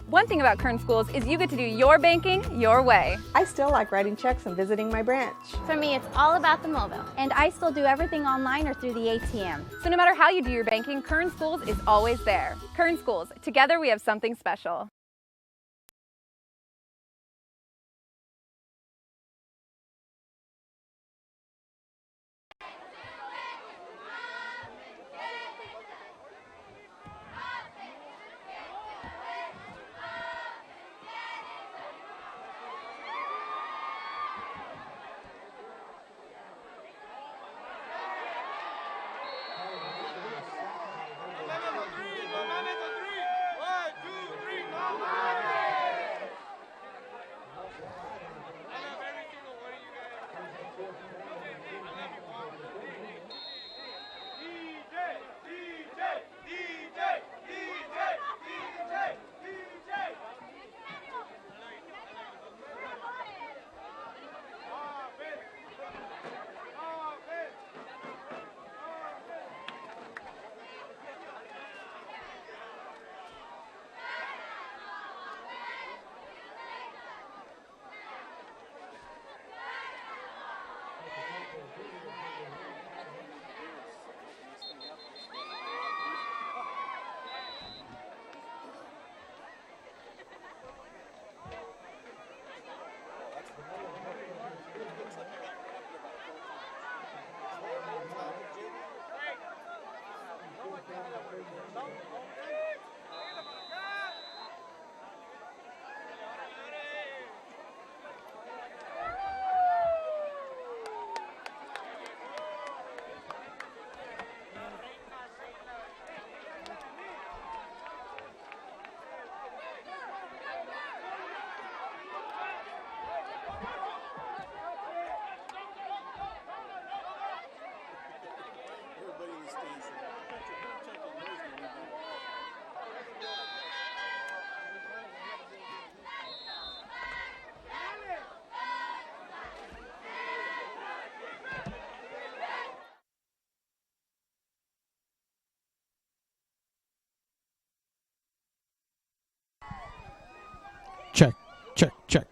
One thing about Kern Schools is you get to do your banking your way. I still like writing checks and visiting my branch. For me, it's all about the mobile. And I still do everything online or through the ATM. So no matter how you do your banking, Kern Schools is always there. Kern Schools, together we have something special. check, check, check.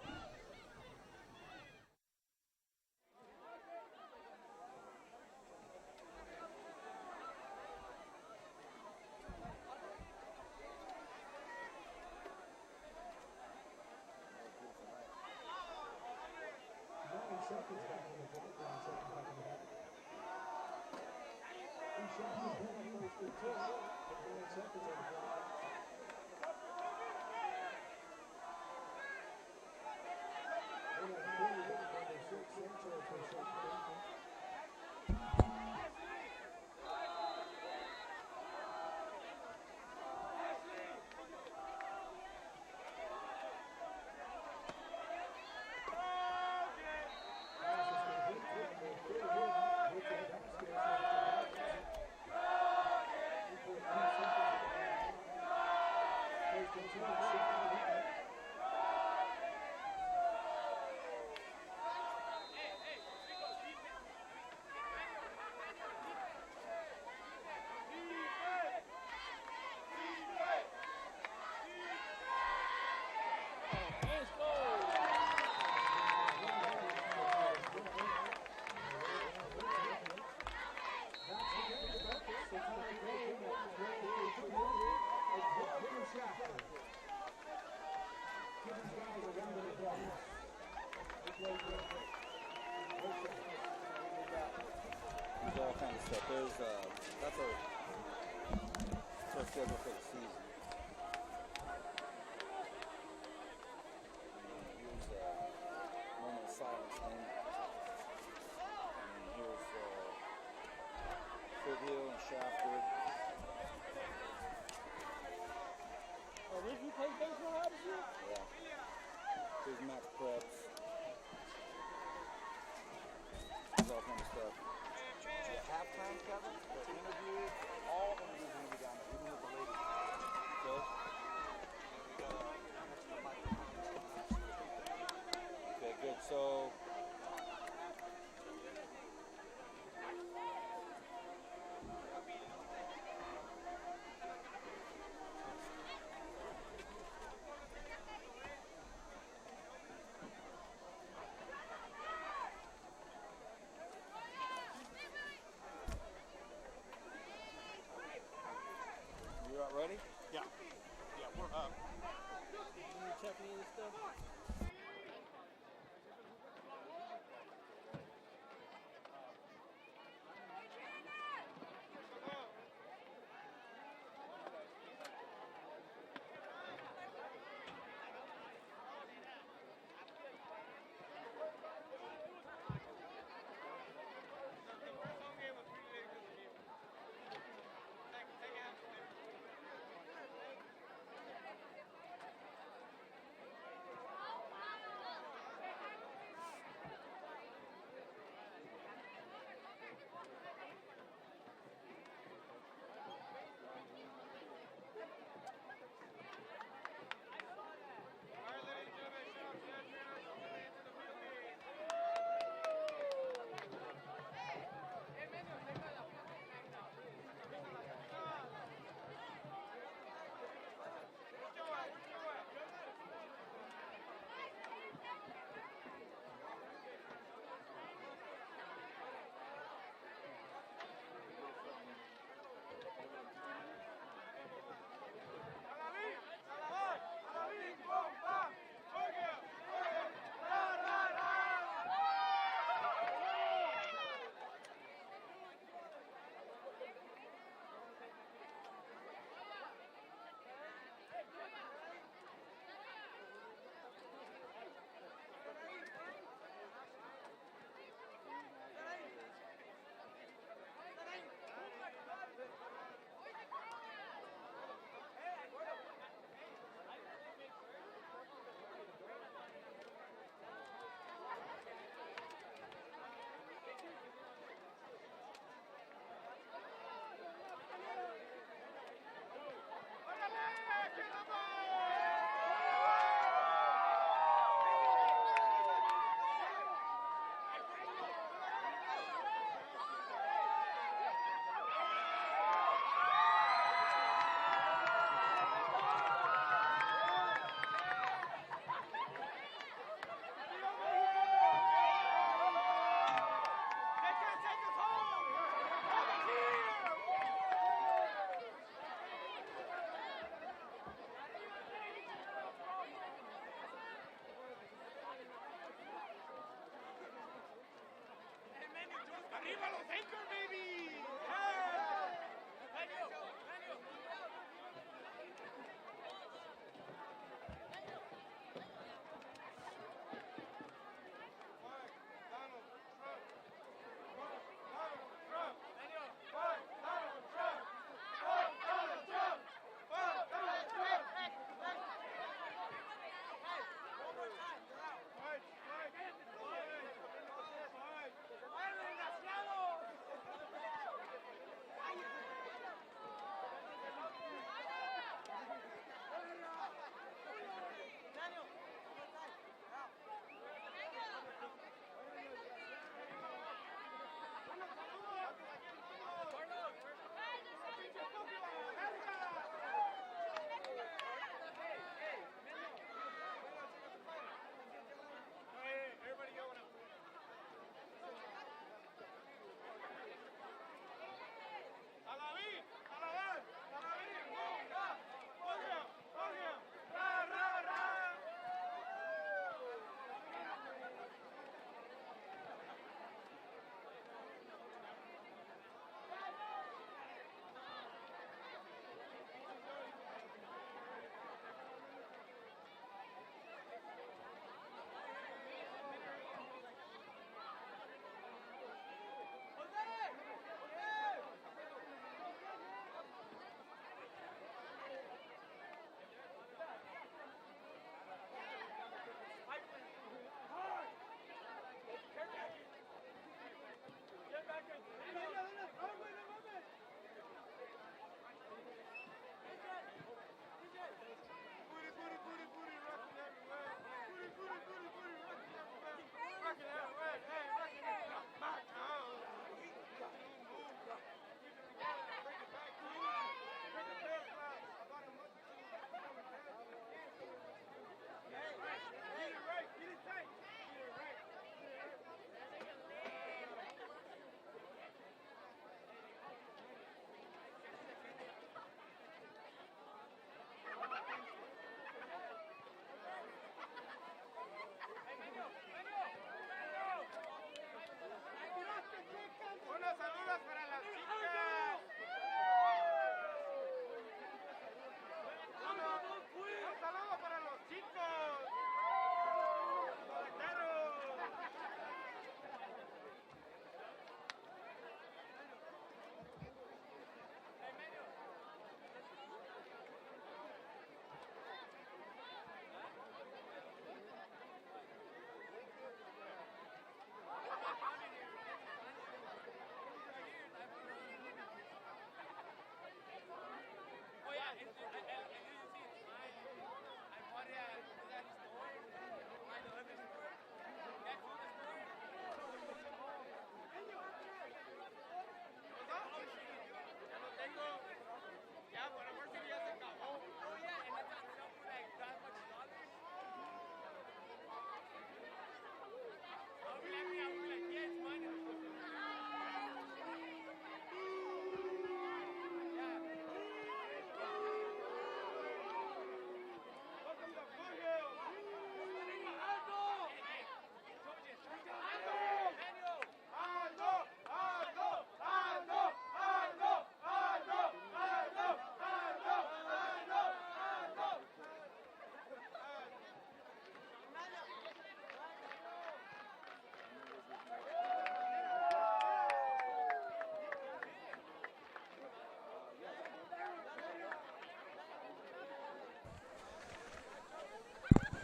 There's all kinds of stuff. That's our schedule for the season. Here's moment of silence thing. And here's Foothill and Shafter. Oh, Rick, you played baseball out of here? Yeah. Here's Max Preps. There's all kinds of stuff. The halftime, Kevin, the interviews, all interviews are going to be down there, even with the ladies. Okay, good. So, you all ready? Yeah. Yeah, we're up. Can you check me in and stuff?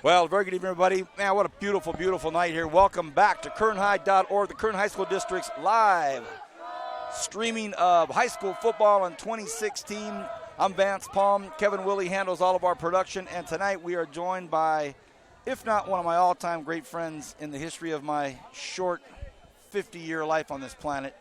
Well, very good evening, everybody. Man, what a beautiful, beautiful night here. Welcome back to KernHigh.org, the Kern High School District's live streaming of high school football in 2016. I'm Vance Palm. Kevin Willie handles all of our production, and tonight we are joined by, if not one of my all-time great friends in the history of my short 50-year life on this planet,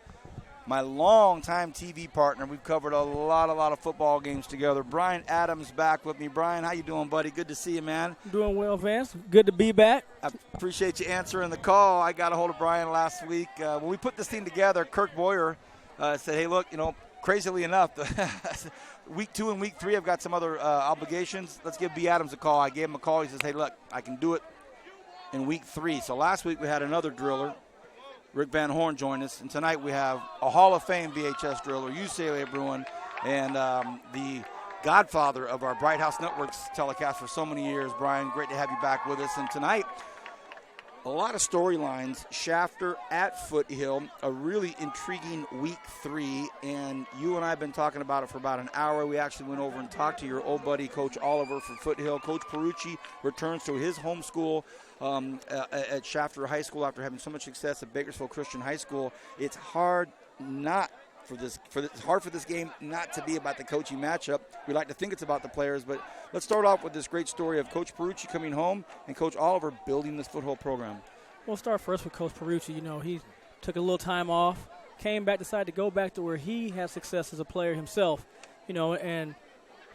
my longtime TV partner. We've covered a lot of football games together. Brian Adams back with me. Brian, how you doing, buddy? Good to see you, man. Doing well, Vance. Good to be back. I appreciate you answering the call. I got a hold of Brian last week. When we put this team together, Kirk Boyer said, hey, look, crazily enough, week 2 and week 3, I've got some other obligations. Let's give B. Adams a call. I gave him a call. He says, hey, look, I can do it in week 3. So last week we had another driller. Rick Van Horn joined us, and tonight we have a Hall of Fame VHS driller, UCLA Bruin, and the godfather of our Bright House Networks telecast for so many years. Brian, great to have you back with us. And tonight, a lot of storylines. Shafter at Foothill, a really intriguing week 3, and you and I have been talking about it for about an hour. We actually went over and talked to your old buddy, Coach Oliver from Foothill. Coach Perucci returns to his home school at Shafter High School after having so much success at Bakersfield Christian High School. It's hard for this game not to be about the coaching matchup. We like to think it's about the players, but let's start off with this great story of Coach Perucci coming home and Coach Oliver building this Foothill program. We'll start first with Coach Perucci. He took a little time off, came back, decided to go back to where he had success as a player himself, and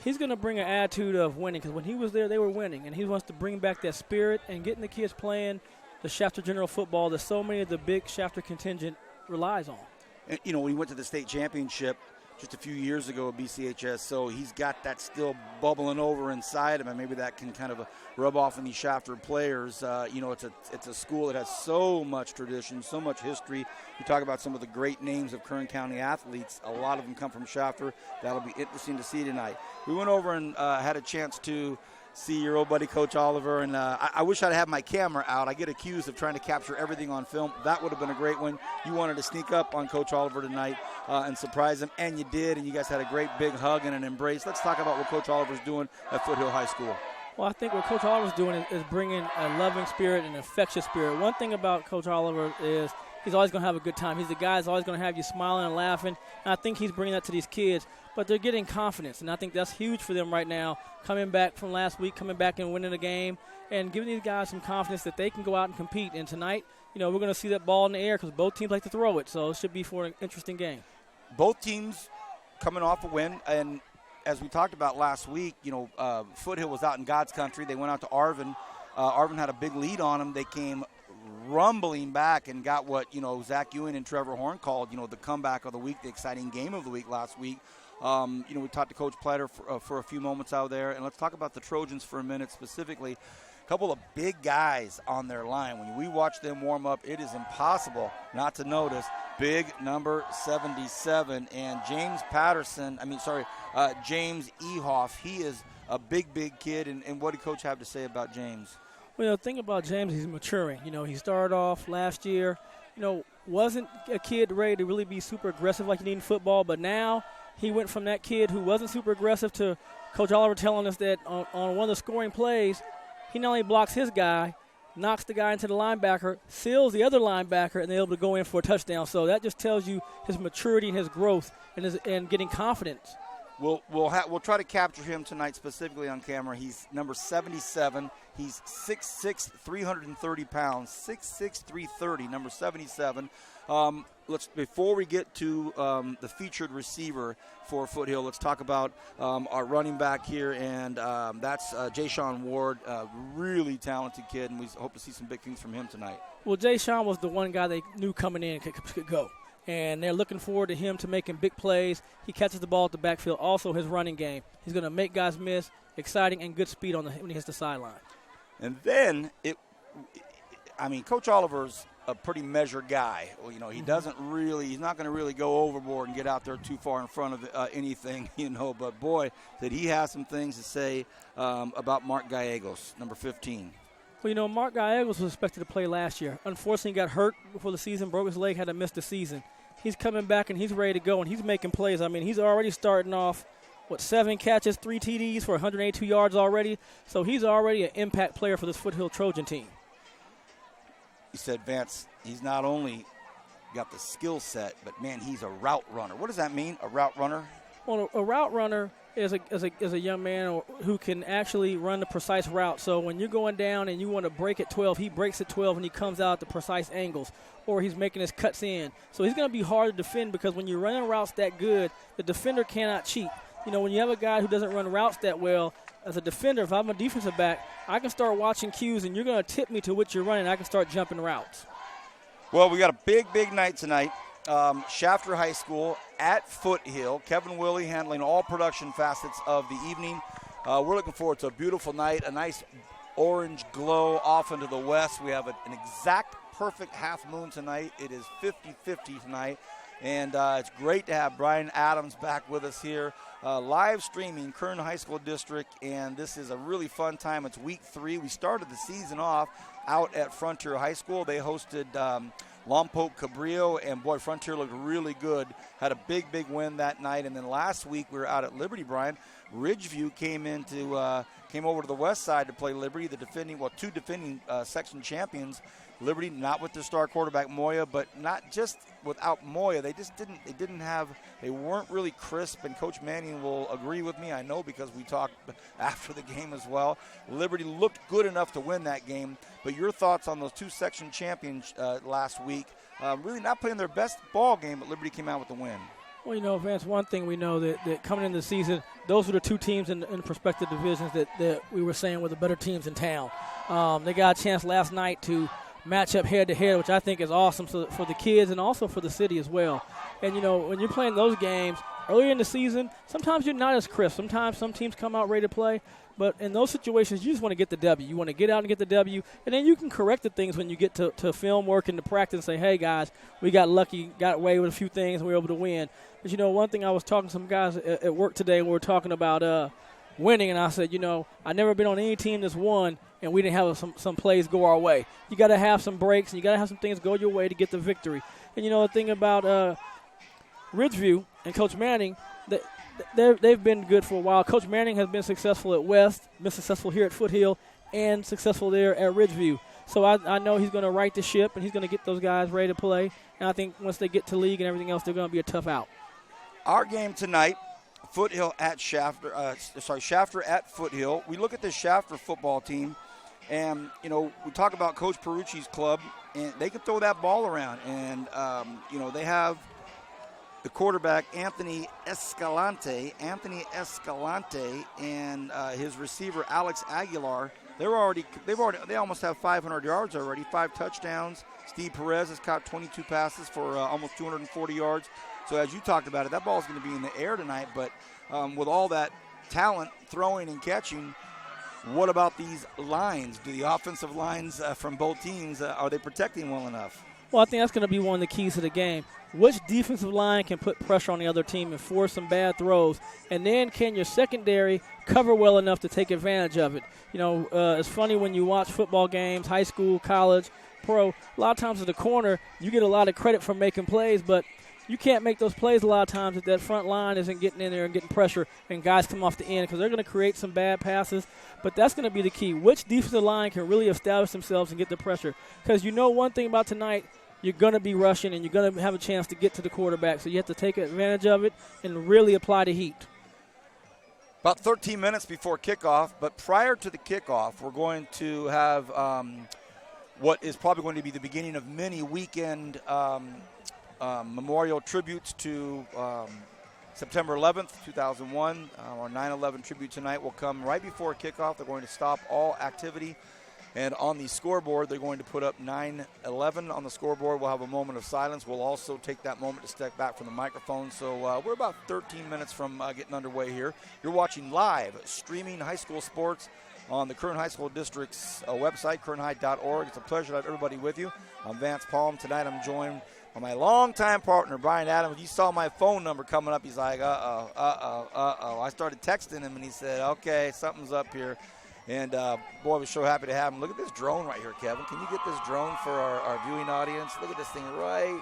he's going to bring an attitude of winning, because when he was there, they were winning, and he wants to bring back that spirit and getting the kids playing the Shafter General football that so many of the big Shafter contingent relies on. And, we went to the state championship just a few years ago at BCHS, so he's got that still bubbling over inside him, and maybe that can kind of rub off on these Shafter players. It's a school that has so much tradition, so much history. You talk about some of the great names of Kern County athletes. A lot of them come from Shafter. That'll be interesting to see tonight. We went over and had a chance to see your old buddy Coach Oliver, and I wish I'd have my camera out. I get accused of trying to capture everything on film. That would have been a great one. You wanted to sneak up on Coach Oliver tonight and surprise him, and you did, and you guys had a great big hug and an embrace. Let's talk about what Coach Oliver's doing at Foothill High School. Well, I think what Coach Oliver's doing is bringing a loving spirit and an infectious spirit. One thing about Coach Oliver is he's always going to have a good time. He's the guy that's always going to have you smiling and laughing, and I think he's bringing that to these kids. But they're getting confidence, and I think that's huge for them right now, coming back from last week, coming back and winning a game, and giving these guys some confidence that they can go out and compete. And tonight, we're going to see that ball in the air because both teams like to throw it, so it should be for an interesting game. Both teams coming off a win, and as we talked about last week, Foothill was out in God's country. They went out to Arvin. Arvin had a big lead on them. They came rumbling back and got what, Zach Ewing and Trevor Horn called, the comeback of the week, the exciting game of the week last week. We talked to Coach Platter for a few moments out there, and let's talk about the Trojans for a minute specifically. A couple of big guys on their line. When we watch them warm up, it is impossible not to notice big number 77 and James Ehoff. He is a big kid, and what did Coach have to say about James? Well, the thing about James, he's maturing. He started off last year, wasn't a kid ready to really be super aggressive like you need in football, but now he went from that kid who wasn't super aggressive to Coach Oliver telling us that on one of the scoring plays, he not only blocks his guy, knocks the guy into the linebacker, seals the other linebacker, and they're able to go in for a touchdown. So that just tells you his maturity and his growth and getting confidence. We'll try to capture him tonight specifically on camera. He's number 77. He's 6'6", 330 pounds. 6'6", 330, number 77. Before we get to the featured receiver for Foothill, let's talk about our running back here, and that's Jay Sean Ward, really talented kid, and we hope to see some big things from him tonight. Well, Jay Sean was the one guy they knew coming in could go. And they're looking forward to him to making big plays. He catches the ball at the backfield. Also, his running game. He's going to make guys miss, exciting, and good speed when he hits the sideline. And then, Coach Oliver's a pretty measured guy. Well, he doesn't really – he's not going to really go overboard and get out there too far in front of anything, But, boy, did he have some things to say about Mark Gallegos, number 15. Well, Mark Gallegos was expected to play last year. Unfortunately, he got hurt before the season, broke his leg, had to miss the season. He's coming back, and he's ready to go, and he's making plays. He's already starting off 7 catches, 3 TDs for 182 yards already. So he's already an impact player for this Foothill Trojan team. You said, Vance, he's not only got the skill set, but, man, he's a route runner. What does that mean, a route runner? Well, a route runner is a young man who can actually run the precise route. So when you're going down and you want to break at 12, he breaks at 12 and he comes out at the precise angles, or he's making his cuts in. So he's going to be hard to defend because when you're running routes that good, the defender cannot cheat. You know, when you have a guy who doesn't run routes that well, as a defender, if I'm a defensive back, I can start watching cues and you're going to tip me to what you're running. I can start jumping routes. Well, we got a big, big night tonight. Shafter High School at Foothill. Kevin Willie handling all production facets of the evening. We're looking forward to a beautiful night, a nice orange glow off into the west. We have an exact perfect half moon tonight. It is 50-50 tonight. And it's great to have Brian Adams back with us here, live streaming Kern High School District, and this is a really fun time. It's week 3. We started the season off out at Frontier High School. They hosted Lompoc Cabrillo, and boy, Frontier looked really good. Had a big, big win that night. And then last week we were out at Liberty, Brian. Ridgeview came over to the west side to play Liberty, two defending section champions. Liberty not with their star quarterback Moya, but not just without Moya. They weren't really crisp, and Coach Manning will agree with me, I know, because we talked after the game as well. Liberty looked good enough to win that game, but your thoughts on those two section champions last week, really not playing their best ball game, but Liberty came out with the win. Well, you know, Vance, one thing we know that coming into the season, those were the two teams in prospective divisions that we were saying were the better teams in town. They got a chance last night to match up head-to-head, which I think is awesome for the kids and also for the city as well. And, you know, when you're playing those games earlier in the season, sometimes you're not as crisp. Sometimes some teams come out ready to play. But in those situations, you just want to get the W. You want to get out and get the W, and then you can correct the things when you get to film work and to practice and say, hey, guys, we got lucky, got away with a few things, and we were able to win. But, you know, one thing I was talking to some guys at work today, we were talking about winning, and I said, you know, I've never been on any team that's won and we didn't have some plays go our way. You got to have some breaks, and you got to have some things go your way to get the victory. And, you know, the thing about Ridgeview and Coach Manning, they've been good for a while. Coach Manning has been successful at West, been successful here at Foothill, and successful there at Ridgeview. So I know he's going to right the ship, and he's going to get those guys ready to play. And I think once they get to league and everything else, they're going to be a tough out. Our game tonight, Foothill at Shafter, Shafter at Foothill. We look at this Shafter football team, and, you know, we talk about Coach Perucci's club, and they can throw that ball around. And, you know, they have the quarterback, Anthony Escalante, and his receiver, Alex Aguilar. They almost have 500 yards already, 5 touchdowns. Steve Perez has caught 22 passes for almost 240 yards. So as you talked about it, that ball is going to be in the air tonight. But with all that talent throwing and catching, what about these lines? Do the offensive lines from both teams, are they protecting well enough? Well, I think that's going to be one of the keys to the game. Which defensive line can put pressure on the other team and force some bad throws? And then can your secondary cover well enough to take advantage of it? You know, it's funny when you watch football games, high school, college, pro, a lot of times at the corner, you get a lot of credit for making plays, but you can't make those plays a lot of times if that front line isn't getting in there and getting pressure and guys come off the end, because they're going to create some bad passes. But that's going to be the key. Which defensive line can really establish themselves and get the pressure? Because you know one thing about tonight, you're going to be rushing and you're going to have a chance to get to the quarterback. So you have to take advantage of it and really apply the heat. About 13 minutes before kickoff, but prior to the kickoff, we're going to have what is probably going to be the beginning of many weekend memorial tributes to September 11th, 2001. Our 9/11 tribute tonight will come right before kickoff. They're going to stop all activity. And on the scoreboard, they're going to put up 9/11 on the scoreboard. We'll have a moment of silence. We'll also take that moment to step back from the microphone. So we're about 13 minutes from getting underway here. You're watching live streaming high school sports on the Kern High School District's website, kernhigh.org. It's a pleasure to have everybody with you. I'm Vance Palm. Tonight I'm joined by my longtime partner, Brian Adams. You saw my phone number coming up. He's like, uh-oh. I started texting him, and he said, okay, something's up here. And, boy, we're so happy to have him. Look at this drone right here, Kevin. Can you get this drone for our viewing audience? Look at this thing right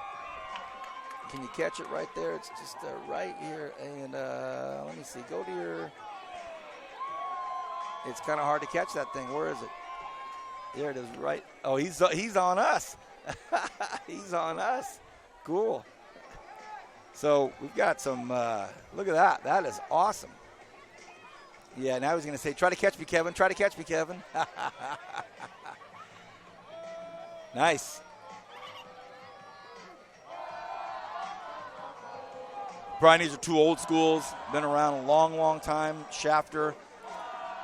Can you catch it right there? It's just right here. And let me see. Go to your. It's kind of hard to catch that thing. Where is it? There it is. Right. Oh, he's on us. He's on us. Cool. So we've got some. Look at that. That is awesome. Yeah. Now he's going to say, "Try to catch me, Kevin. Try to catch me, Kevin." Nice. Brian, these are two old schools, been around a long, long time. Shafter,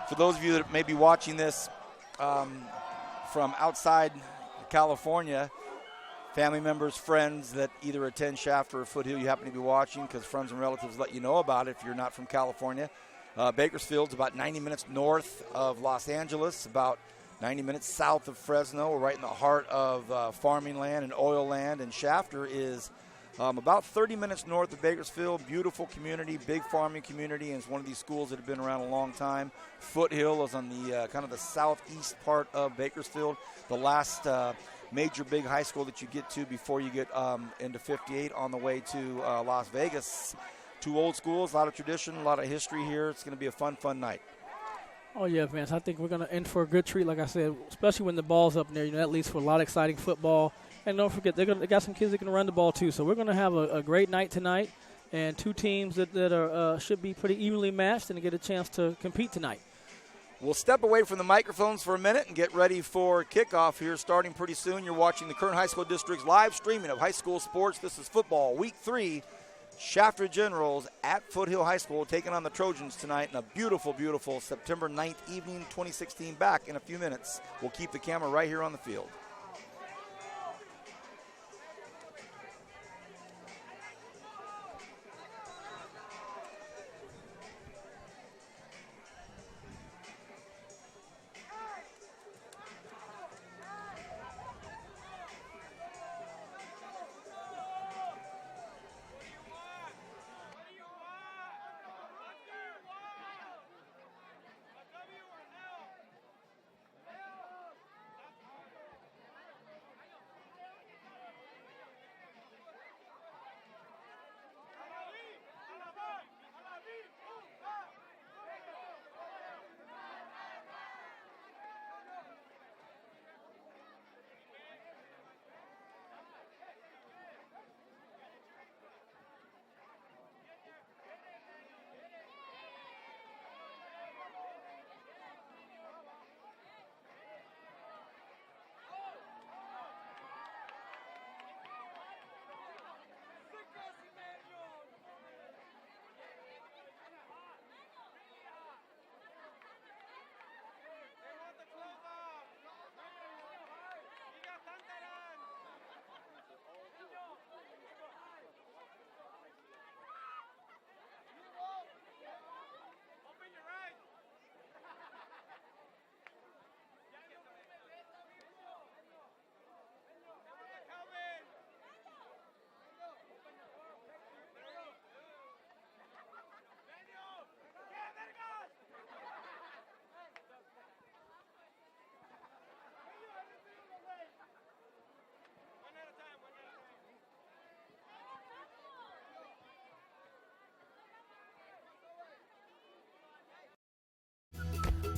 for those of you that may be watching this from outside California, family members, friends that either attend Shafter or Foothill, you happen to be watching because friends and relatives let you know about it if you're not from California. Bakersfield's about 90 minutes north of Los Angeles, about 90 minutes south of Fresno. We're right in the heart of farming land and oil land, and Shafter is about 30 minutes north of Bakersfield. Beautiful community, big farming community, and it's one of these schools that have been around a long time. Foothill is on the kind of the southeast part of Bakersfield, the last major big high school that you get to before you get into 58 on the way to Las Vegas. Two old schools, a lot of tradition, a lot of history here. It's going to be a fun night. Oh, yeah, Vince. I think we're going to end for a good treat, like I said, especially when the ball's up there. That leads for a lot of exciting football. And don't forget, they got some kids that can run the ball, too. So we're going to have a great night tonight, and two teams that are should be pretty evenly matched and get a chance to compete tonight. We'll step away from the microphones for a minute and get ready for kickoff here starting pretty soon. You're watching the Kern High School District's live streaming of high school sports. This is football, week 3. Shafter Generals at Foothill High School taking on the Trojans tonight in a beautiful, beautiful September 9th evening, 2016. Back in a few minutes. We'll keep the camera right here on the field.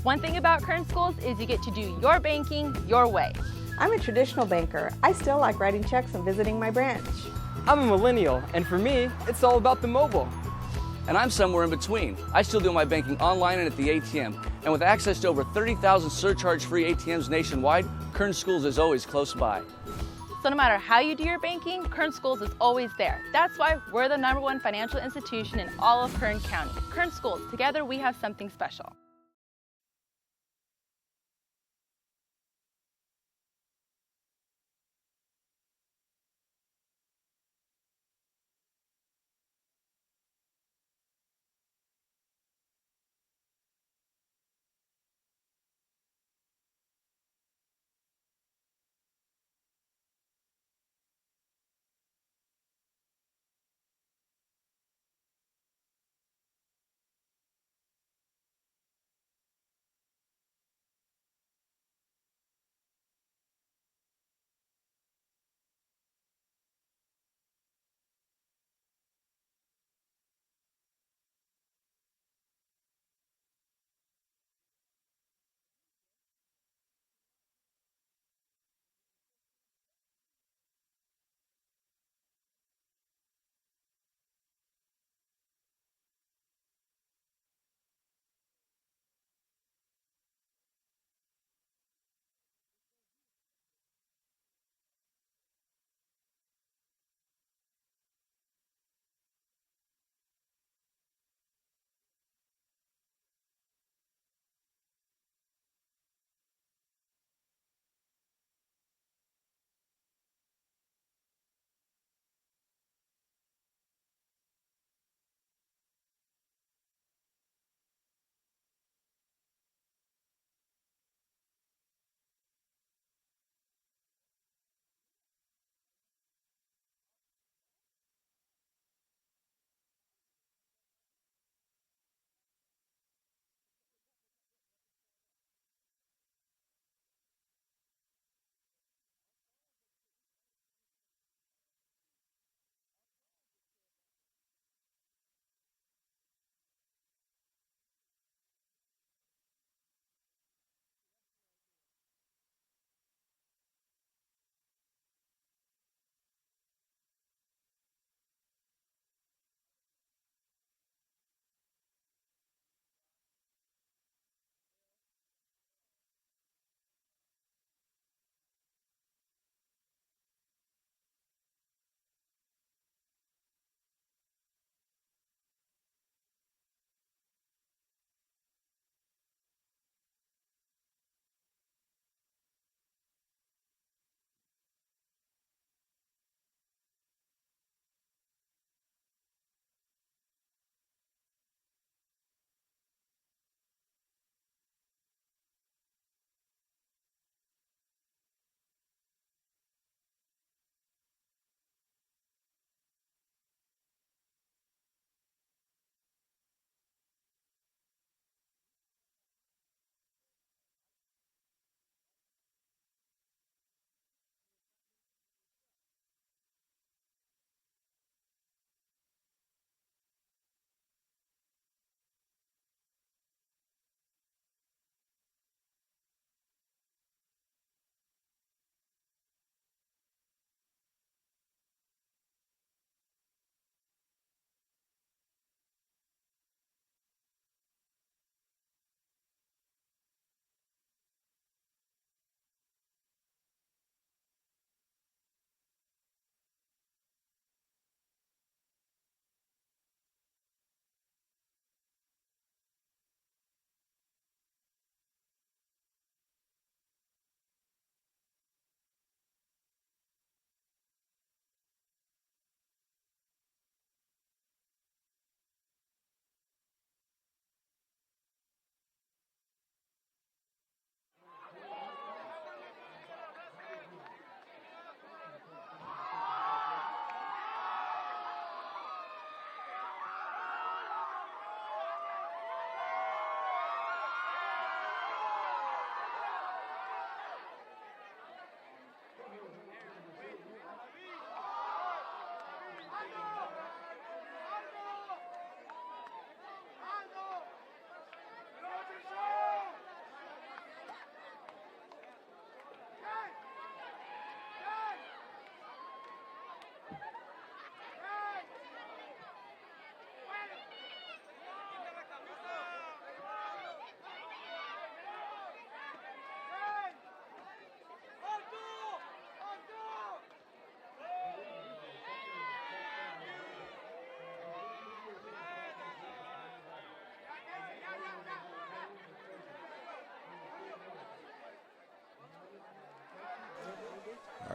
One thing about Kern Schools is you get to do your banking your way. I'm a traditional banker. I still like writing checks and visiting my branch. I'm a millennial, and for me, it's all about the mobile. And I'm somewhere in between. I still do my banking online and at the ATM. And with access to over 30,000 surcharge-free ATMs nationwide, Kern Schools is always close by. So no matter how you do your banking, Kern Schools is always there. That's why we're the #1 financial institution in all of Kern County. Kern Schools, together we have something special.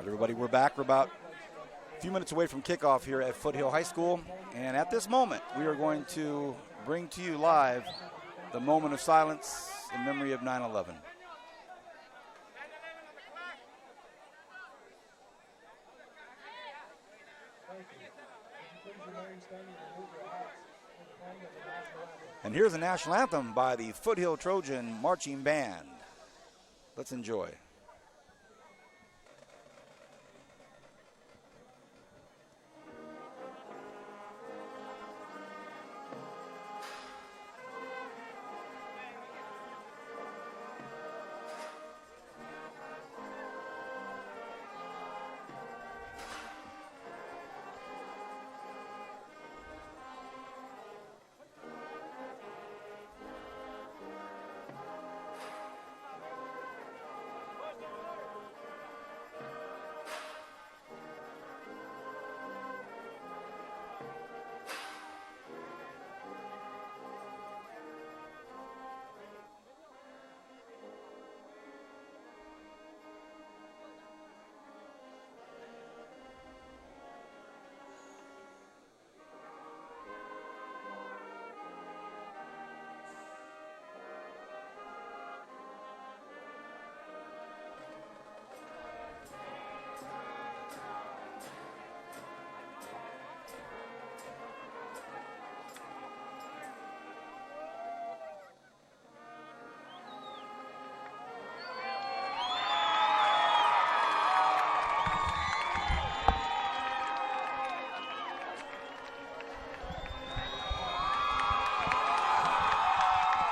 Everybody, we're back. We're about a few minutes away from kickoff here at Foothill High School. And at this moment, we are going to bring to you live the moment of silence in memory of 9/11. And here's the national anthem by the Foothill Trojan Marching Band. Let's enjoy.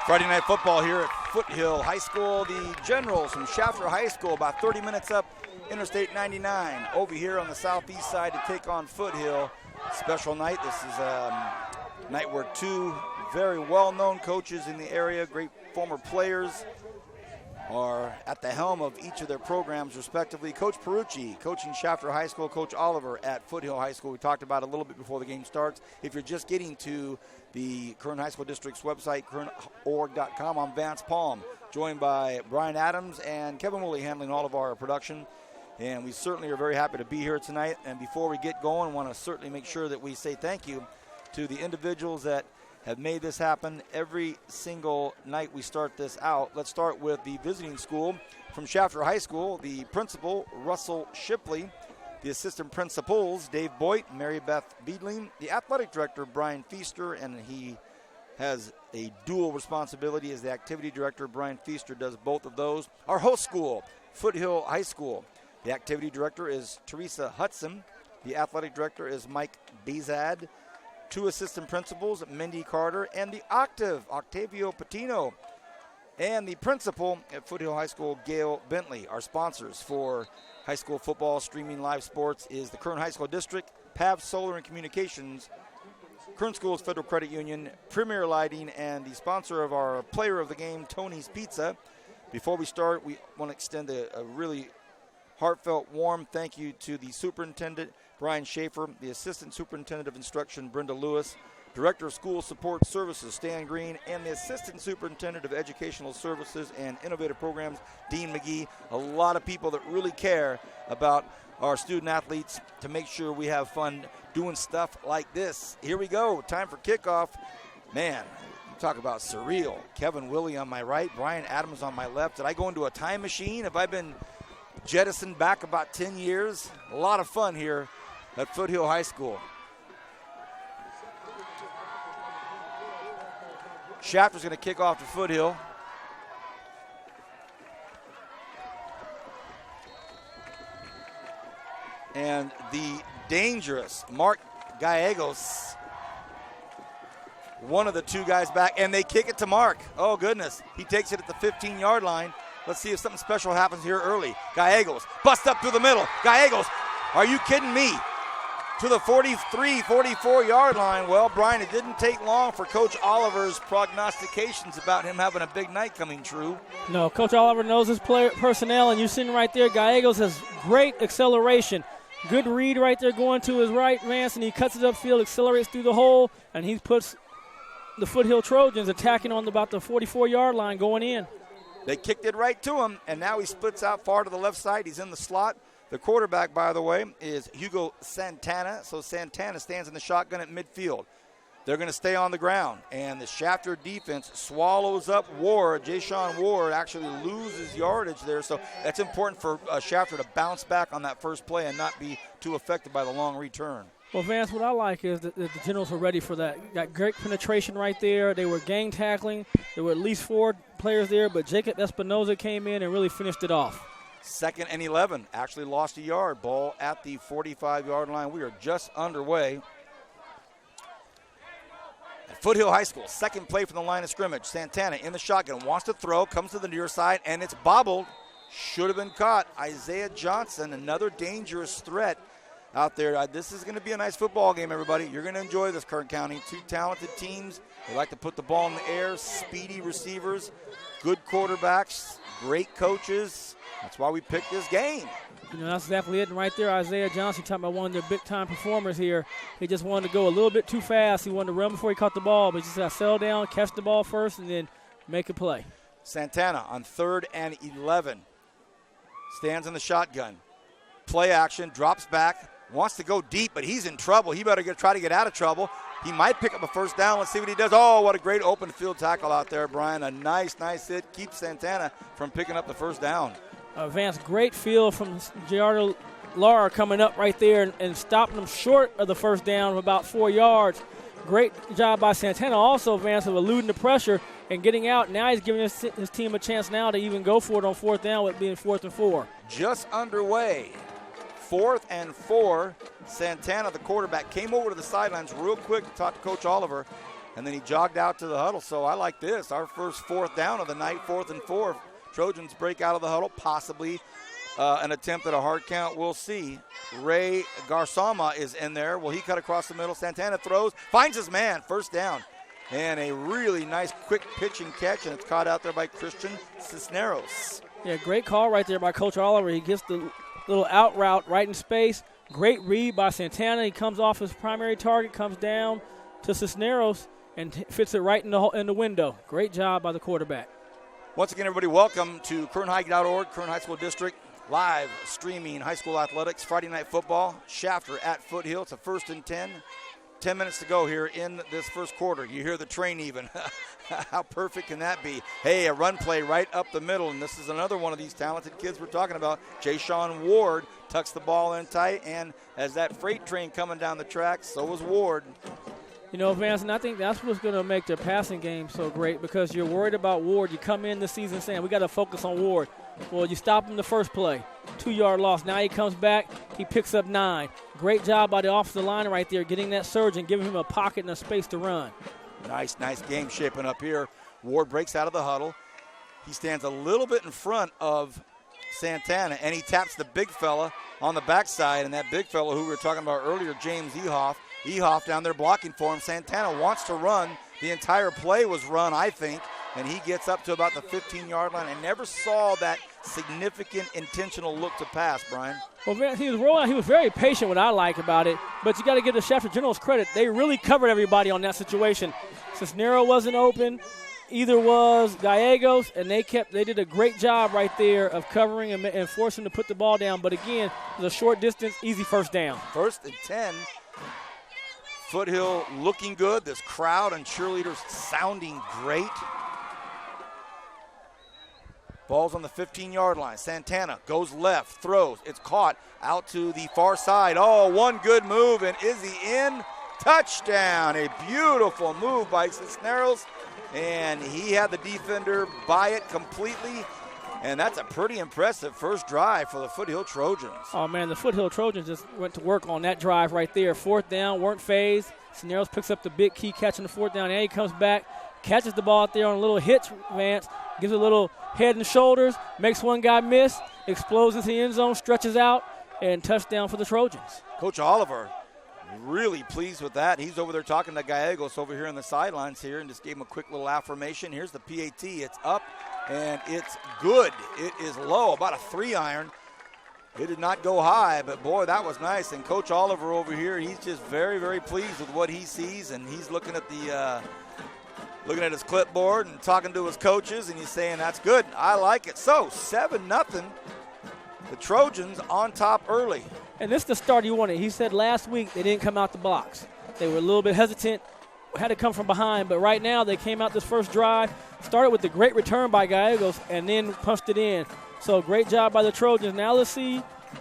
Friday night football here at Foothill High School. The Generals from Shafter High School, about 30 minutes up Interstate 99, over here on the southeast side to take on Foothill. Special night. This is a night where two very well-known coaches in the area, great former players, are at the helm of each of their programs respectively. Coach Perucci coaching Shafter High School, Coach Oliver at Foothill High School. We talked about it a little bit before the game starts. If you're just getting to the Kern High School District's website, kernorg.com, I'm Vance Palm, joined by Brian Adams and Kevin Woolley handling all of our production. And we certainly are very happy to be here tonight. And before we get going, I want to certainly make sure that we say thank you to the individuals that have made this happen every single night we start this out. Let's start with the visiting school from Shafter High School, the principal, Russell Shipley, the assistant principals, Dave Boyd, Mary Beth Beedling, the athletic director, Brian Feaster, and he has a dual responsibility as the activity director. Brian Feaster does both of those. Our host school, Foothill High School, the activity director is Teresa Hudson, the athletic director is Mike Bezad, two assistant principals, Mindy Carter, and the Octavio Patino, and the principal at Foothill High School, Gail Bentley. Our sponsors for high school football streaming live sports is the Kern High School District, PAV Solar and Communications, Kern Schools Federal Credit Union, Premier Lighting, and the sponsor of our player of the game, Tony's Pizza. Before we start, we want to extend a really heartfelt, warm thank you to the superintendent, Brian Schaefer, the assistant superintendent of instruction, Brenda Lewis, director of school support services, Stan Green, and the assistant superintendent of educational services and innovative programs, Dean McGee. A lot of people that really care about our student athletes to make sure we have fun doing stuff like this. Here we go. Time for kickoff. Man, you talk about surreal. Kevin Woolley on my right, Brian Adams on my left. Did I go into a time machine? Have I been jettisoned back about 10 years? A lot of fun here at Foothill High School. Shafter's going to kick off to Foothill. And the dangerous Mark Gallegos, one of the two guys back, and they kick it to Mark. Oh, goodness. He takes it at the 15-yard line. Let's see if something special happens here early. Gallegos, bust up through the middle. Gallegos, are you kidding me? To the 43, 44-yard line. Well, Brian, it didn't take long for Coach Oliver's prognostications about him having a big night coming true. No, Coach Oliver knows his player personnel, and you're sitting right there. Gallegos has great acceleration. Good read right there going to his right, Vance, and he cuts it upfield, accelerates through the hole, and he puts the Foothill Trojans attacking on about the 44-yard line going in. They kicked it right to him, and now he splits out far to the left side. He's in the slot. The quarterback, by the way, is Hugo Santana. So Santana stands in the shotgun at midfield. They're going to stay on the ground, and the Shafter defense swallows up Ward. Jashawn Ward actually loses yardage there, so that's important for Shafter to bounce back on that first play and not be too affected by the long return. Well, Vance, what I like is that the Generals were ready for that. Got great penetration right there. They were gang tackling. There were at least 4 players there, but Jacob Espinoza came in and really finished it off. 2nd and 11, actually lost a yard. Ball at the 45-yard line. We are just underway. At Foothill High School, second play from the line of scrimmage. Santana in the shotgun, wants to throw, comes to the near side, and it's bobbled. Should have been caught. Isaiah Johnson, another dangerous threat out there. This is going to be a nice football game, everybody. You're going to enjoy this, Kern County. 2 talented teams. They like to put the ball in the air, speedy receivers, good quarterbacks, great coaches. That's why we picked this game. You know, that's exactly it. And right there, Isaiah Johnson, talking about one of their big-time performers here. He just wanted to go a little bit too fast. He wanted to run before he caught the ball, but he just got to settle down, catch the ball first, and then make a play. Santana on 3rd and 11. Stands in the shotgun. Play action, drops back, wants to go deep, but he's in trouble. He better try to get out of trouble. He might pick up a first down. Let's see what he does. Oh, what a great open field tackle out there, Brian. A nice hit. Keeps Santana from picking up the first down. Vance, great feel from Gerardo Lara coming up right there and stopping him short of the first down of about 4 yards. Great job by Santana also, Vance, of eluding the pressure and getting out. Now he's giving his team a chance now to even go for it on 4th down with being 4th and 4. Just underway. 4th and 4. Santana, the quarterback, came over to the sidelines real quick to talk to Coach Oliver, and then he jogged out to the huddle. So I like this. Our first 4th down of the night, 4th and 4. Trojans break out of the huddle, possibly an attempt at a hard count. We'll see. Ray Garsama is in there. Will he cut across the middle? Santana throws, finds his man, first down. And a really nice quick pitch and catch, and it's caught out there by Christian Cisneros. Yeah, great call right there by Coach Oliver. He gets the little out route right in space. Great read by Santana. He comes off his primary target, comes down to Cisneros, and fits it right in the window. Great job by the quarterback. Once again, everybody, welcome to KernHigh.org, Kern High School District, live streaming high school athletics, Friday night football, Shafter at Foothill. It's a 1st and 10. 10 minutes to go here in this first quarter. You hear the train even. How perfect can that be? Hey, a run play right up the middle, and this is another one of these talented kids we're talking about. Jashawn Ward tucks the ball in tight, and as that freight train coming down the track, so was Ward. You know, Vance, and I think that's what's going to make their passing game so great because you're worried about Ward. You come in the season saying, we got to focus on Ward. Well, you stop him the first play, 2-yard loss. Now he comes back, he picks up 9. Great job by the offensive line right there, getting that surge and giving him a pocket and a space to run. Nice game shaping up here. Ward breaks out of the huddle. He stands a little bit in front of Santana, and he taps the big fella on the backside, and that big fella who we were talking about earlier, James Ehoff down there blocking for him. Santana wants to run. The entire play was run, I think, and he gets up to about the 15-yard line. I never saw that significant intentional look to pass, Brian. Well, Vance, he was rolling. He was very patient, what I like about it. But you got to give the Shafter Generals credit. They really covered everybody on that situation. Cisneros wasn't open. Either was Gallegos, and they did a great job right there of covering and forcing him to put the ball down. But, again, it was a short distance, easy first down. 1st and 10. Foothill looking good. This crowd and cheerleaders sounding great. Ball's on the 15-yard line. Santana goes left, throws. It's caught out to the far side. Oh, one good move, and is he in? Touchdown. A beautiful move by Cisneros, and he had the defender buy it completely. And that's a pretty impressive first drive for the Foothill Trojans. Oh, man, the Foothill Trojans just went to work on that drive right there. 4th down, weren't phased. Cisneros picks up the big key catch on the 4th down, and he comes back, catches the ball out there on a little hitch, Vance, gives it a little head and shoulders, makes one guy miss, explodes into the end zone, stretches out, and touchdown for the Trojans. Coach Oliver really pleased with that. He's over there talking to Gallegos over here on the sidelines here and just gave him a quick little affirmation. Here's the PAT. It's up, and it's good. It is low, about a 3-iron. It did not go high, but, boy, that was nice. And Coach Oliver over here, he's just very, very pleased with what he sees, and he's looking at his clipboard and talking to his coaches, and he's saying, that's good. I like it. So, 7-0. the Trojans on top early. And this is the start he wanted. He said last week they didn't come out the blocks. They were a little bit hesitant, had to come from behind, but right now they came out this first drive, started with the great return by Gallegos, and then punched it in. So great job by the Trojans. Now let's see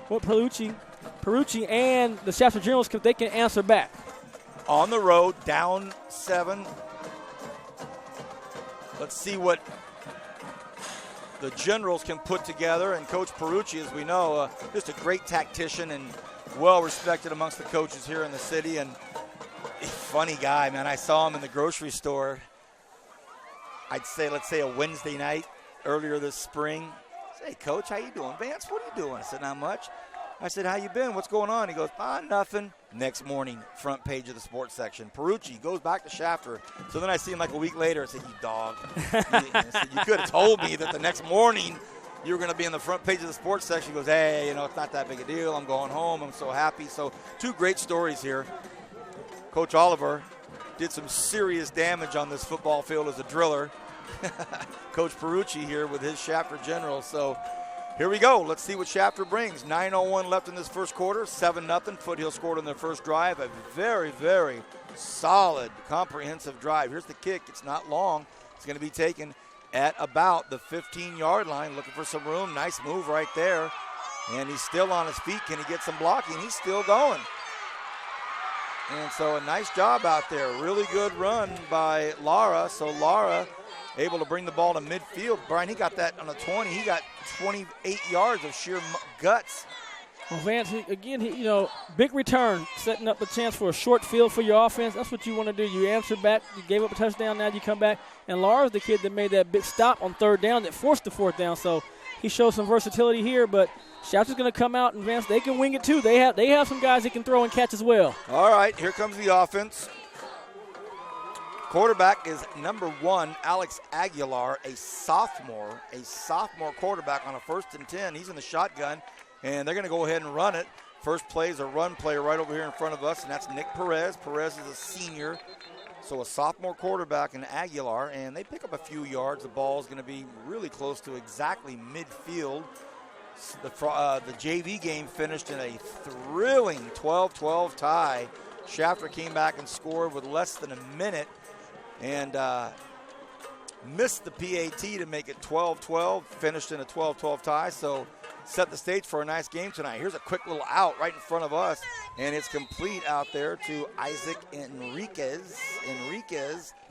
what Perucci and the Shasta Generals, if they can answer back. On the road, down 7. Let's see what the Generals can put together. And Coach Perucci, as we know, just a great tactician and well-respected amongst the coaches here in the city. And a funny guy, man. I saw him in the grocery store, let's say a Wednesday night earlier this spring. I said, hey, Coach, how you doing? Vance, what are you doing? I said, not much. I said, how you been? What's going on? He goes, nothing. Next morning, front page of the sports section. Perucci goes back to Shafter. So then I see him like a week later. I said, you dog. You could have told me that the next morning you were going to be in the front page of the sports section. He goes, hey, it's not that big a deal. I'm going home. I'm so happy. So 2 great stories here. Coach Oliver did some serious damage on this football field as a driller. Coach Perucci here with his Shafter Generals. So here we go. Let's see what Shafter brings. 9:01 left in this first quarter. 7-0. Foothill scored on their first drive. A very, very solid, comprehensive drive. Here's the kick. It's not long. It's going to be taken at about the 15-yard line. Looking for some room. Nice move right there. And he's still on his feet. Can he get some blocking? He's still going. And so a nice job out there. Really good run by Lara. So Lara able to bring the ball to midfield. Brian, he got that on a 20. He got 28 yards of sheer guts. Well, Vance, again, big return, setting up the chance for a short field for your offense. That's what you want to do. You answer back. You gave up a touchdown. Now you come back. And Lara's the kid that made that big stop on 3rd down that forced the 4th down. So he showed some versatility here, but Shafter's going to come out, and Vance, they can wing it too. They have some guys that can throw and catch as well. All right, here comes the offense. Quarterback is number 1, Alex Aguilar, a sophomore quarterback on a 1st and 10. He's in the shotgun, and they're going to go ahead and run it. First play is a run play right over here in front of us, and that's Nick Perez. Perez is a senior, so a sophomore quarterback in Aguilar, and they pick up a few yards. The ball is going to be really close to exactly midfield. The JV game finished in a thrilling 12-12 tie. Shafter came back and scored with less than a minute and missed the PAT to make it 12-12, finished in a 12-12 tie. So set the stage for a nice game tonight. Here's a quick little out right in front of us, and it's complete out there to Isaac Enriquez.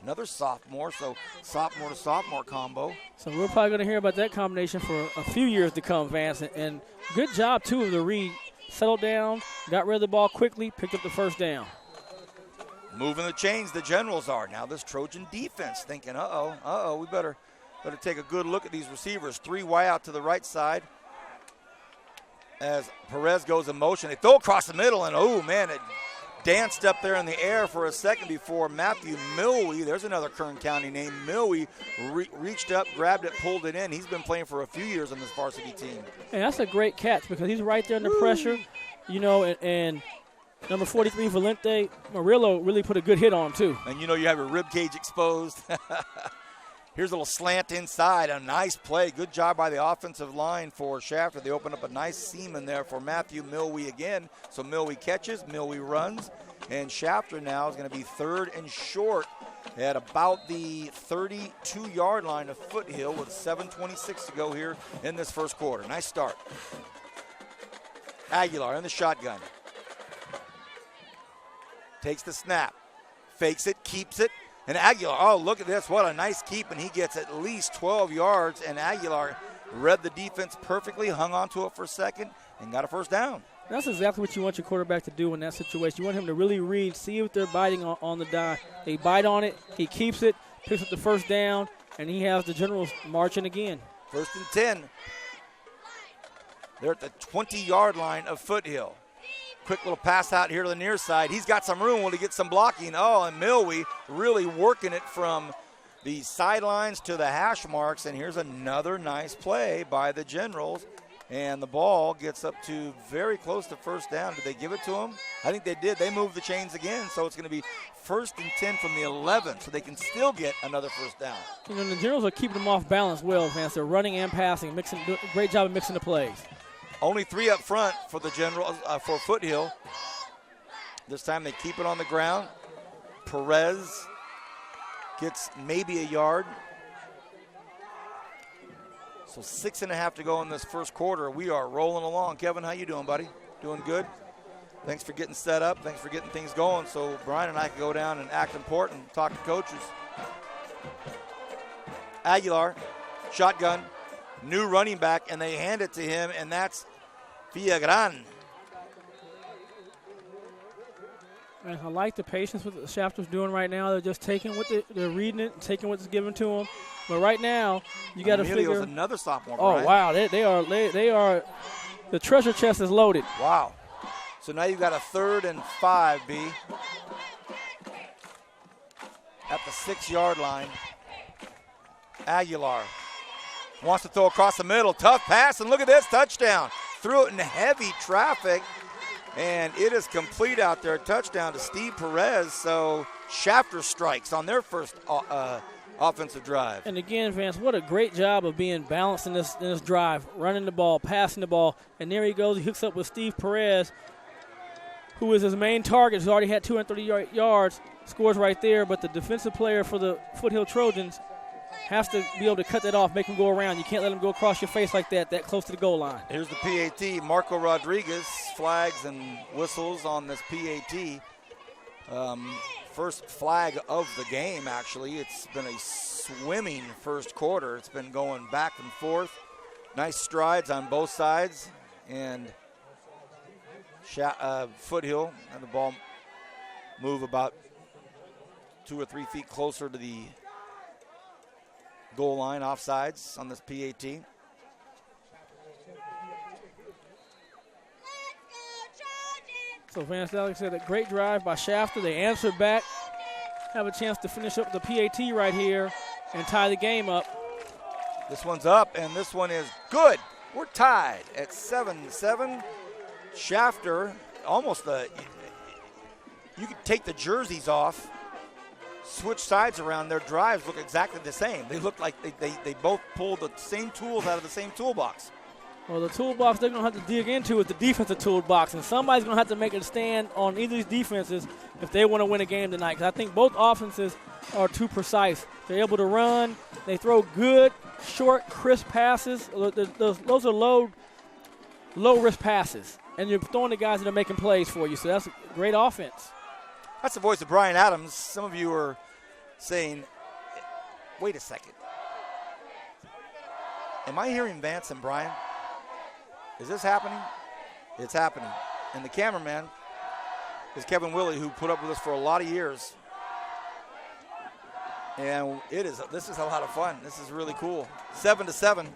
Another sophomore, so sophomore to sophomore combo. So we're probably going to hear about that combination for a few years to come, Vance. And good job, too, of the read. Settled down, got rid of the ball quickly, picked up the 1st down. Moving the chains, the Generals are. Now this Trojan defense thinking, we better take a good look at these receivers. 3 wide out to the right side. As Perez goes in motion, they throw across the middle, and it danced up there in the air for a second before Matthew Milwee. There's another Kern County name. Milwee reached up, grabbed it, pulled it in. He's been playing for a few years on this varsity team. And that's a great catch because he's right there under pressure, and number 43, Valente Murillo, really put a good hit on him, too. And you have your rib cage exposed. Here's a little slant inside, a nice play. Good job by the offensive line for Shafter. They open up a nice seam in there for Matthew Milwee again. So Milwee catches, Milwee runs, and Shafter now is going to be 3rd and short at about the 32-yard line of Foothill with 7:26 to go here in this first quarter. Nice start. Aguilar in the shotgun. Takes the snap, fakes it, keeps it. And Aguilar, look at this. What a nice keep, and he gets at least 12 yards. And Aguilar read the defense perfectly, hung on to it for a second, and got a 1st down. That's exactly what you want your quarterback to do in that situation. You want him to really read, see if they're biting on the die. They bite on it, he keeps it, picks up the 1st down, and he has the Generals marching again. 1st and 10. They're at the 20-yard line of Foothill. Quick little pass out here to the near side. He's got some room. Will he get some blocking? And Milwee really working it from the sidelines to the hash marks. And here's another nice play by the Generals. And the ball gets up to very close to 1st down. Did they give it to him? I think they did. They moved the chains again. So it's going to be 1st and 10 from the 11. So they can still get another 1st down. The Generals are keeping them off balance well, Vance. They're running and passing, great job of mixing the plays. Only 3 up front for the for Foothill. This time they keep it on the ground. Perez gets maybe a yard. So 6.5 to go in this first quarter. We are rolling along. Kevin, how you doing, buddy? Doing good? Thanks for getting set up. Thanks for getting things going so Brian and I can go down and act important, talk to coaches. Aguilar, shotgun, new running back, and they hand it to him, and that's Villagran. And I like the patience with the Shafter's doing right now. They're just taking what they're reading it, taking what's given to them. But right now, you got to figure. Another sophomore. Oh, Brian. wow, they are. The treasure chest is loaded. Wow. So now you've got a 3rd and 5, B. At the 6-yard line. Aguilar wants to throw across the middle. Tough pass, and look at this, touchdown. Threw it in heavy traffic, and it is complete out there. Touchdown to Steve Perez. So Shafter strikes on their first offensive drive. And again, Vance, what a great job of being balanced in this drive, running the ball, passing the ball. And there he goes. He hooks up with Steve Perez, who is his main target, who's already had 230 yards, scores right there. But the defensive player for the Foothill Trojans has to be able to cut that off, make him go around. You can't let him go across your face like that close to the goal line. Here's the PAT. Marco Rodriguez flags and whistles on this PAT. First flag of the game, actually. It's been a swimming first quarter. It's been going back and forth. Nice strides on both sides. And Foothill had the ball move about 2 or 3 feet closer to the goal line, offsides on this PAT. So Vance Alex said a great drive by Shafter. They answered back, have a chance to finish up the PAT right here and tie the game up. This one's up, and this one is good. We're tied at 7-7. Shafter, almost you could take the jerseys off, switch sides around. Their drives look exactly the same. They look like they both pulled the same tools out of the same toolbox. Well, the toolbox they're going to have to dig into is the defensive toolbox, and somebody's going to have to make a stand on either of these defenses if they want to win a game tonight, because I think both offenses are too precise. They're able to run. They throw good, short, crisp passes. Those are low-risk passes, and you're throwing the guys that are making plays for you, so that's a great offense. That's the voice of Brian Adams. Some of you are saying, wait a second. Am I hearing Vance and Brian? Is this happening? It's happening. And the cameraman is Kevin Willey, who put up with us for a lot of years. And this is a lot of fun. This is really cool. 7-7.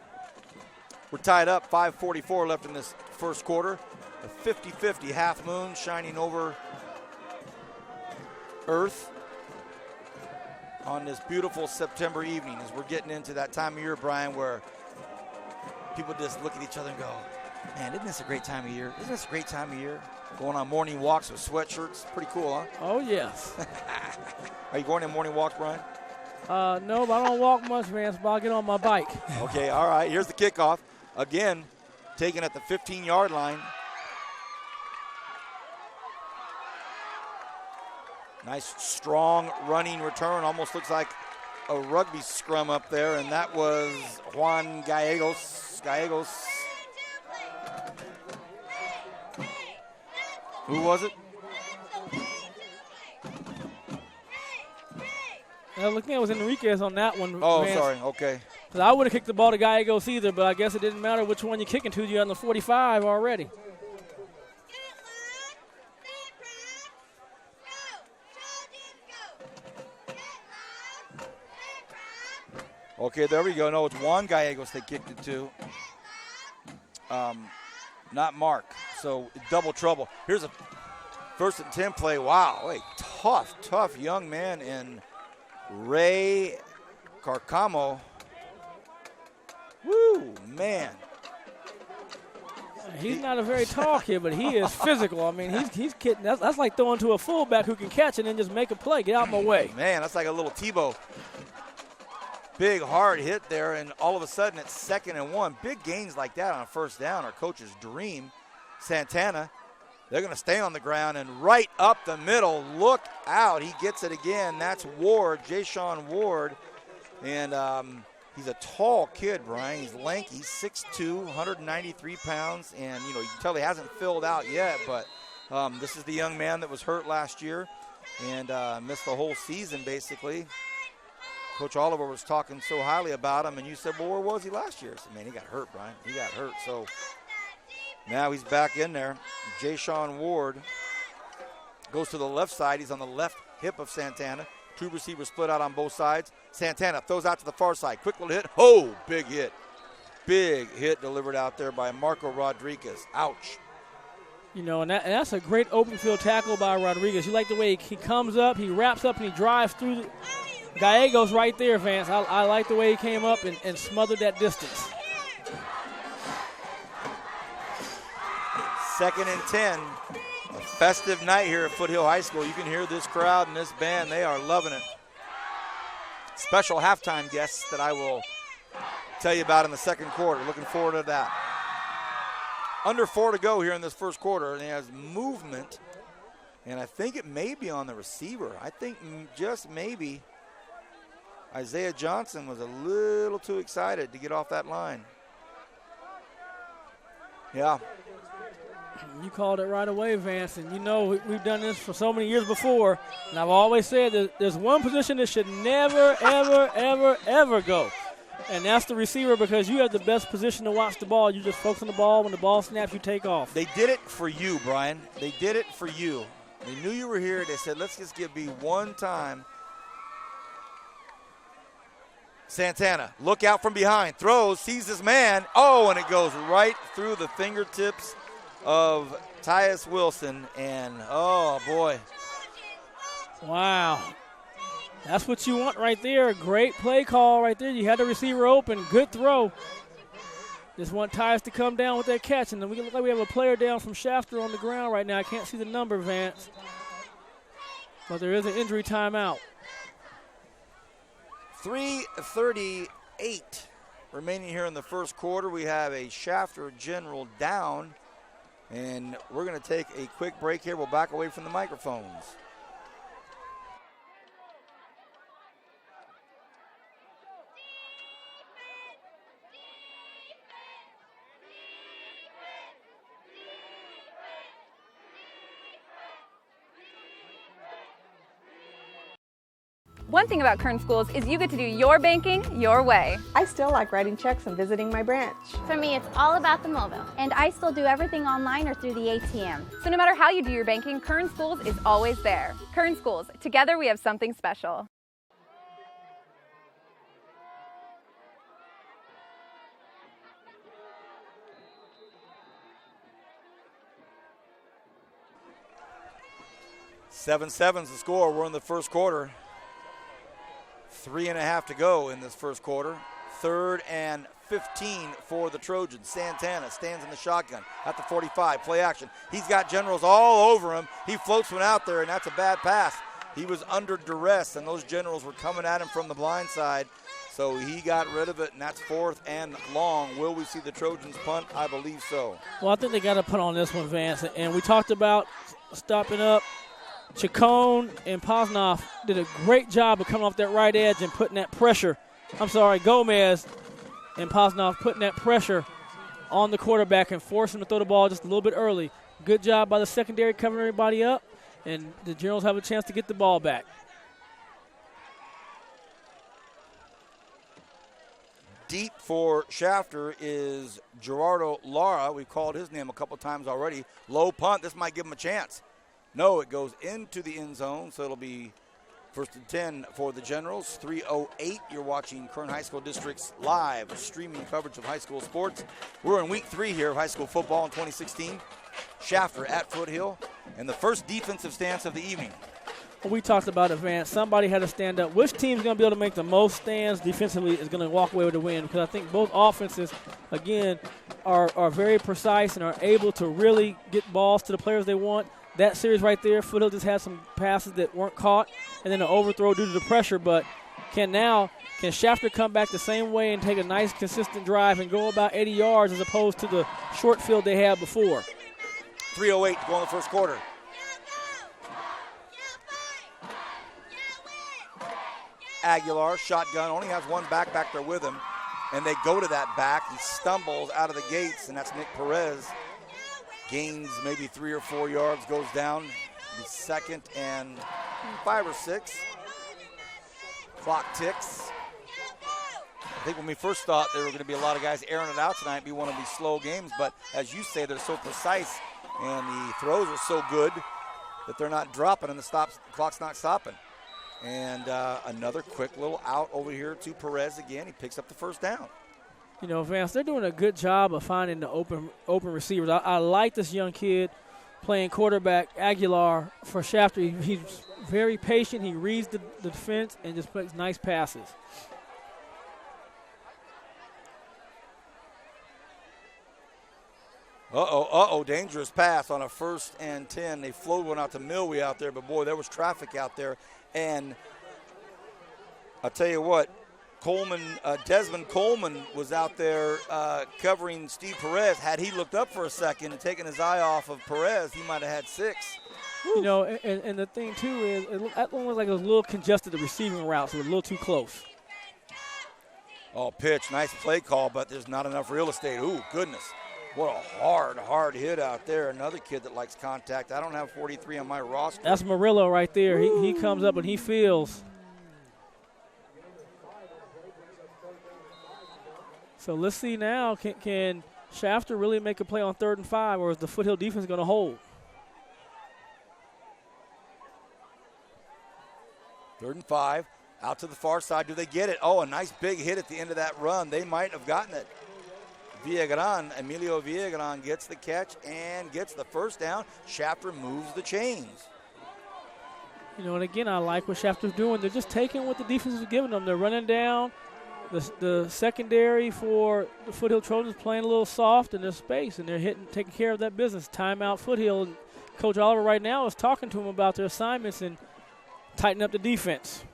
We're tied up. 5:44 left in this first quarter. A 50-50 half moon shining over Earth on this beautiful September evening as we're getting into that time of year, Brian, where people just look at each other and go, man, isn't this a great time of year? Isn't this a great time of year? Going on morning walks with sweatshirts. Pretty cool, huh? Oh, yes. Are you going on morning walks, Brian? No, but I don't walk much, Vance, but I'll get on my bike. Okay, all right. Here's the kickoff. Again, taken at the 15-yard line. Nice, strong running return. Almost looks like a rugby scrum up there, and that was Juan Gallegos. Who was it? Looking at it was Enriquez on that one. Oh, Vance. sorry. Okay. I would have kicked the ball to Gallegos either, but I guess it didn't matter which one you're kicking to. You're on the 45 already. Okay, there we go. No, it's Juan Gallegos they kicked it to. Not Mark. So double trouble. Here's a 1st and 10 play. Wow, a tough young man in Ray Carcamo. Woo, man. He's not a very tall kid, but he is physical. I mean, he's kidding. That's like throwing to a fullback who can catch it and just make a play. Get out of my way. Man, that's like a little Tebow. big hard hit there, and all of a sudden it's 2nd and 1. Big gains like that on a first down, our coach's dream. Santana, they're going to stay on the ground, and right up the middle, look out. He gets it again. That's Ward, Jayshon Ward, and he's a tall kid, Brian. He's lanky, 6'2", 193 pounds, and, you can tell he hasn't filled out yet, but this is the young man that was hurt last year and missed the whole season, basically. Coach Oliver was talking so highly about him, and you said, well, where was he last year? I said, man, he got hurt, Brian. He got hurt. So now he's back in there. Jayshon Ward goes to the left side. He's on the left hip of Santana. 2 receivers split out on both sides. Santana throws out to the far side. Quick little hit. Oh, big hit. Big hit delivered out there by Marco Rodriguez. Ouch. And that's a great open field tackle by Rodriguez. You like the way he comes up, he wraps up, and he drives through the – Gallegos right there, Vance. I like the way he came up and smothered that distance. 2nd and 10. A festive night here at Foothill High School. You can hear this crowd and this band. They are loving it. Special halftime guests that I will tell you about in the second quarter. Looking forward to that. Under 4 to go here in this first quarter. And he has movement. And I think it may be on the receiver. I think just maybe Isaiah Johnson was a little too excited to get off that line. Yeah. You called it right away, Vance, and we've done this for so many years before, and I've always said that there's one position that should never, ever, ever, ever go, and that's the receiver, because you have the best position to watch the ball. You just focus on the ball. When the ball snaps, you take off. They did it for you, Brian. They did it for you. They knew you were here. They said, let's just give B one time. Santana, look out from behind, throws, sees his man. Oh, and it goes right through the fingertips of Tyus Wilson, and oh boy. Wow. That's what you want right there. Great play call right there. You had the receiver open. Good throw. Just want Tyus to come down with that catch, and then we look like we have a player down from Shafter on the ground right now. I can't see the number, Vance, but there is an injury timeout. 3:38 remaining here in the first quarter. We have a Shafter General down, and we're going to take a quick break here. We'll back away from the microphones. One thing about Kern Schools is you get to do your banking your way. I still like writing checks and visiting my branch. For me, it's all about the mobile. And I still do everything online or through the ATM. So no matter how you do your banking, Kern Schools is always there. Kern Schools, together we have something special. Seven seven's the score. We're in the first quarter. 3.5 to go in this first quarter. 3rd and 15 for the Trojans. Santana stands in the shotgun at the 45. Play action. He's got Generals all over him. He floats one out there, and that's a bad pass. He was under duress, and those Generals were coming at him from the blind side. So he got rid of it, and that's 4th and long. Will we see the Trojans punt? I believe so. Well, I think they got to punt on this one, Vance. And we talked about stopping up. Chacon and Posnoff did a great job of coming off that right edge and putting that pressure. Gomez and Posnoff putting that pressure on the quarterback and forcing him to throw the ball just a little bit early. Good job by the secondary covering everybody up, and the Generals have a chance to get the ball back. Deep for Shafter is Gerardo Lara. We've called his name a couple times already. Low punt. This might give him a chance. No, it goes into the end zone, so it'll be 1st and 10 for the Generals. 3:08. You're watching Kern High School District's live streaming coverage of high school sports. We're in week 3 here of high school football in 2016. Shafter at Foothill, and the first defensive stance of the evening. Well, we talked about it, Vance. Somebody had to stand up. Which team's going to be able to make the most stands defensively is going to walk away with the win, because I think both offenses, again, are very precise and are able to really get balls to the players they want. That series right there, Foothill just had some passes that weren't caught, and then an overthrow due to the pressure, but can now Can Shafter come back the same way and take a nice, consistent drive and go about 80 yards as opposed to the short field they had before? 3:08 to go in the first quarter. Aguilar, shotgun, only has one back there with him, and they go to that back. He stumbles out of the gates, and that's Nick Perez. Gains maybe 3 or 4 yards, goes down. The 2nd and 5 or 6. Clock ticks. I think when we first thought there were going to be a lot of guys airing it out tonight, it'd be one of these slow games, but as you say, they're so precise, and the throws are so good that they're not dropping, and the clock's not stopping. And another quick little out over here to Perez again. He picks up the first down. You know, Vance, they're doing a good job of finding the open receivers. I like this young kid playing quarterback, Aguilar, for Shafter. He's very patient. He reads the defense and just plays nice passes. Dangerous pass on a 1st and 10. They flowed one out to Milwee out there, but boy, there was traffic out there. And I'll tell you what, Desmond Coleman was out there covering Steve Perez. Had he looked up for a second and taken his eye off of Perez, he might have had 6. You know, and the thing, too, is it looked like it was a little congested, the receiving routes were a little too close. Oh, pitch, nice play call, but there's not enough real estate. Ooh, goodness. What a hard hit out there. Another kid that likes contact. I don't have 43 on my roster. That's Murillo right there. He comes up and he feels. So let's see now, can Shafter really make a play on 3rd and 5, or is the Foothill defense going to hold? 3rd and 5, out to the far side. Do they get it? Oh, a nice big hit at the end of that run. They might have gotten it. Emilio Villagran gets the catch and gets the first down. Shafter moves the chains. You know, and again, I like what Shafter's doing. They're just taking what the defense is giving them. They're running down. The secondary for the Foothill Trojans playing a little soft in their space, and they're taking care of that business. Timeout Foothill. And Coach Oliver right now is talking to them about their assignments and tighten up the defense.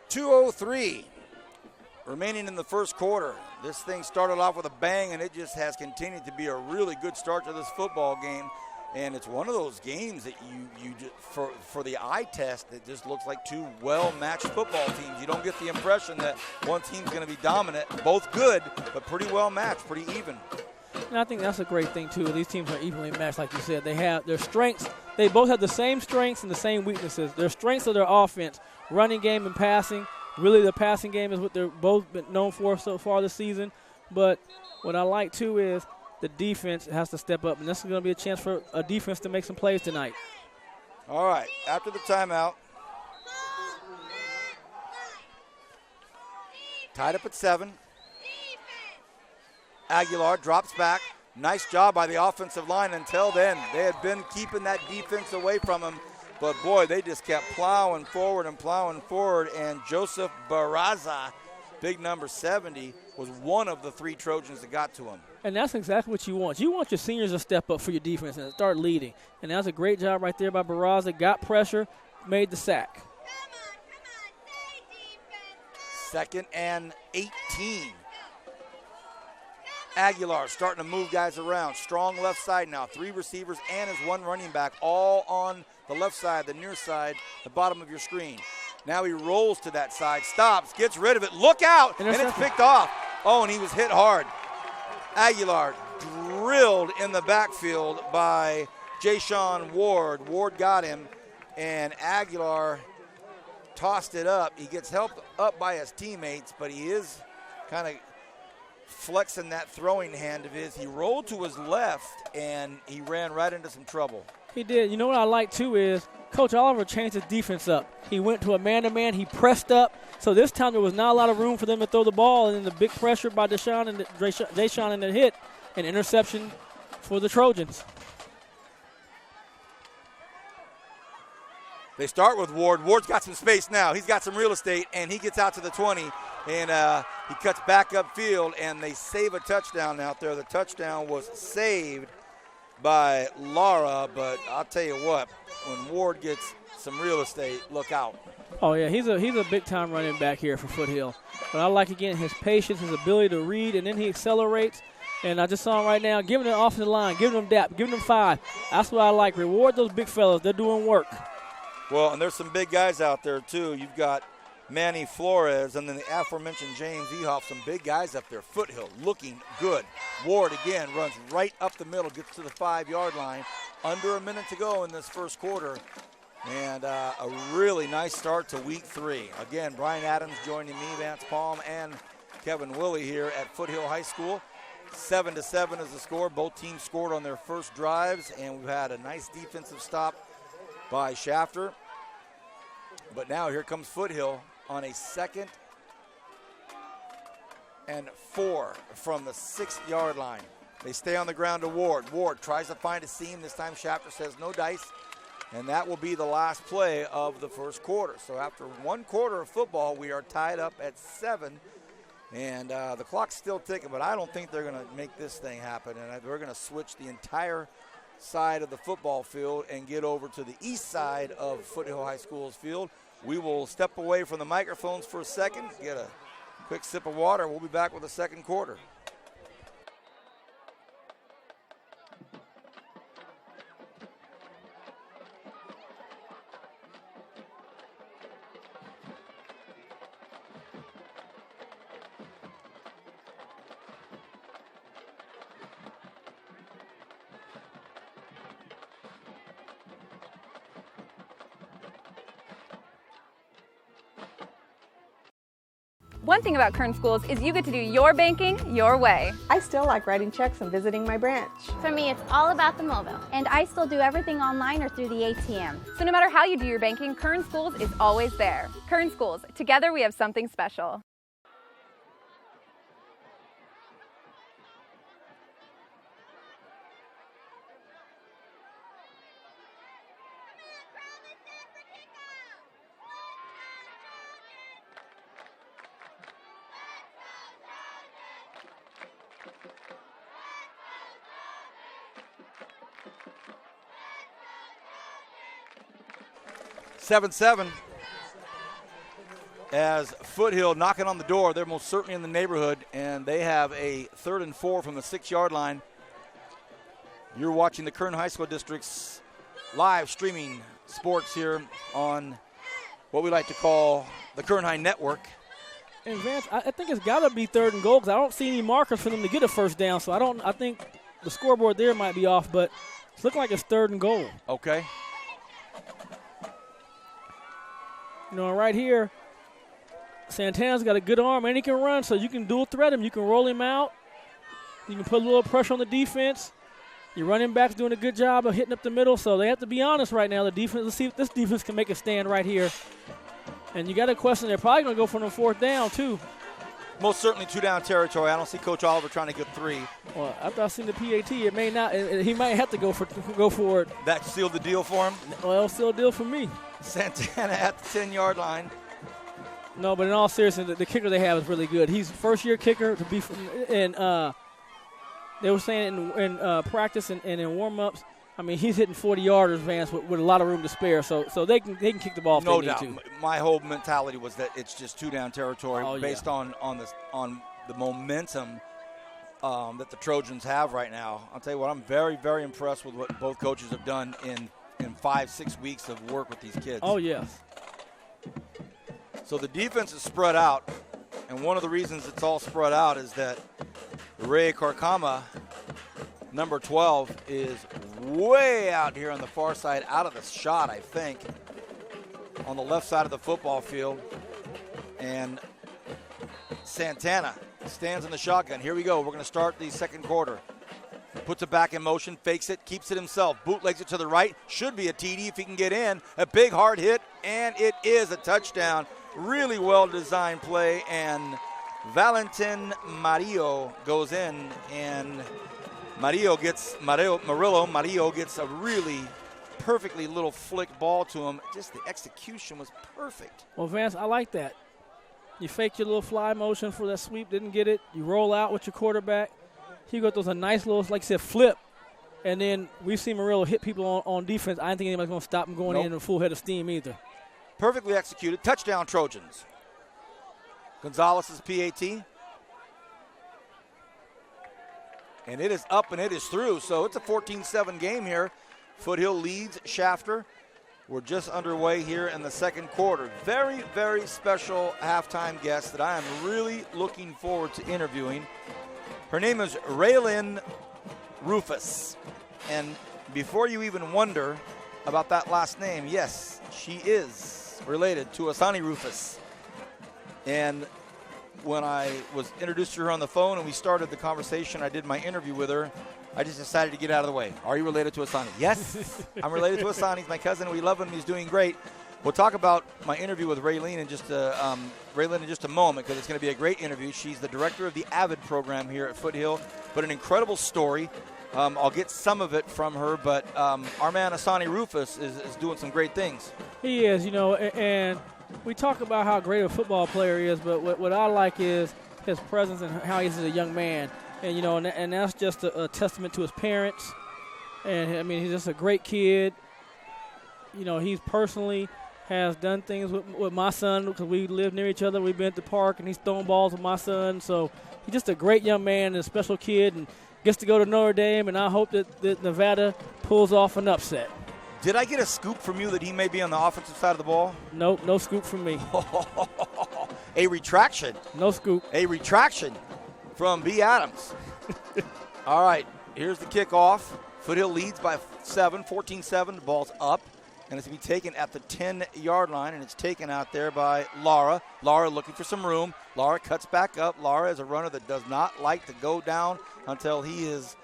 2:03 remaining in the first quarter. This thing started off with a bang, and it just has continued to be a really good start to this football game. And it's one of those games that you just, for the eye test, it just looks like 2 well-matched football teams. You don't get the impression that one team's going to be dominant. Both good, but pretty well-matched, pretty even. And I think that's a great thing, too. These teams are evenly matched, like you said. They have their strengths. They both have the same strengths and the same weaknesses. Their strengths are their offense, running game and passing. Really, the passing game is what they're both been known for so far this season. But what I like, too, is the defense has to step up, and this is going to be a chance for a defense to make some plays tonight. All right, after the timeout, tied up at 7. Aguilar drops back. Nice job by the offensive line. Until then, they had been keeping that defense away from him. But, boy, they just kept plowing forward. And Joseph Barraza, big number 70, was one of the 3 Trojans that got to him. And that's exactly what you want. You want your seniors to step up for your defense and start leading. And that's a great job right there by Barraza. Got pressure, made the sack. 2nd and 18. Aguilar starting to move guys around. Strong left side now. 3 receivers and his 1 running back, all on the left side, the near side, the bottom of your screen. Now he rolls to that side, stops, gets rid of it. Look out, and it's picked off. Oh, and he was hit hard. Aguilar drilled in the backfield by Jayshon Ward. Ward got him, and Aguilar tossed it up. He gets helped up by his teammates, but he is kind of flexing that throwing hand of his. He rolled to his left, and he ran right into some trouble. He did. You know what I like, too, is Coach Oliver changed his defense up. He went to a man-to-man. He pressed up. So this time there was not a lot of room for them to throw the ball, and then the big pressure by Jayshon and the hit, an interception for the Trojans. They start with Ward. Ward's got some space now. He's got some real estate, and he gets out to the 20, and he cuts back upfield, and they save a touchdown out there. The touchdown was saved by Lara, but I'll tell you what, when Ward gets some real estate, look out. Oh, yeah, he's a big-time running back here for Foothill. But I like, again, his patience, his ability to read, and then he accelerates. And I just saw him right now, giving the offensive line, giving them dap, giving them 5. That's what I like. Reward those big fellas. They're doing work. Well, and there's some big guys out there, too. You've got Manny Flores and then the aforementioned James Ehoff, some big guys up there. Foothill looking good. Ward, again, runs right up the middle, gets to the 5-yard line. Under a minute to go in this first quarter. And a really nice start to week 3. Again, Brian Adams joining me, Vance Palm, and Kevin Willie here at Foothill High School. 7-7 is the score. Both teams scored on their first drives, and we've had a nice defensive stop by Shafter. But now here comes Foothill on a 2nd and 4 from the 6-yard line. They stay on the ground to Ward. Ward tries to find a seam. This time Shafter says no dice. And that will be the last play of the first quarter. So after 1 quarter of football, we are tied up at 7. And the clock's still ticking, but I don't think they're going to make this thing happen. And we're going to switch the entire side of the football field and get over to the east side of Foothill High School's field. We will step away from the microphones for a second, get a quick sip of water. We'll be back with the second quarter. One thing about Kern Schools is you get to do your banking your way. I still like writing checks and visiting my branch. For me, it's all about the mobile. And I still do everything online or through the ATM. So no matter how you do your banking, Kern Schools is always there. Kern Schools, together we have something special. Seven as Foothill knocking on the door. They're most certainly in the neighborhood, and they have a 3rd and 4 from the 6-yard line. You're watching the Kern High School District's live streaming sports here on what we like to call the Kern High Network. And Vance, I think it's got to be 3rd and goal because I don't see any markers for them to get a first down. So I think the scoreboard there might be off, but it's looking like it's 3rd and goal. Okay. You know, right here, Santana's got a good arm and he can run, so you can dual threat him. You can roll him out. You can put a little pressure on the defense. Your running back's doing a good job of hitting up the middle, so they have to be honest right now. The defense, let's see if this defense can make a stand right here. And you got a question, they're probably going to go for the 4th down, too. Most certainly 2-down territory. I don't see Coach Oliver trying to get 3. Well, after I seen the PAT, it may not. He might have to go for it. That sealed the deal for him? Well, it's still a deal for me. Santana at the 10-yard line. No, but in all seriousness, the kicker they have is really good. He's first-year kicker to be from, and they were saying in practice and in warm-ups, I mean, he's hitting 40-yarders, Vance, with a lot of room to spare. So they can kick the ball if no they doubt. need to. My whole mentality was that it's just 2-down territory based on the momentum that the Trojans have right now. I'll tell you what, I'm very, very impressed with what both coaches have done in 5-6 weeks of work with these kids. Oh, yes. So the defense is spread out, and one of the reasons it's all spread out is that Ray Karkama, number 12, is way out here on the far side, out of the shot, I think, on the left side of the football field. And Santana stands in the shotgun. Here we go. We're going to start the second quarter. Puts it back in motion, fakes it, keeps it himself, bootlegs it to the right. Should be a TD if he can get in. A big hard hit, and it is a touchdown. Really well-designed play, and Valentin Mario goes in, and Mario gets a really perfectly little flick ball to him. Just the execution was perfect. Well, Vance, I like that. You faked your little fly motion for that sweep, didn't get it. You roll out with your quarterback. He throws a nice little, like I said, flip And then we've seen Murillo hit people on defense. I didn't think anybody's going to stop him going in a full head of steam either. Perfectly executed. Touchdown, Trojans. Gonzalez's PAT. And it is up and it is through. So it's a 14-7 game here. Foothill leads Shafter. We're just underway here in the second quarter. Very, very special halftime guest that I am really looking forward to interviewing. Her name is Raylin Rufus. And before you even wonder about that last name, yes, she is related to Asani Rufus. And when I was introduced to her on the phone and we started the conversation, I did my interview with her, I just decided to get out of the way. Are you related to Asani? Yes, I'm related to Asani. He's my cousin. We love him. He's doing great. We'll talk about my interview with Raylin in just a moment, because it's going to be a great interview. She's the director of the AVID program here at Foothill, but an incredible story. I'll get some of it from her, but our man Asani Rufus is doing some great things. He is, and we talk about how great a football player he is, but what I like is his presence and how he's a young man. And, and that's just a testament to his parents. And, I mean, he's just a great kid. He's personally has done things with my son because we live near each other. We've been at the park, and he's throwing balls with my son. So he's just a great young man and a special kid and gets to go to Notre Dame, and I hope that Nevada pulls off an upset. Did I get a scoop from you that he may be on the offensive side of the ball? Nope, no scoop from me. A retraction. No scoop. A retraction from B. Adams. All right, here's the kickoff. Foothill leads by 14-7. The ball's up, and it's going to be taken at the 10-yard line, and it's taken out there by Lara. Lara looking for some room. Lara cuts back up. Lara is a runner that does not like to go down until he has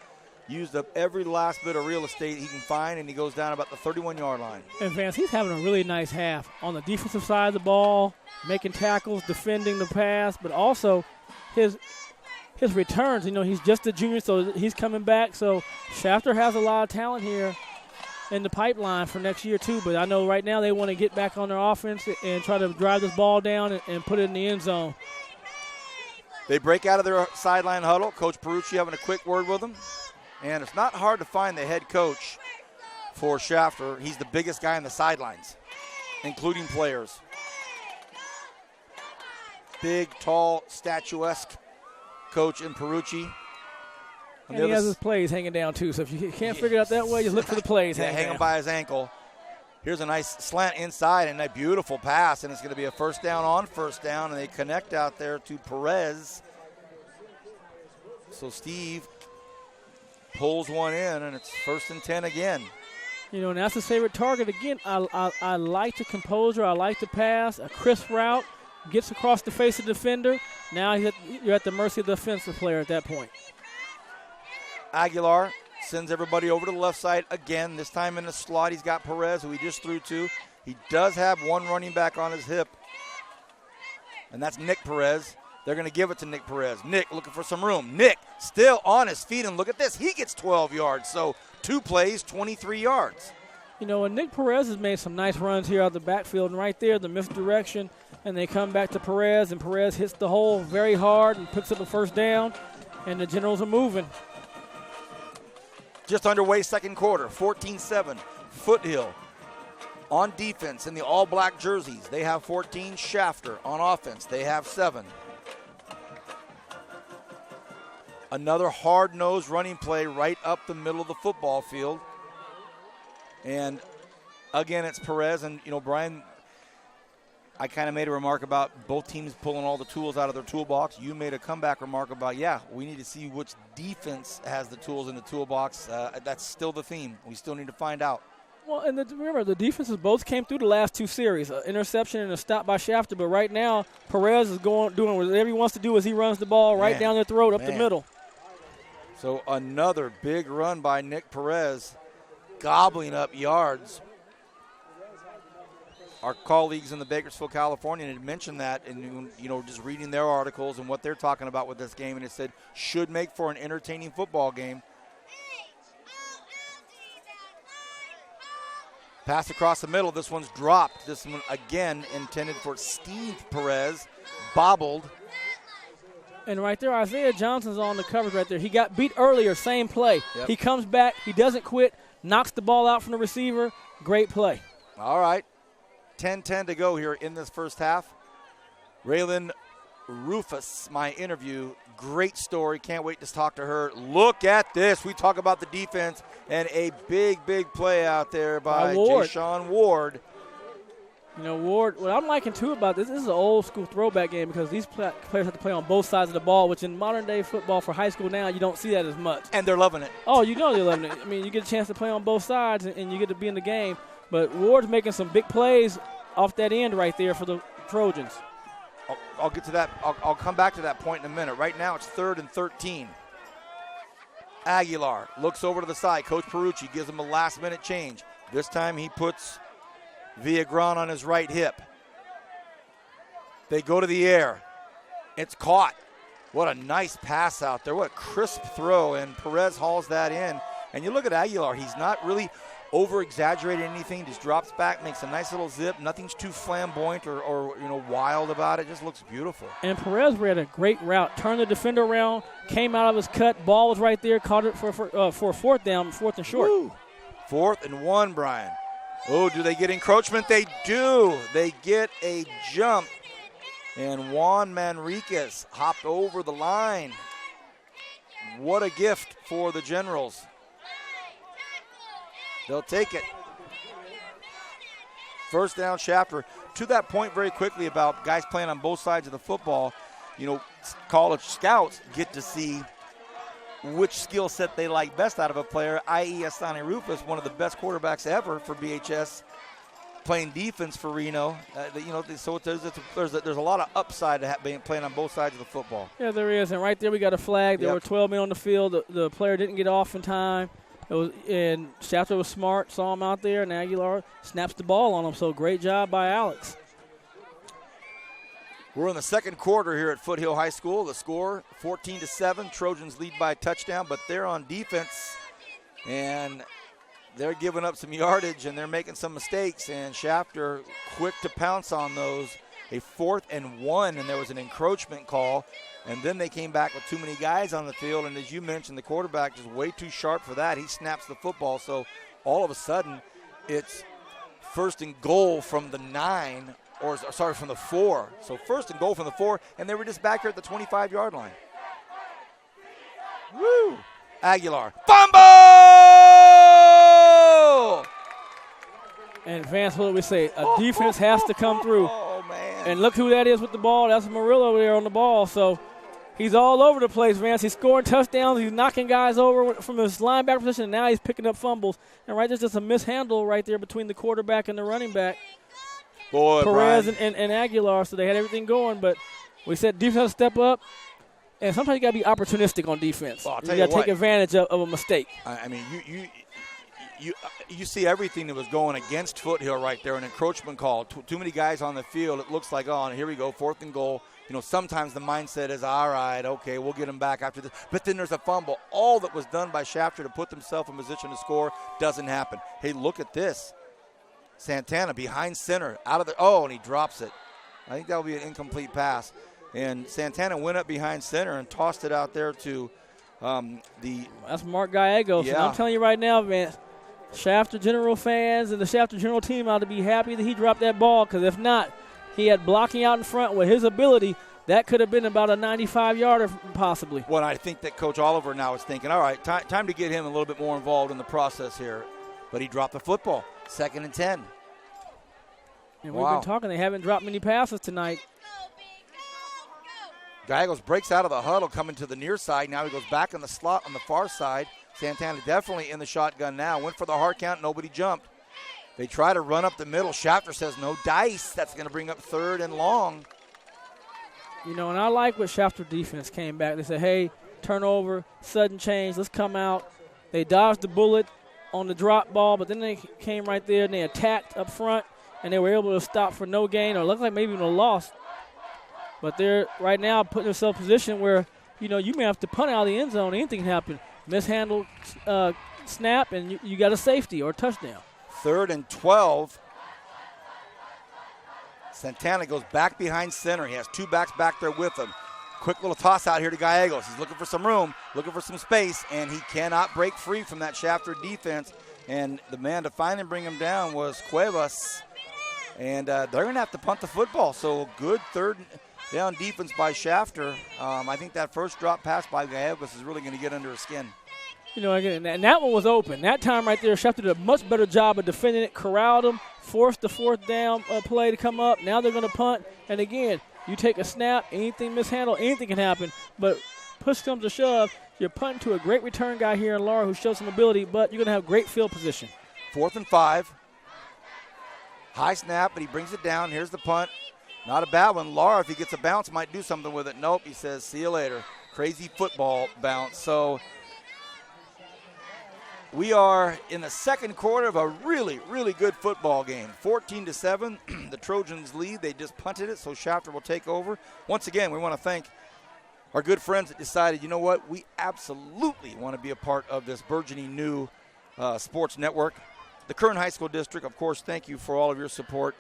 used up every last bit of real estate he can find, and he goes down about the 31-yard line. And Vance, he's having a really nice half on the defensive side of the ball, making tackles, defending the pass, but also his returns. He's just a junior, so he's coming back. So Shafter has a lot of talent here in the pipeline for next year too, but I know right now they want to get back on their offense and try to drive this ball down and put it in the end zone. They break out of their sideline huddle. Coach Perucci having a quick word with them. And it's not hard to find the head coach for Shafter. He's the biggest guy on the sidelines, including players. Big, tall, statuesque coach in Perucci. And he has his plays hanging down too, so if you can't figure it out that way, just look for the plays hang him by his ankle. Here's a nice slant inside and a beautiful pass, and it's going to be a first down, and they connect out there to Perez. So Steve pulls one in, and it's 1st and 10 again. And that's his favorite target. Again, I like the composure. I like the pass. A crisp route. Gets across the face of the defender. Now you're at the mercy of the offensive player at that point. Aguilar sends everybody over to the left side again. This time in the slot, he's got Perez, who he just threw to. He does have one running back on his hip, and that's Nick Perez. They're going to give it to Nick Perez. Nick looking for some room. Nick still on his feet, and look at this. He gets 12 yards, so 2 plays, 23 yards. And Nick Perez has made some nice runs here out of the backfield, and right there, the misdirection, and they come back to Perez, and Perez hits the hole very hard and picks up a first down, and the Generals are moving. Just underway second quarter, 14-7. Foothill on defense in the all-black jerseys. They have 14. Shafter on offense. They have 7. Another hard-nosed running play right up the middle of the football field. And, again, it's Perez. And, Brian, I kind of made a remark about both teams pulling all the tools out of their toolbox. You made a comeback remark about, we need to see which defense has the tools in the toolbox. That's still the theme. We still need to find out. Well, and remember, the defenses both came through the last 2 series, an interception and a stop by Shafter. But right now, Perez is doing whatever he wants to do as he runs the ball right down their throat, up the middle. So another big run by Nick Perez, gobbling up yards. Our colleagues in the Bakersfield, California, had mentioned that, and just reading their articles and what they're talking about with this game, and it said should make for an entertaining football game. Pass across the middle. This one's dropped. This one again intended for Steve Perez, bobbled. And right there, Isaiah Johnson's on the coverage right there. He got beat earlier, same play. Yep. He comes back. He doesn't quit, knocks the ball out from the receiver. Great play. All right. 10-10 to go here in this first half. Raylan Rufus, my interview. Great story. Can't wait to talk to her. Look at this. We talk about the defense and a big, big play out there by Jayshawn Ward. You know, Ward, what I'm liking, too, about this is an old-school throwback game because these players have to play on both sides of the ball, which in modern-day football for high school now, you don't see that as much. And they're loving it. Oh, you know they're loving it. I mean, you get a chance to play on both sides, and you get to be in the game. But Ward's making some big plays off that end right there for the Trojans. I'll get to that. I'll come back to that point in a minute. Right now it's 3rd and 13. Aguilar looks over to the side. Coach Perucci gives him a last-minute change. This time he puts Villagran on his right hip. They go to the air. It's caught. What a nice pass out there. What a crisp throw, and Perez hauls that in. And you look at Aguilar. He's not really over-exaggerating anything. Just drops back, makes a nice little zip. Nothing's too flamboyant or wild about it. Just looks beautiful. And Perez ran a great route. Turned the defender around, came out of his cut. Ball was right there. Caught it for fourth down, 4th and short. Woo. 4th and 1, Brian. Oh, do they get encroachment? They do. They get a jump. And Juan Manriquez hopped over the line. What a gift for the Generals. They'll take it. First down, Shafter. To that point very quickly about guys playing on both sides of the football, college scouts get to see which skill set they like best out of a player, i.e. Asani Rufus, one of the best quarterbacks ever for BHS, playing defense for Reno. So there's a lot of upside to playing on both sides of the football. Yeah, there is. And right there we got a flag. There were 12 men on the field. The player didn't get off in time. And Shafter was smart, saw him out there, and Aguilar snaps the ball on him. So great job by Alex. We're in the second quarter here at Foothill High School. The score, 14-7. Trojans lead by a touchdown, but they're on defense, and they're giving up some yardage, and they're making some mistakes, and Shafter quick to pounce on those. A 4th and 1, and there was an encroachment call, and then they came back with too many guys on the field, and as you mentioned, the quarterback just way too sharp for that. He snaps the football, so all of a sudden it's 1st and goal from the 9, from the 4. So 1st and goal from the 4, and they were just back here at the 25-yard line. Woo! Aguilar. Fumble! And Vance, what do we say? A defense has to come through. Oh, man. And look who that is with the ball. That's Murillo over there on the ball. So he's all over the place, Vance. He's scoring touchdowns. He's knocking guys over from his linebacker position, and now he's picking up fumbles. And right there's just a mishandle right there between the quarterback and the running back. Boy, Perez and Aguilar, so they had everything going. But we said defense step up, and sometimes you got to be opportunistic on defense. Well, you got to take advantage of a mistake. I mean, you see everything that was going against Foothill right there, an encroachment call. Too many guys on the field. It looks like, here we go, 4th and goal. Sometimes the mindset is, all right, okay, we'll get them back after this. But then there's a fumble. All that was done by Shafter to put themselves in position to score doesn't happen. Hey, look at this. Santana behind center, and he drops it. I think that will be an incomplete pass. And Santana went up behind center and tossed it out there to That's Mark Gallegos. Yeah. And I'm telling you right now, Vance, Shafter General fans and the Shafter General team ought to be happy that he dropped that ball, because if not, he had blocking out in front with his ability. That could have been about a 95-yarder possibly. Well, I think that Coach Oliver now is thinking, all right, time to get him a little bit more involved in the process here. But he dropped the football. 2nd and 10. And we've been talking. They haven't dropped many passes tonight. Gallegos breaks out of the huddle, coming to the near side. Now he goes back in the slot on the far side. Santana definitely in the shotgun now. Went for the hard count. Nobody jumped. They try to run up the middle. Shafter says no dice. That's going to bring up 3rd and long. And I like what Shafter defense came back. They said, hey, turnover, sudden change, let's come out. They dodged the bullet on the drop ball, but then they came right there and they attacked up front, and they were able to stop for no gain, or it looked like maybe even a loss. But they're right now putting themselves in a position where, you may have to punt out of the end zone. Anything can happen. Mishandled snap, and you got a safety or a touchdown. 3rd and 12. Santana goes back behind center. He has 2 backs back there with him. Quick little toss out here to Gallegos. He's looking for some room, looking for some space, and he cannot break free from that Shafter defense. And the man to finally bring him down was Cuevas. And they're going to have to punt the football. So good third down defense by Shafter. I think that first drop pass by Gallegos is really going to get under his skin. You know, again, and that one was open. That time right there, Shafter did a much better job of defending it, corralled him, forced the fourth down play to come up. Now they're going to punt. And again, you take a snap, anything mishandled, anything can happen. But push comes to shove, you're punting to a great return guy here in Laura who shows some ability, but you're going to have great field position. 4th and 5. High snap, but he brings it down. Here's the punt. Not a bad one. Laura, if he gets a bounce, might do something with it. Nope, he says, see you later. Crazy football bounce. So we are in the second quarter of a really, really good football game. 14-7, the Trojans lead. They just punted it, so Shafter will take over. Once again, we want to thank our good friends that decided, you know what, we absolutely want to be a part of this burgeoning new sports network. The Kern High School District, of course, thank you for all of your support.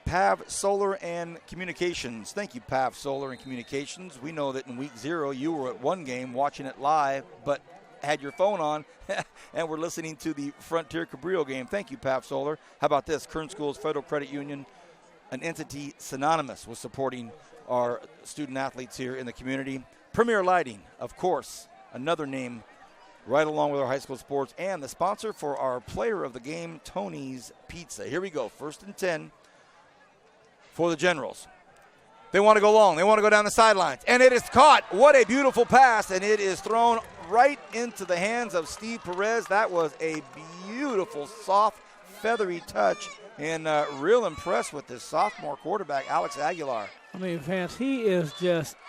PAV Solar and Communications. Thank you, PAV Solar and Communications. We know that in week 0 you were at one game watching it live, but had your phone on and were listening to the Frontier Cabrillo game. Thank you, PAV Solar. How about this? Kern Schools Federal Credit Union, an entity synonymous with supporting our student athletes here in the community. Premier Lighting, of course, another name right along with our high school sports, and the sponsor for our player of the game, Tony's Pizza. Here we go, 1st and 10 for the Generals. They want to go long. They want to go down the sidelines, and it is caught. What a beautiful pass, and it is thrown right into the hands of Steve Perez. That was a beautiful, soft, feathery touch, and real impressed with this sophomore quarterback, Alex Aguilar. I mean, Vance, he is just –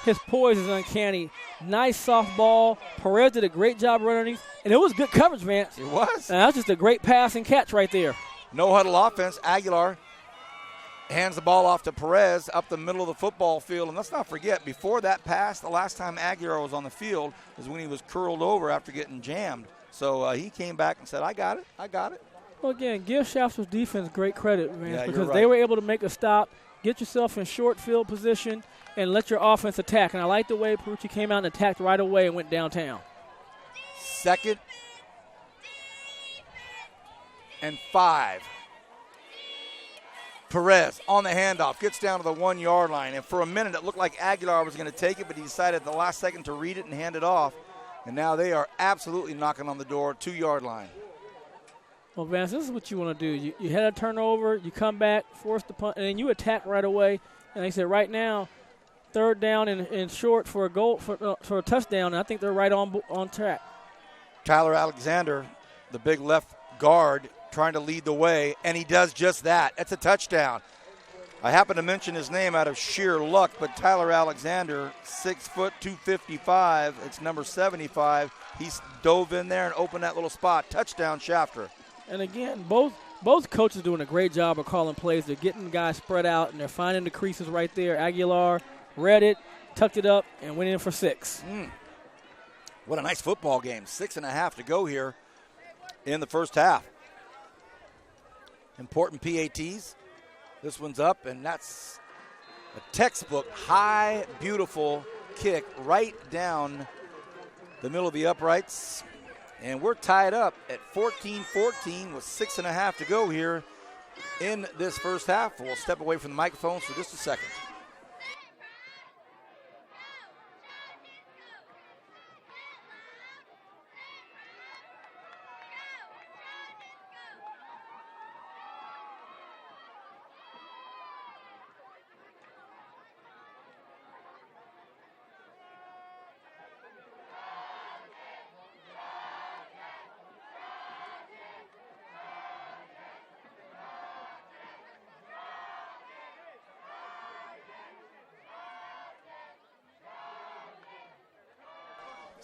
his poise is uncanny. Nice soft ball. Perez did a great job running underneath, and it was good coverage, Vance. It was. And that was just a great pass and catch right there. No huddle offense. Aguilar hands the ball off to Perez up the middle of the football field. And let's not forget, before that pass, the last time Aguilar was on the field was when he was curled over after getting jammed. So he came back and said, I got it. I got it. Well, again, give Shafter's defense great credit, Vance, Yeah, because right. they were able to make a stop, get yourself in short field position, and let your offense attack. And I like the way Perucci came out and attacked right away and went downtown. 2nd and 5. Perez on the handoff, gets down to the 1-yard line. And for a minute, it looked like Aguilar was going to take it, but he decided at the last second to read it and hand it off. And now they are absolutely knocking on the door, 2-yard line. Well, Vance, this is what you want to do. You had a turnover, you come back, force the punt, and then you attack right away. And they said right now, 3rd down and short for a goal for a touchdown. And I think they're right on track. Tyler Alexander, the big left guard, trying to lead the way, and he does just that. It's a touchdown. I happen to mention his name out of sheer luck, but Tyler Alexander, 6 foot, 255. It's number 75. He's dove in there and opened that little spot. Touchdown, Shafter. And again, both coaches doing a great job of calling plays. They're getting guys spread out, and they're finding the creases right there. Aguilar read it, tucked it up, and went in for 6. What a nice football game. 6.5 to go here in the first half. Important PATs. This one's up, and that's a textbook high, beautiful kick right down the middle of the uprights. And we're tied up at 14-14 with 6.5 to go here in this first half. We'll step away from the microphones for just a second.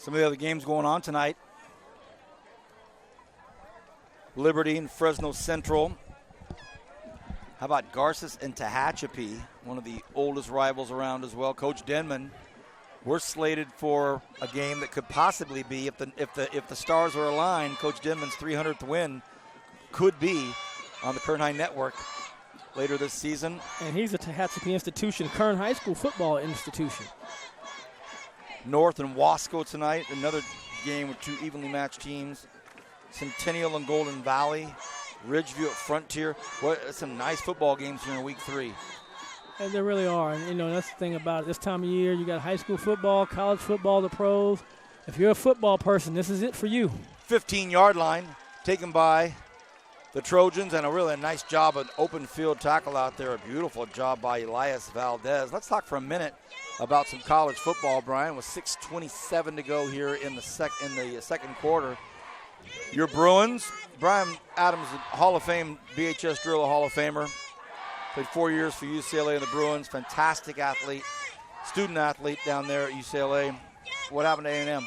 Some of the other games going on tonight. Liberty and Fresno Central. How about Garces and Tehachapi, one of the oldest rivals around as well. Coach Denman, we're slated for a game that could possibly be, if the stars are aligned, Coach Denman's 300th win could be on the Kern High Network later this season. And he's a Tehachapi institution, Kern High School football institution. North and Wasco tonight, another game with two evenly matched teams. Centennial and Golden Valley, Ridgeview at Frontier. Some nice football games here in week 3. And there really are. And, that's the thing about it. This time of year, you got high school football, college football, the pros. If you're a football person, this is it for you. 15-yard line taken by the Trojans, and a really nice job of open field tackle out there. A beautiful job by Elias Valdez. Let's talk for a minute about some college football, Brian, with 6:27 to go here in the second quarter. Your Bruins, Brian Adams, Hall of Fame, BHS Drill Hall of Famer. Played 4 years for UCLA and the Bruins. Fantastic athlete, student athlete down there at UCLA. What happened to A&M?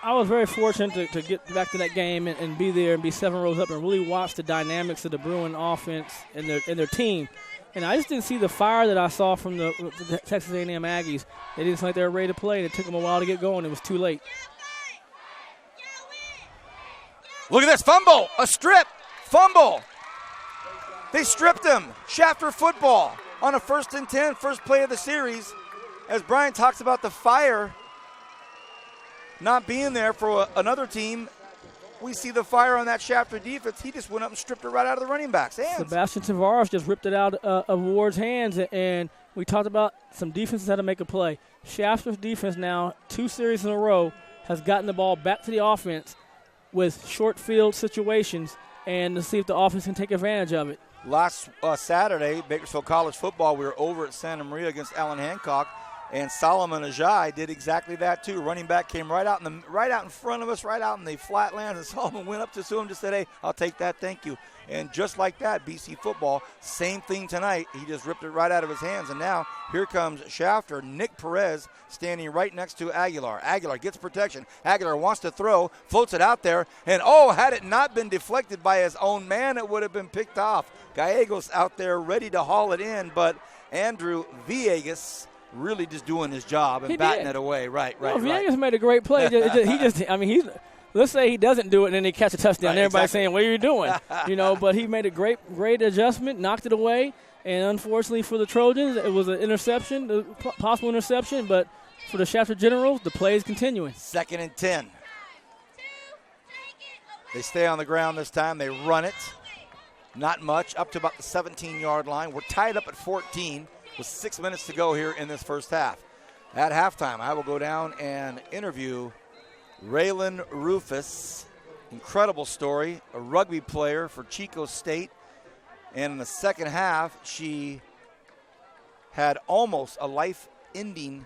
I was very fortunate to get back to that game and be there and be 7 rows up and really watch the dynamics of the Bruin offense and their team. And I just didn't see the fire that I saw from the Texas A&M Aggies. They didn't seem like they were ready to play. It took them a while to get going. It was too late. Look at this. Fumble. A strip. Fumble. They stripped him. Shafter football on a 1st and 10, first play of the series. As Brian talks about the fire not being there for another team, we see the fire on that Shafter defense. He just went up and stripped it right out of the running back's hands. Sebastian Tavares just ripped it out of Ward's hands, and we talked about some defenses how to make a play. Shafter's defense now, 2 series in a row, has gotten the ball back to the offense with short field situations and to see if the offense can take advantage of it. Last Saturday, Bakersfield College football, we were over at Santa Maria against Allen Hancock, and Solomon Ajay did exactly that too. Running back came right out in front of us, right out in the flatlands, and Solomon went up to him and just said, "Hey, I'll take that, thank you." And just like that, BC football, same thing tonight. He just ripped it right out of his hands, and now here comes Shafter. Nick Perez standing right next to Aguilar. Aguilar gets protection. Aguilar wants to throw, floats it out there, and had it not been deflected by his own man, it would have been picked off. Gallegos out there ready to haul it in, but Andrew Villegas really just doing his job and batting it away. Right. Villegas made a great play. Let's say he doesn't do it and then he catch a touchdown. Right, everybody's saying, "What are you doing?" But he made a great adjustment, knocked it away, and unfortunately for the Trojans, it was an interception, a possible interception. But for the Shafter Generals, the play is continuing. 2nd and 10. They stay on the ground this time. They run it. Not much, up to about the 17-yard line. We're tied up at 14 with 6 minutes to go here in this first half. At halftime, I will go down and interview Raylan Rufus. Incredible story, a rugby player for Chico State. And in the second half, she had almost a life-ending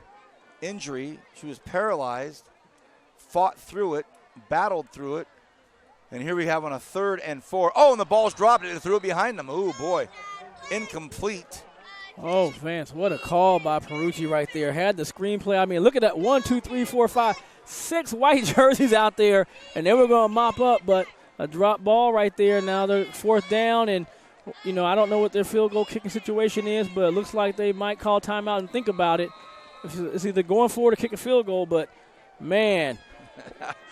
injury. She was paralyzed, fought through it, battled through it. And here we have on a 3rd and 4. Oh, and the ball's dropped. It threw it behind them. Oh, boy. Incomplete. Oh, Vance, what a call by Perucci right there. Had the screenplay. I mean, look at that. 1, 2, 3, 4, 5, 6 white jerseys out there, and they were going to mop up, but a drop ball right there. Now they're 4th down, and, I don't know what their field goal kicking situation is, but it looks like they might call timeout and think about it. It's either going forward or kick a field goal, but, man.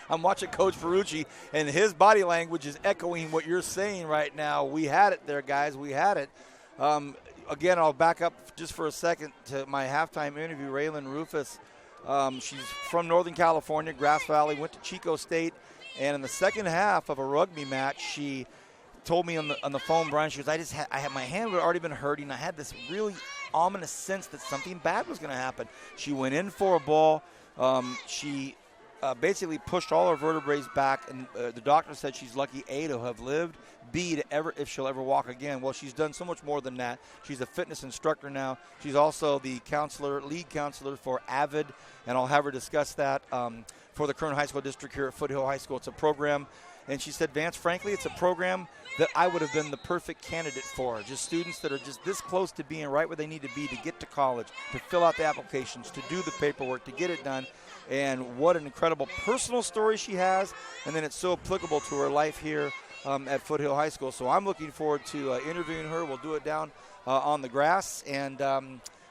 I'm watching Coach Ferrucci, and his body language is echoing what you're saying right now. We had it there, guys. We had it. Again, I'll back up just for a second to my halftime interview. Raylan Rufus, she's from Northern California, Grass Valley, went to Chico State, and in the second half of a rugby match, she told me on the phone, Brian, she goes, I had my hand had already been hurting. I had this really ominous sense that something bad was going to happen. She went in for a ball. She basically pushed all her vertebrae back, and the doctor said she's lucky, A, to have lived, B, if she'll ever walk again. Well, she's done so much more than that. She's a fitness instructor now. She's also the lead counselor for AVID, and I'll have her discuss that for the Kern High School District here at Foothill High School. It's a program, and she said, Vance, frankly, it's a program that I would have been the perfect candidate for. Just students that are just this close to being right where they need to be to get to college, to fill out the applications, to do the paperwork, to get it done. And what an incredible personal story she has, and then it's so applicable to her life here at Foothill High School. So I'm looking forward to interviewing her. We'll do it down on the grass, and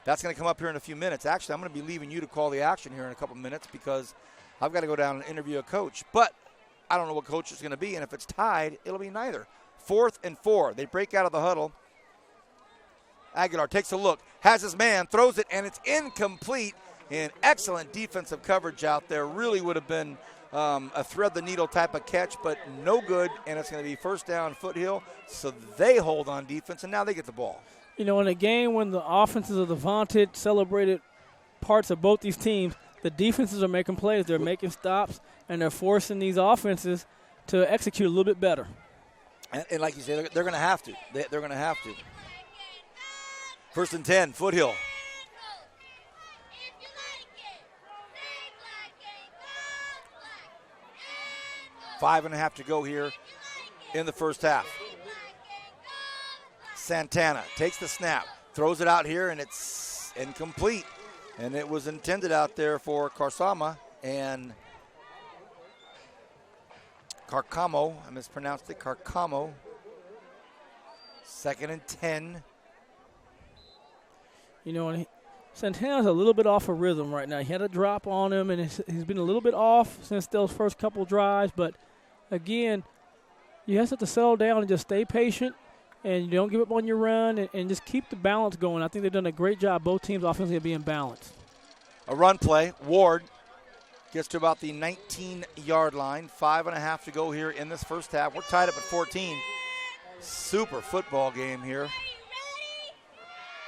that's going to come up here in a few minutes. Actually, I'm going to be leaving you to call the action here in a couple minutes because I've got to go down and interview a coach. But I don't know what coach is going to be, and if it's tied, it'll be neither. 4th and 4. They break out of the huddle. Aguilar takes a look, has his man, throws it, and it's incomplete. And excellent defensive coverage out there. Really would have been a thread-the-needle type of catch, but no good, and it's going to be first down Foothill. So they hold on defense, and now they get the ball. You know, in a game when the offenses are the vaunted, celebrated parts of both these teams, the defenses are making plays. They're making stops, and they're forcing these offenses to execute a little bit better. And like you say, they're going to have to. They're going to have to. 1st and 10, Foothill. 5.5 to go here in the first half. Santana takes the snap, throws it out here, and it's incomplete. And it was intended out there for Karsama and Carcamo. I mispronounced it, Carcamo. 2nd and 10. You know, and Santana's a little bit off of rhythm right now. He had a drop on him, and he's been a little bit off since those first couple drives. But, again, you have to settle down and just stay patient, and you don't give up on your run, and just keep the balance going. I think they've done a great job, both teams offensively, of being balanced. A run play. Ward gets to about the 19-yard line. 5.5 to go here in this first half. We're tied up at 14. Super football game here.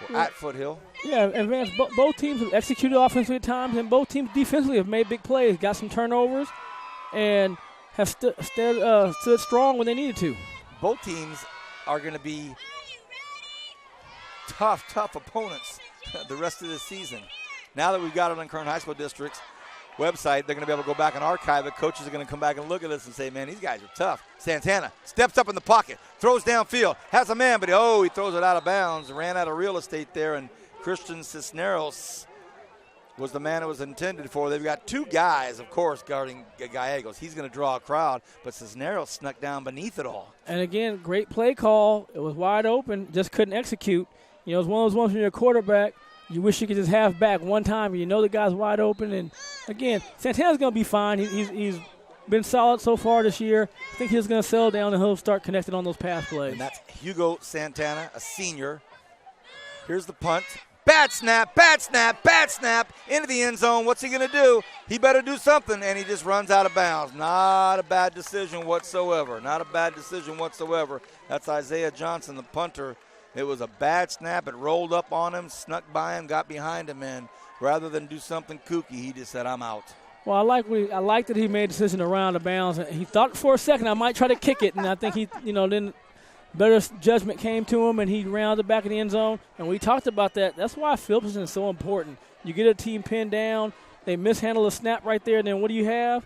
We're at Foothill. Yeah, and Vance, both teams have executed offensively at times, and both teams defensively have made big plays, got some turnovers, and have stood strong when they needed to. Both teams are going to be tough opponents the rest of the season. Now that we've got it on Kern High School District's website, they're going to be able to go back and archive it. Coaches are going to come back and look at this and say, man, these guys are tough. Santana steps up in the pocket, throws downfield, has a man, but he throws it out of bounds, ran out of real estate there, and Christian Cisneros was the man it was intended for. They've got two guys, of course, guarding Gallegos. He's going to draw a crowd, but Cisneros snuck down beneath it all. And, again, great play call. It was wide open, just couldn't execute. You know, it's one of those ones when you're a quarterback, you wish you could just have back one time and you know the guy's wide open. And, again, Santana's going to be fine. He's been solid so far this year. I think he's going to settle down and he'll start connecting on those pass plays. And that's Hugo Santana, a senior. Here's the punt. Bad snap into the end zone. What's he going to do? He better do something, and he just runs out of bounds. Not a bad decision whatsoever. That's Isaiah Johnson, the punter. It was a bad snap. It rolled up on him, snuck by him, got behind him, and rather than do something kooky, he just said, I'm out. Well, I like that he made a decision around the bounds. He thought for a second I might try to kick it, and I think he, then better judgment came to him, and he ran out the back of the end zone. And we talked about that. That's why field position is so important. You get a team pinned down, they mishandle a snap right there, and then what do you have?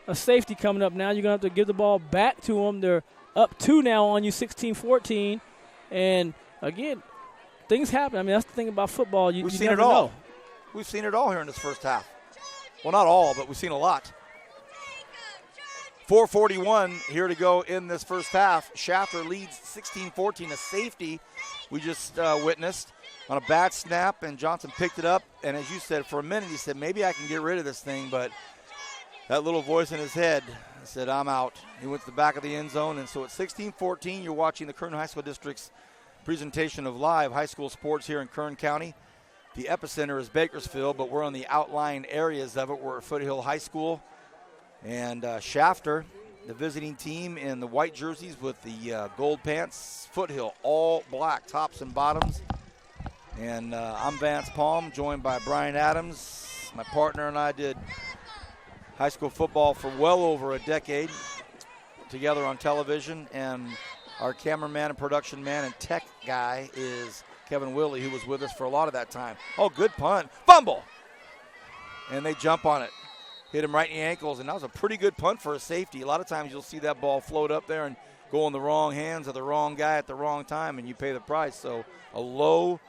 A safety coming up now. You're going to have to give the ball back to them. They're up 2 now on you, 16-14. And, again, things happen. I mean, that's the thing about football. We've seen it all. We've seen it all here in this first half. Well, not all, but we've seen a lot. 4:41 here to go in this first half. Shafter leads 16-14. A safety we just witnessed on a bad snap, and Johnson picked it up. And as you said, for a minute he said, maybe I can get rid of this thing, but that little voice in his head said, I'm out. He went to the back of the end zone, and so at 16-14, you're watching the Kern High School District's presentation of live high school sports here in Kern County. The epicenter is Bakersfield, but we're on the outlying areas of it. We're at Foothill High School. And Shafter, the visiting team in the white jerseys with the gold pants. Foothill, all black, tops and bottoms. And I'm Vance Palm, joined by Brian Adams. My partner and I did high school football for well over a decade together on television. And our cameraman and production man and tech guy is Kevin Willey, who was with us for a lot of that time. Oh, good punt. Fumble! And they jump on it. Hit him right in the ankles, and that was a pretty good punt for a safety. A lot of times you'll see that ball float up there and go in the wrong hands of the wrong guy at the wrong time, and you pay the price. So a low,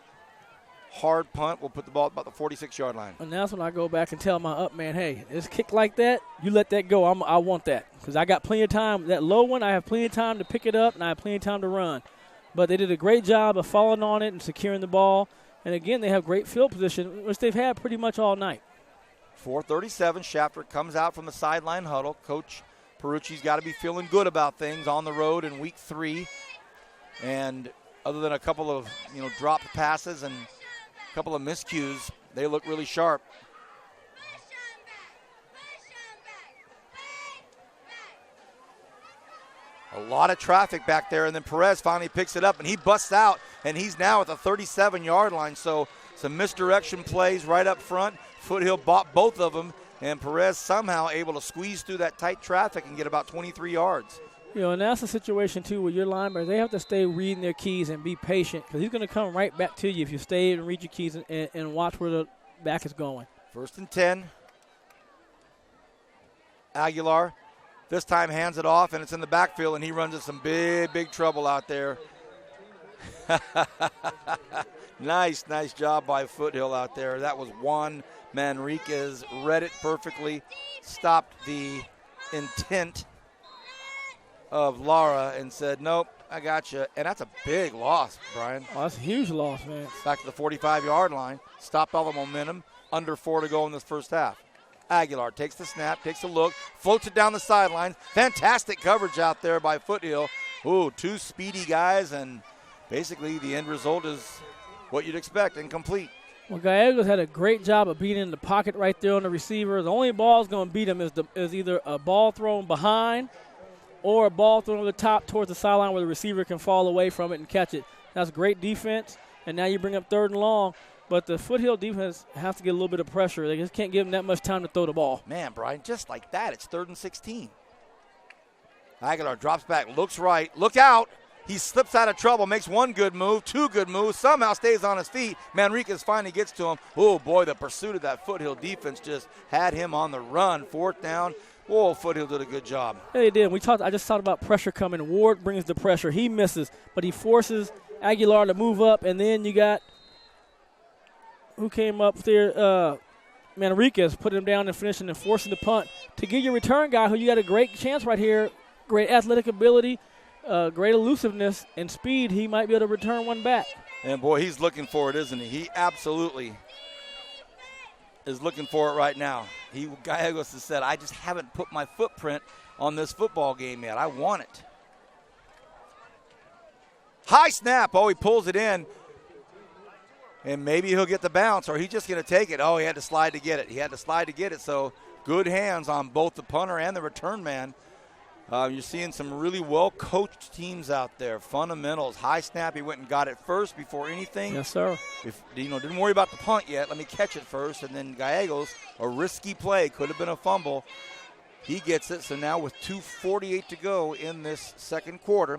hard punt will put the ball at about the 46-yard line. And that's when I go back and tell my up man, hey, it's kick like that, you let that go. I want that because I got plenty of time. That low one, I have plenty of time to pick it up, and I have plenty of time to run. But they did a great job of falling on it and securing the ball. And, again, they have great field position, which they've had pretty much all night. 4:37, Shafter comes out from the sideline huddle. Coach Perucci's got to be feeling good about things on the road in week 3. And other than a couple of, dropped passes and a couple of miscues, they look really sharp. A lot of traffic back there, and then Perez finally picks it up, and he busts out, and he's now at the 37-yard line. So some misdirection plays right up front. Foothill bought both of them, and Perez somehow able to squeeze through that tight traffic and get about 23 yards. And that's the situation, too, with your linebackers. They have to stay reading their keys and be patient, because he's going to come right back to you if you stay and read your keys and watch where the back is going. 1st and 10. Aguilar this time hands it off, and it's in the backfield, and he runs into some big trouble out there. Nice job by Foothill out there. That was Juan Manriquez. Read it perfectly, stopped the intent of Lara and said, nope, I got you. And that's a big loss, Brian. Oh, that's a huge loss, man. Back to the 45-yard line. Stopped all the momentum. Under 4 to go in this first half. Aguilar takes the snap, takes a look, floats it down the sideline. Fantastic coverage out there by Foothill. Ooh, 2 speedy guys, and basically the end result is what you'd expect, incomplete. Well, Gallegos had a great job of being in the pocket right there on the receiver. The only ball that's going to beat him is either a ball thrown behind or a ball thrown over the top towards the sideline where the receiver can fall away from it and catch it. That's great defense, and now you bring up 3rd and long. But the Foothill defense has to get a little bit of pressure. They just can't give them that much time to throw the ball. Man, Brian, just like that, it's 3rd and 16. Aguilar drops back, looks right, look out. He slips out of trouble, makes 1 good move, 2 good moves, somehow stays on his feet. Manriquez finally gets to him. Oh, boy, the pursuit of that Foothill defense just had him on the run. 4th down. Whoa, Foothill did a good job. Yeah, they did. I just talked about pressure coming. Ward brings the pressure. He misses, but he forces Aguilar to move up, and then you got – who came up there, Manriquez, put him down and finishing and forcing the punt. To get your return guy, who you got a great chance right here, great athletic ability, great elusiveness and speed, he might be able to return one back. And, boy, he's looking for it, isn't he? He absolutely is looking for it right now. Gallegos has said, I just haven't put my footprint on this football game yet. I want it. High snap. Oh, he pulls it in. And maybe he'll get the bounce, or he's just going to take it. Oh, he had to slide to get it. So good hands on both the punter and the return man. You're seeing some really well-coached teams out there. Fundamentals, high snap. He went and got it first before anything. Yes, sir. Didn't worry about the punt yet. Let me catch it first. And then Gallegos, a risky play, could have been a fumble. He gets it. So now with 2:48 to go in this second quarter,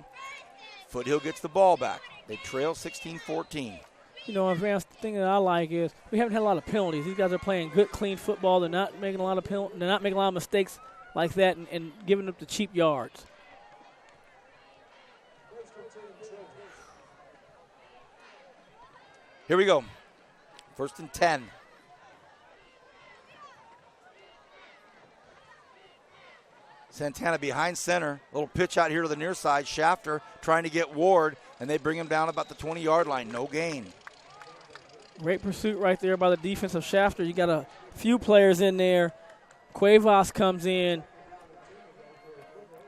Foothill gets the ball back. They trail 16-14. Advance, the thing that I like is we haven't had a lot of penalties. These guys are playing good, clean football. They're not making a lot of mistakes like that and giving up the cheap yards. Here we go. 1st and 10. Santana behind center. A little pitch out here to the near side. Shafter trying to get Ward, and they bring him down about the 20-yard line. No gain. Great pursuit right there by the defensive Shafter. You got a few players in there. Cuevas comes in,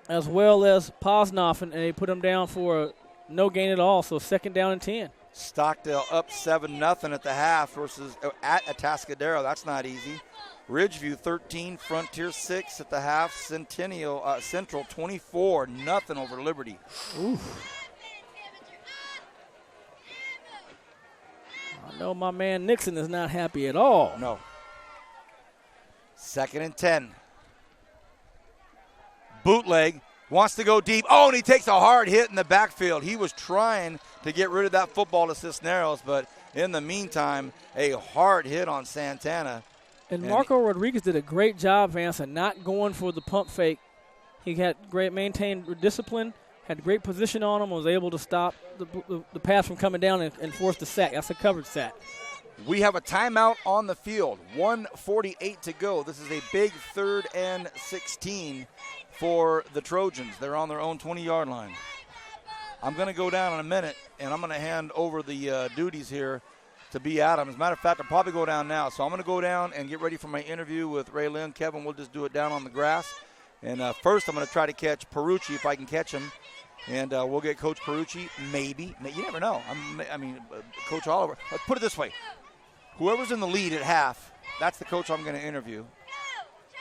as well as Posnoff, and they put him down for no gain at all, so 2nd down and 10. Stockdale up 7-0 at the half versus at Atascadero. That's not easy. Ridgeview 13, Frontier 6 at the half. Central 24-0 over Liberty. Oof. I know my man Nixon is not happy at all. No. 2nd and 10. Bootleg, wants to go deep. Oh, and he takes a hard hit in the backfield. He was trying to get rid of that football to Cisneros, but in the meantime, a hard hit on Santana. And Marco Rodriguez did a great job, Vance, of not going for the pump fake. He had maintained discipline, had great position on him, was able to stop the pass from coming down and force the sack. That's a covered sack. We have a timeout on the field. 1:48 to go. This is a big 3rd and 16 for the Trojans. They're on their own 20-yard line. I'm going to go down in a minute, and I'm going to hand over the duties here to B. Adams. As a matter of fact, I'll probably go down now. So I'm going to go down and get ready for my interview with Ray Lynn. Kevin, we'll just do it down on the grass. And first I'm going to try to catch Perucci if I can catch him. And we'll get Coach Perucci, maybe. You never know. Coach Oliver. Let's put it this way. Whoever's in the lead at half, that's the coach I'm going to interview.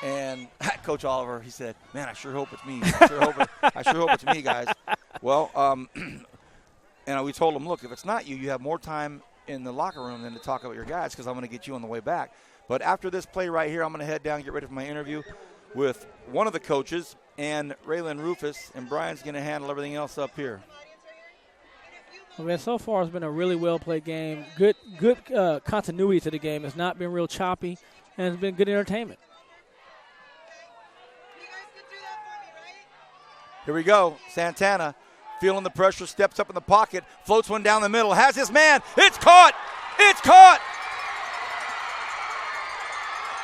And Coach Oliver, he said, man, I sure hope it's me. I sure hope it's me, guys. Well, and we told him, look, if it's not you, you have more time in the locker room than to talk about your guys because I'm going to get you on the way back. But after this play right here, I'm going to head down and get ready for my interview with one of the coaches and Raylan Rufus, and Brian's going to handle everything else up here. Well, man, so far it's been a really well-played game. Good continuity to the game. It's not been real choppy, and it's been good entertainment. Here we go. Santana feeling the pressure, steps up in the pocket, floats one down the middle, has his man. It's caught. It's caught.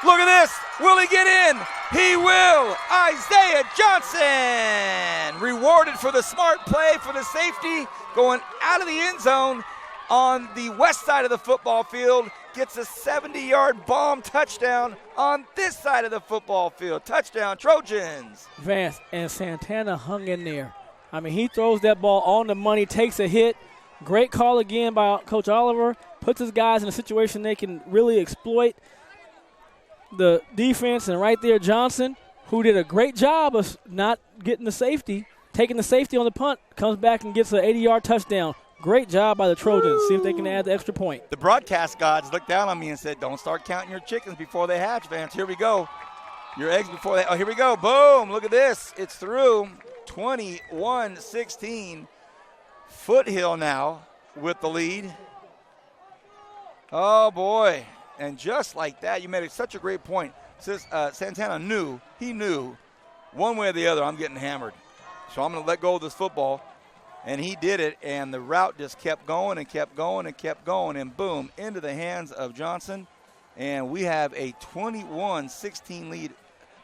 Look at this. Will he get in? He will. Isaiah Johnson rewarded for the smart play, for the safety, going out of the end zone on the west side of the football field. Gets a 70-yard bomb touchdown on this side of the football field. Touchdown, Trojans. Vance, and Santana hung in there. I mean, he throws that ball on the money, takes a hit. Great call again by Coach Oliver. Puts his guys in a situation they can really exploit the defense. And right there, Johnson, who did a great job of not getting the safety, taking the safety on the punt, comes back and gets an 80-yard touchdown. Great job by the Trojans. See if they can add the extra point. The broadcast gods looked down on me and said, don't start counting your chickens before they hatch, Vance. Here we go. Your eggs before they – oh, here we go. Boom. Look at this. It's through. 21-16. Foothill now with the lead. Oh, boy. And just like that, you made such a great point. Santana knew one way or the other I'm getting hammered. So I'm going to let go of this football. And he did it, and the route just kept going and kept going and kept going, and boom, into the hands of Johnson. And we have a 21-16 lead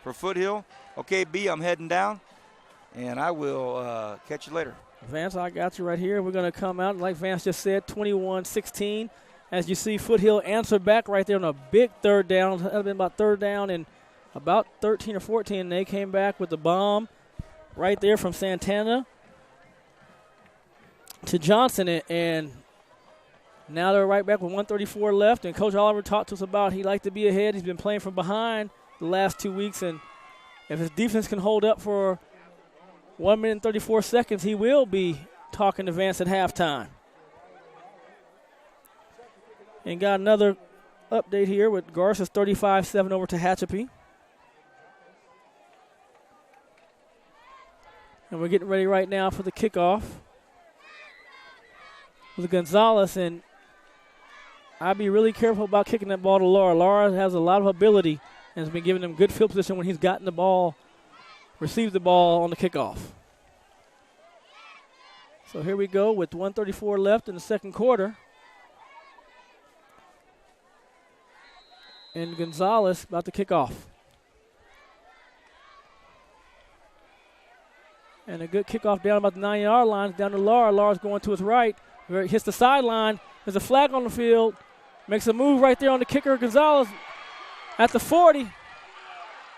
for Foothill. Okay, B, I'm heading down, and I will catch you later. Vance, I got you right here. We're going to come out, like Vance just said, 21-16. As you see, Foothill answer back right there on a big third down. That would have been about third down and about 13 or 14. And they came back with the bomb right there from Santana to Johnson, and now they're right back with 1:34 left. And Coach Oliver talked to us about he liked to be ahead. He's been playing from behind the last 2 weeks, and if his defense can hold up for 1 minute and 34 seconds, he will be talking to Vance at halftime. And got another update here with Garces 35-7 over to Tehachapi. And we're getting ready right now for the kickoff with Gonzalez, and I'd be really careful about kicking that ball to Laura. Laura has a lot of ability and has been giving him good field position when he's gotten the ball, received the ball on the kickoff. So here we go with 1:34 left in the second quarter. And Gonzalez about to kick off. And a good kickoff down about the 9-yard line, down to Laura. Laura's going to his right. Hits the sideline. There's a flag on the field. Makes a move right there on the kicker. Gonzalez at the 40.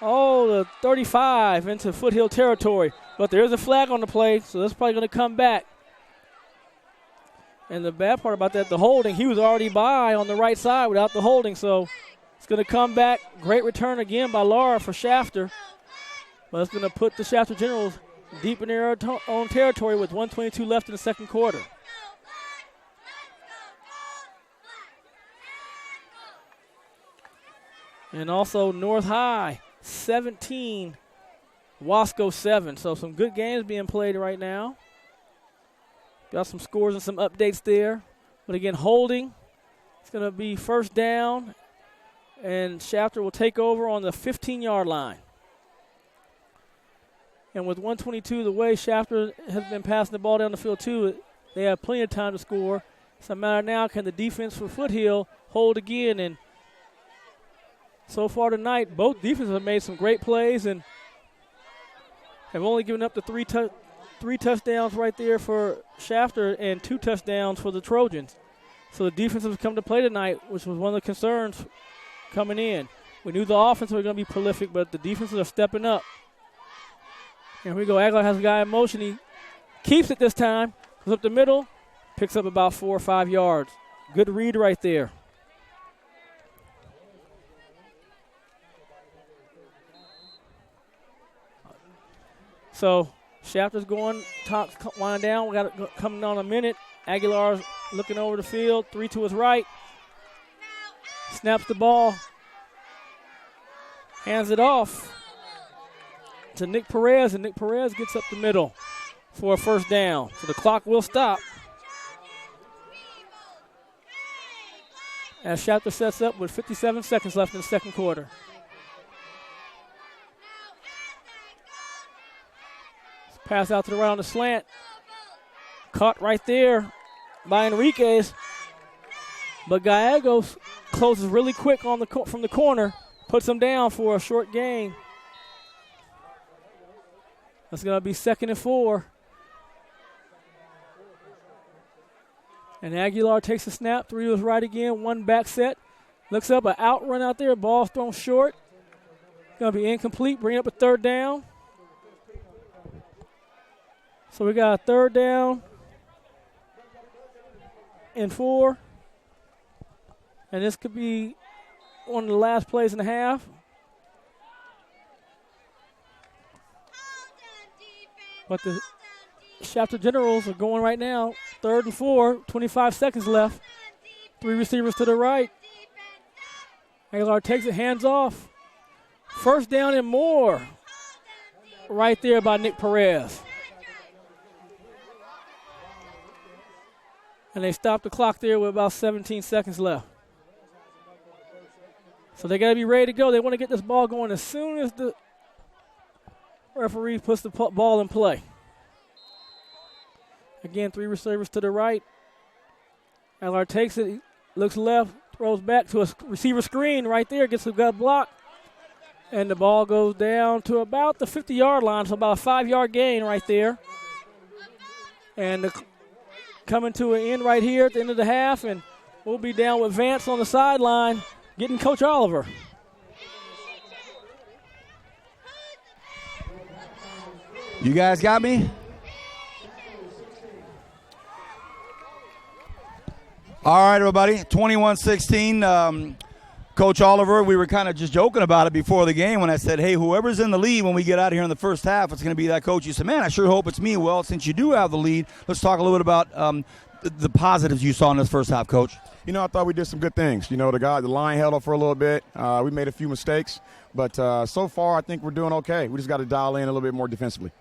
Oh, the 35 into Foothill territory. But there is a flag on the play, so that's probably going to come back. And the bad part about that, the holding, he was already by on the right side without the holding, so it's going to come back. Great return again by Laura for Shafter. But it's going to put the Shafter Generals deep in their own territory with 1:22 left in the second quarter. And also North High, 17, Wasco 7. So some good games being played right now. Got some scores and some updates there. But again, holding. It's going to be first down. And Shafter will take over on the 15-yard line. And with 1:22 the way Shafter has been passing the ball down the field too, they have plenty of time to score. It's a matter now, can the defense for Foothill hold again? And so far tonight, both defenses have made some great plays and have only given up the three touchdowns right there for Shafter and 2 touchdowns for the Trojans. So the defense has come to play tonight, which was one of the concerns coming in. We knew the offense was going to be prolific, but the defenses are stepping up. Here we go. Aguilar has a guy in motion. He keeps it this time. Goes up the middle. Picks up about 4 or 5 yards. Good read right there. So Shafter's going, top winding down. We got it coming on a minute. Aguilar's looking over the field. 3 to his right. Snaps the ball. Hands it off to Nick Perez, and Nick Perez gets up the middle for a first down. So the clock will stop as Shafter sets up with 57 seconds left in the second quarter. Pass out to the right on the slant. Caught right there by Enriquez. But Gallegos closes really quick on from the corner. Puts him down for a short gain. That's going to be 2nd and 4. And Aguilar takes a snap. 3 to his right again. 1 back set. Looks up, an out run out there. Ball thrown short. Going to be incomplete. Bring up a 3rd down. So we got a 3rd down and 4. And this could be one of the last plays in the half. But the Shafter Generals are going right now. 3rd and 4, 25 seconds left. 3 receivers to the right. Aguilar takes it, hands off. First down and more. Right there by Nick Perez. And they stopped the clock there with about 17 seconds left. So they got to be ready to go. They want to get this ball going as soon as the referee puts the ball in play. Again, 3 receivers to the right. Aguilar takes it, looks left, throws back to a receiver screen right there, gets a gut block. And the ball goes down to about the 50-yard line, so about a 5-yard gain right there. And coming to an end right here at the end of the half, and we'll be down with Vance on the sideline, getting Coach Oliver. You guys got me? All right, everybody, 21-16. Coach Oliver, we were kind of just joking about it before the game when I said, hey, whoever's in the lead when we get out of here in the first half, it's going to be that coach. You said, man, I sure hope it's me. Well, since you do have the lead, let's talk a little bit about the positives you saw in this first half, Coach. You know, I thought we did some good things. You know, the line held up for a little bit. We made a few mistakes. But so far, I think we're doing okay. We just got to dial in a little bit more defensively.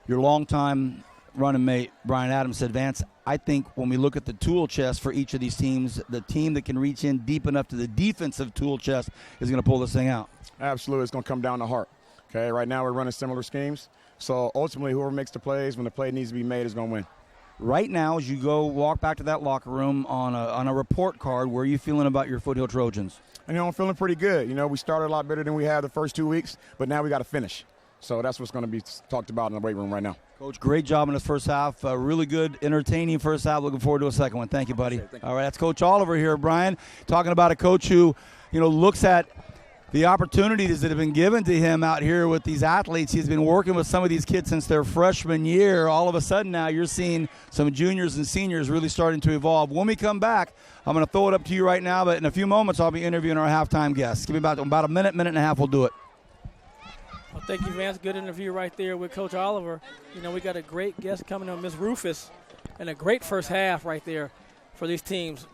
Your longtime running mate, Brian Adams, said, Vance, I think when we look at the tool chest for each of these teams, the team that can reach in deep enough to the defensive tool chest is going to pull this thing out. Absolutely. It's going to come down to heart. Okay, right now we're running similar schemes. So ultimately, whoever makes the plays when the play needs to be made is going to win. Right now, as you go walk back to that locker room on a report card, where are you feeling about your Foothill Trojans? You know, I'm feeling pretty good. You know, we started a lot better than we had the first 2 weeks, but now we got to finish. So that's what's going to be talked about in the weight room right now. Coach, great job in this first half. Really good, entertaining first half. Looking forward to a second one. Thank you, buddy. Thank you. All right, that's Coach Oliver here, Brian, talking about a coach who, you know, looks at the opportunities that have been given to him out here with these athletes. He's been working with some of these kids since their freshman year. All of a sudden now you're seeing some juniors and seniors really starting to evolve. When we come back, I'm going to throw it up to you right now, but in a few moments I'll be interviewing our halftime guests. Give me about a minute and a half, we'll do it. Well, thank you, Vance. Good interview right there with Coach Oliver. You know, we got a great guest coming on, Ms. Rufus, and a great first half right there for these teams.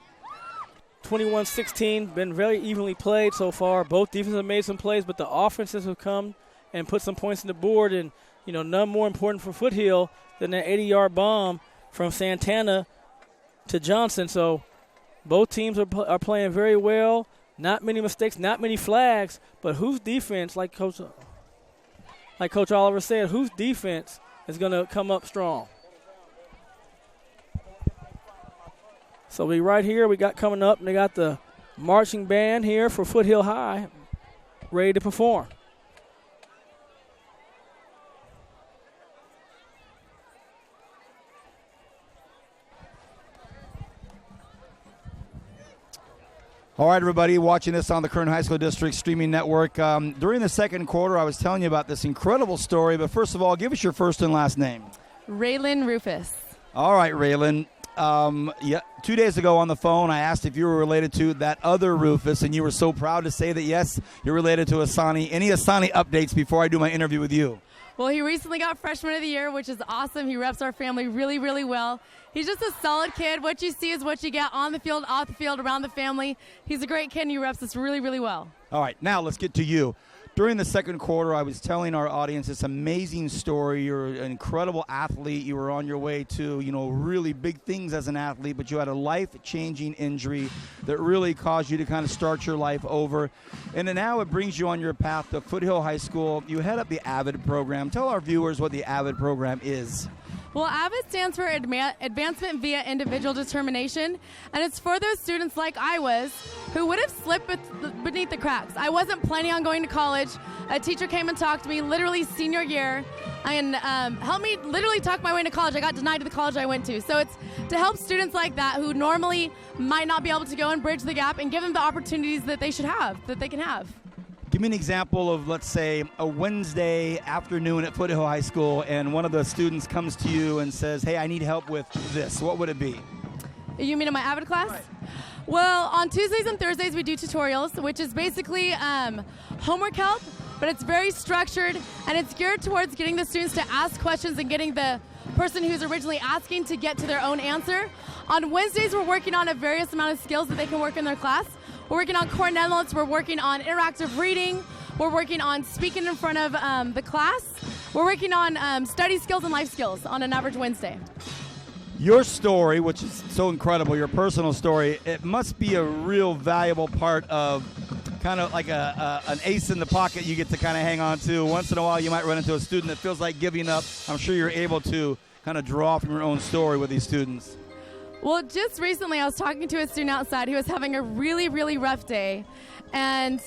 21-16, been very evenly played so far. Both defenses have made some plays, but the offenses have come and put some points on the board. And, you know, none more important for Foothill than that 80-yard bomb from Santana to Johnson. So both teams are playing very well. Not many mistakes, not many flags, but whose defense, like Coach Oliver said, whose defense is going to come up strong? So we right here, we got coming up, and they got the marching band here for Foothill High ready to perform. All right, everybody watching this on the Kern High School District streaming network. During the second quarter, I was telling you about this incredible story, but first of all, give us your first and last name. Raylan Rufus. All right, Raylan. 2 days ago on the phone, I asked if you were related to that other Rufus, and you were so proud to say that, yes, you're related to Asani. Any Asani updates before I do my interview with you? Well, he recently got Freshman of the Year, which is awesome. He reps our family really, really well. He's just a solid kid. What you see is what you get on the field, off the field, around the family. He's a great kid, and he reps us really, really well. All right, now let's get to you. During the second quarter, I was telling our audience this amazing story. You're an incredible athlete. You were on your way to, really big things as an athlete, but you had a life-changing injury that really caused you to kind of start your life over. And then now it brings you on your path to Foothill High School. You head up the AVID program. Tell our viewers what the AVID program is. Well, AVID stands for Advancement Via Individual Determination, and it's for those students like I was who would have slipped beneath the cracks. I wasn't planning on going to college. A teacher came and talked to me literally senior year and helped me literally talk my way into college. I got denied to the college I went to. So it's to help students like that who normally might not be able to go and bridge the gap and give them the opportunities that they should have, that they can have. Give me an example of, let's say, a Wednesday afternoon at Foothill High School, and one of the students comes to you and says, hey, I need help with this. What would it be? You mean in my AVID class? Right. Well, on Tuesdays and Thursdays, we do tutorials, which is basically homework help, but it's very structured, and it's geared towards getting the students to ask questions and getting the person who's originally asking to get to their own answer. On Wednesdays, we're working on a various amount of skills that they can work in their class. We're working on core notes, we're working on interactive reading, we're working on speaking in front of the class, we're working on study skills and life skills on an average Wednesday. Your story, which is so incredible, your personal story, it must be a real valuable part of kind of like an ace in the pocket you get to kind of hang on to. Once in a while you might run into a student that feels like giving up. I'm sure you're able to kind of draw from your own story with these students. Well, just recently I was talking to a student outside who was having a really, really rough day. And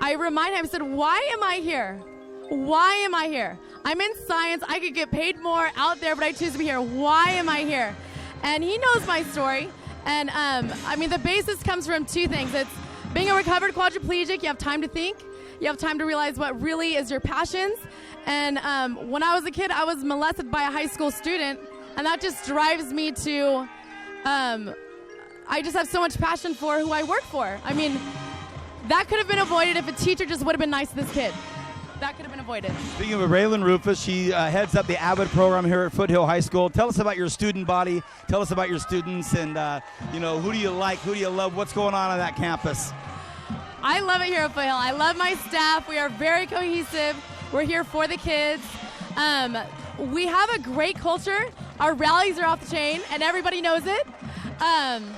I reminded him, I said, why am I here? Why am I here? I'm in science. I could get paid more out there, but I choose to be here. Why am I here? And he knows my story. And the basis comes from two things. It's being a recovered quadriplegic. You have time to think. You have time to realize what really is your passions. And when I was a kid, I was molested by a high school student. And that just drives me to... I just have so much passion for who I work for. I mean, that could have been avoided if a teacher just would have been nice to this kid. That could have been avoided. Speaking of Raylan Rufus, she heads up the AVID program here at Foothill High School. Tell us about your student body. Tell us about your students and, who do you like? Who do you love? What's going on that campus? I love it here at Foothill. I love my staff. We are very cohesive. We're here for the kids. We have a great culture. Our rallies are off the chain, and everybody knows it.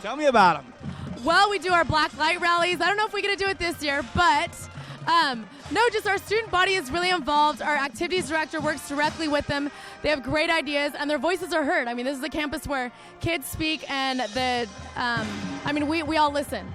Tell me about them. Well, we do our black light rallies. I don't know if we're going to do it this year, but just our student body is really involved. Our activities director works directly with them. They have great ideas, and their voices are heard. I mean, this is a campus where kids speak, and we all listen.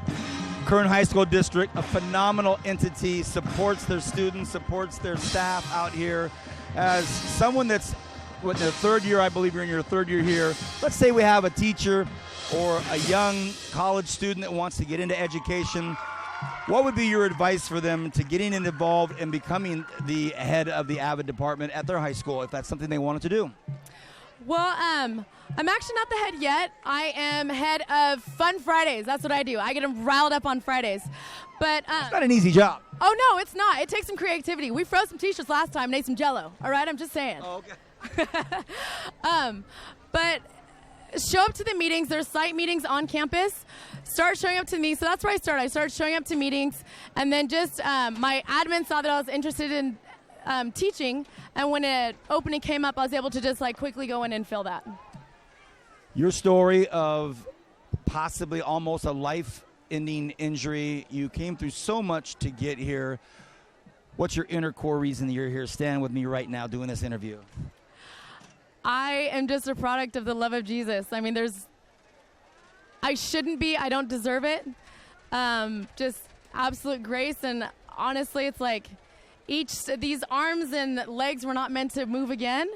Kern High School District, a phenomenal entity, supports their students, supports their staff out here. As someone that's in their third year, I believe you're in your third year here, let's say we have a teacher or a young college student that wants to get into education. What would be your advice for them to getting involved and becoming the head of the AVID department at their high school, if that's something they wanted to do? Well, I'm actually not the head yet. I am head of Fun Fridays. That's what I do. I get them riled up on Fridays. But it's not an easy job. Oh, no, it's not. It takes some creativity. We froze some T-shirts last time and ate some Jell-O. All right? I'm just saying. Oh, okay. But show up to the meetings. There's site meetings on campus. Start showing up to me. So that's where I started. I started showing up to meetings. And then just my admin saw that I was interested in teaching. And when an opening came up, I was able to just quickly go in and fill that. Your story of possibly almost a life-ending injury. You came through so much to get here. What's your inner core reason that you're here standing with me right now doing this interview? I am just a product of the love of Jesus. I mean, I shouldn't be. I don't deserve it. Just absolute grace. And honestly, it's like these arms and legs were not meant to move again.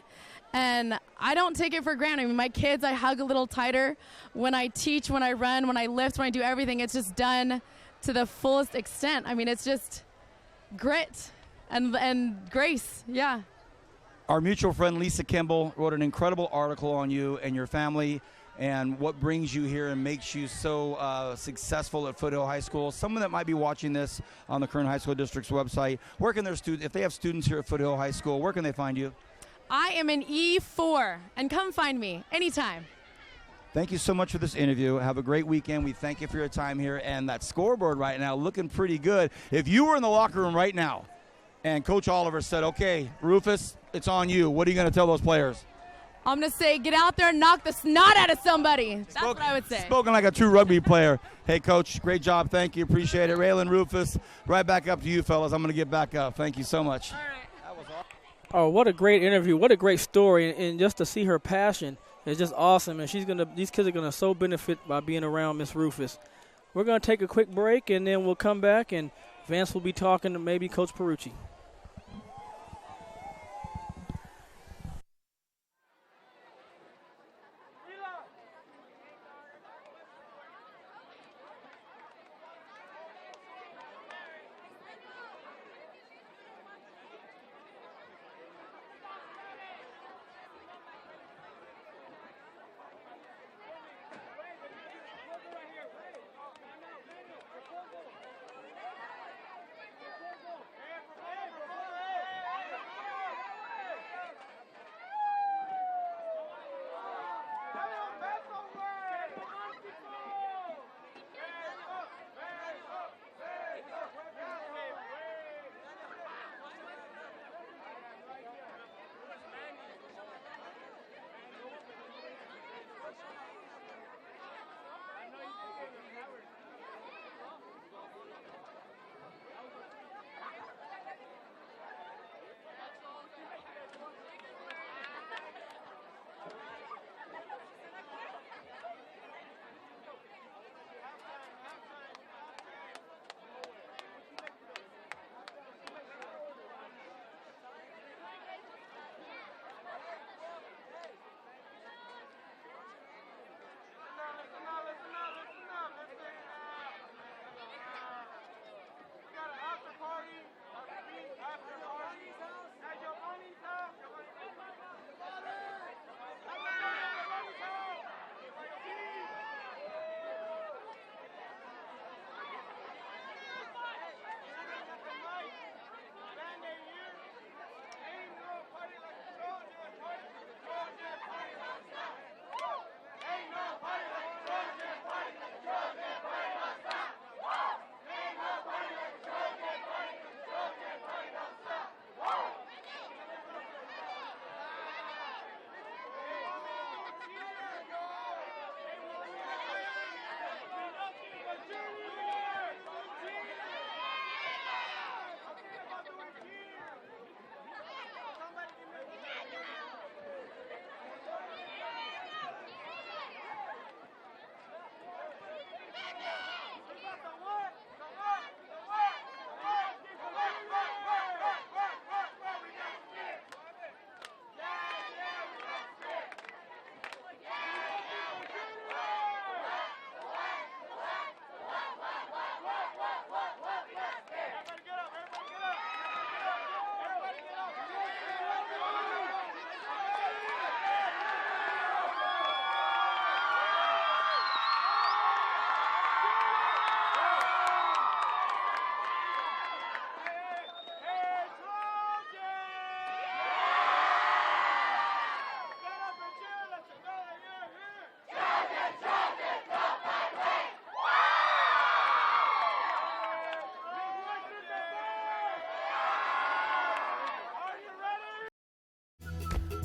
And I don't take it for granted. I mean, my kids, I hug a little tighter. When I teach, when I run, when I lift, when I do everything, it's just done to the fullest extent. I mean, it's just grit and grace. Yeah. Our mutual friend Lisa Kimball wrote an incredible article on you and your family and what brings you here and makes you so successful at Foothill High School. Someone that might be watching this on the Kern High School District's website, where can their students, if they have students here at Foothill High School, where can they find you? I am in E4, and come find me anytime. Thank you so much for this interview. Have a great weekend. We thank you for your time here. And that scoreboard right now looking pretty good. If you were in the locker room right now and Coach Oliver said, okay, Rufus, it's on you, what are you going to tell those players? I'm going to say, get out there and knock the snot out of somebody. That's what I would say. Spoken like a true rugby player. Hey, Coach, great job. Thank you. Appreciate it. Raylan, Rufus, right back up to you, fellas. I'm going to get back up. Thank you so much. All right. Oh, what a great interview. What a great story. And just to see her passion is just awesome. And these kids are going to so benefit by being around Miss Rufus. We're going to take a quick break, and then we'll come back, and Vance will be talking to maybe Coach Perucci.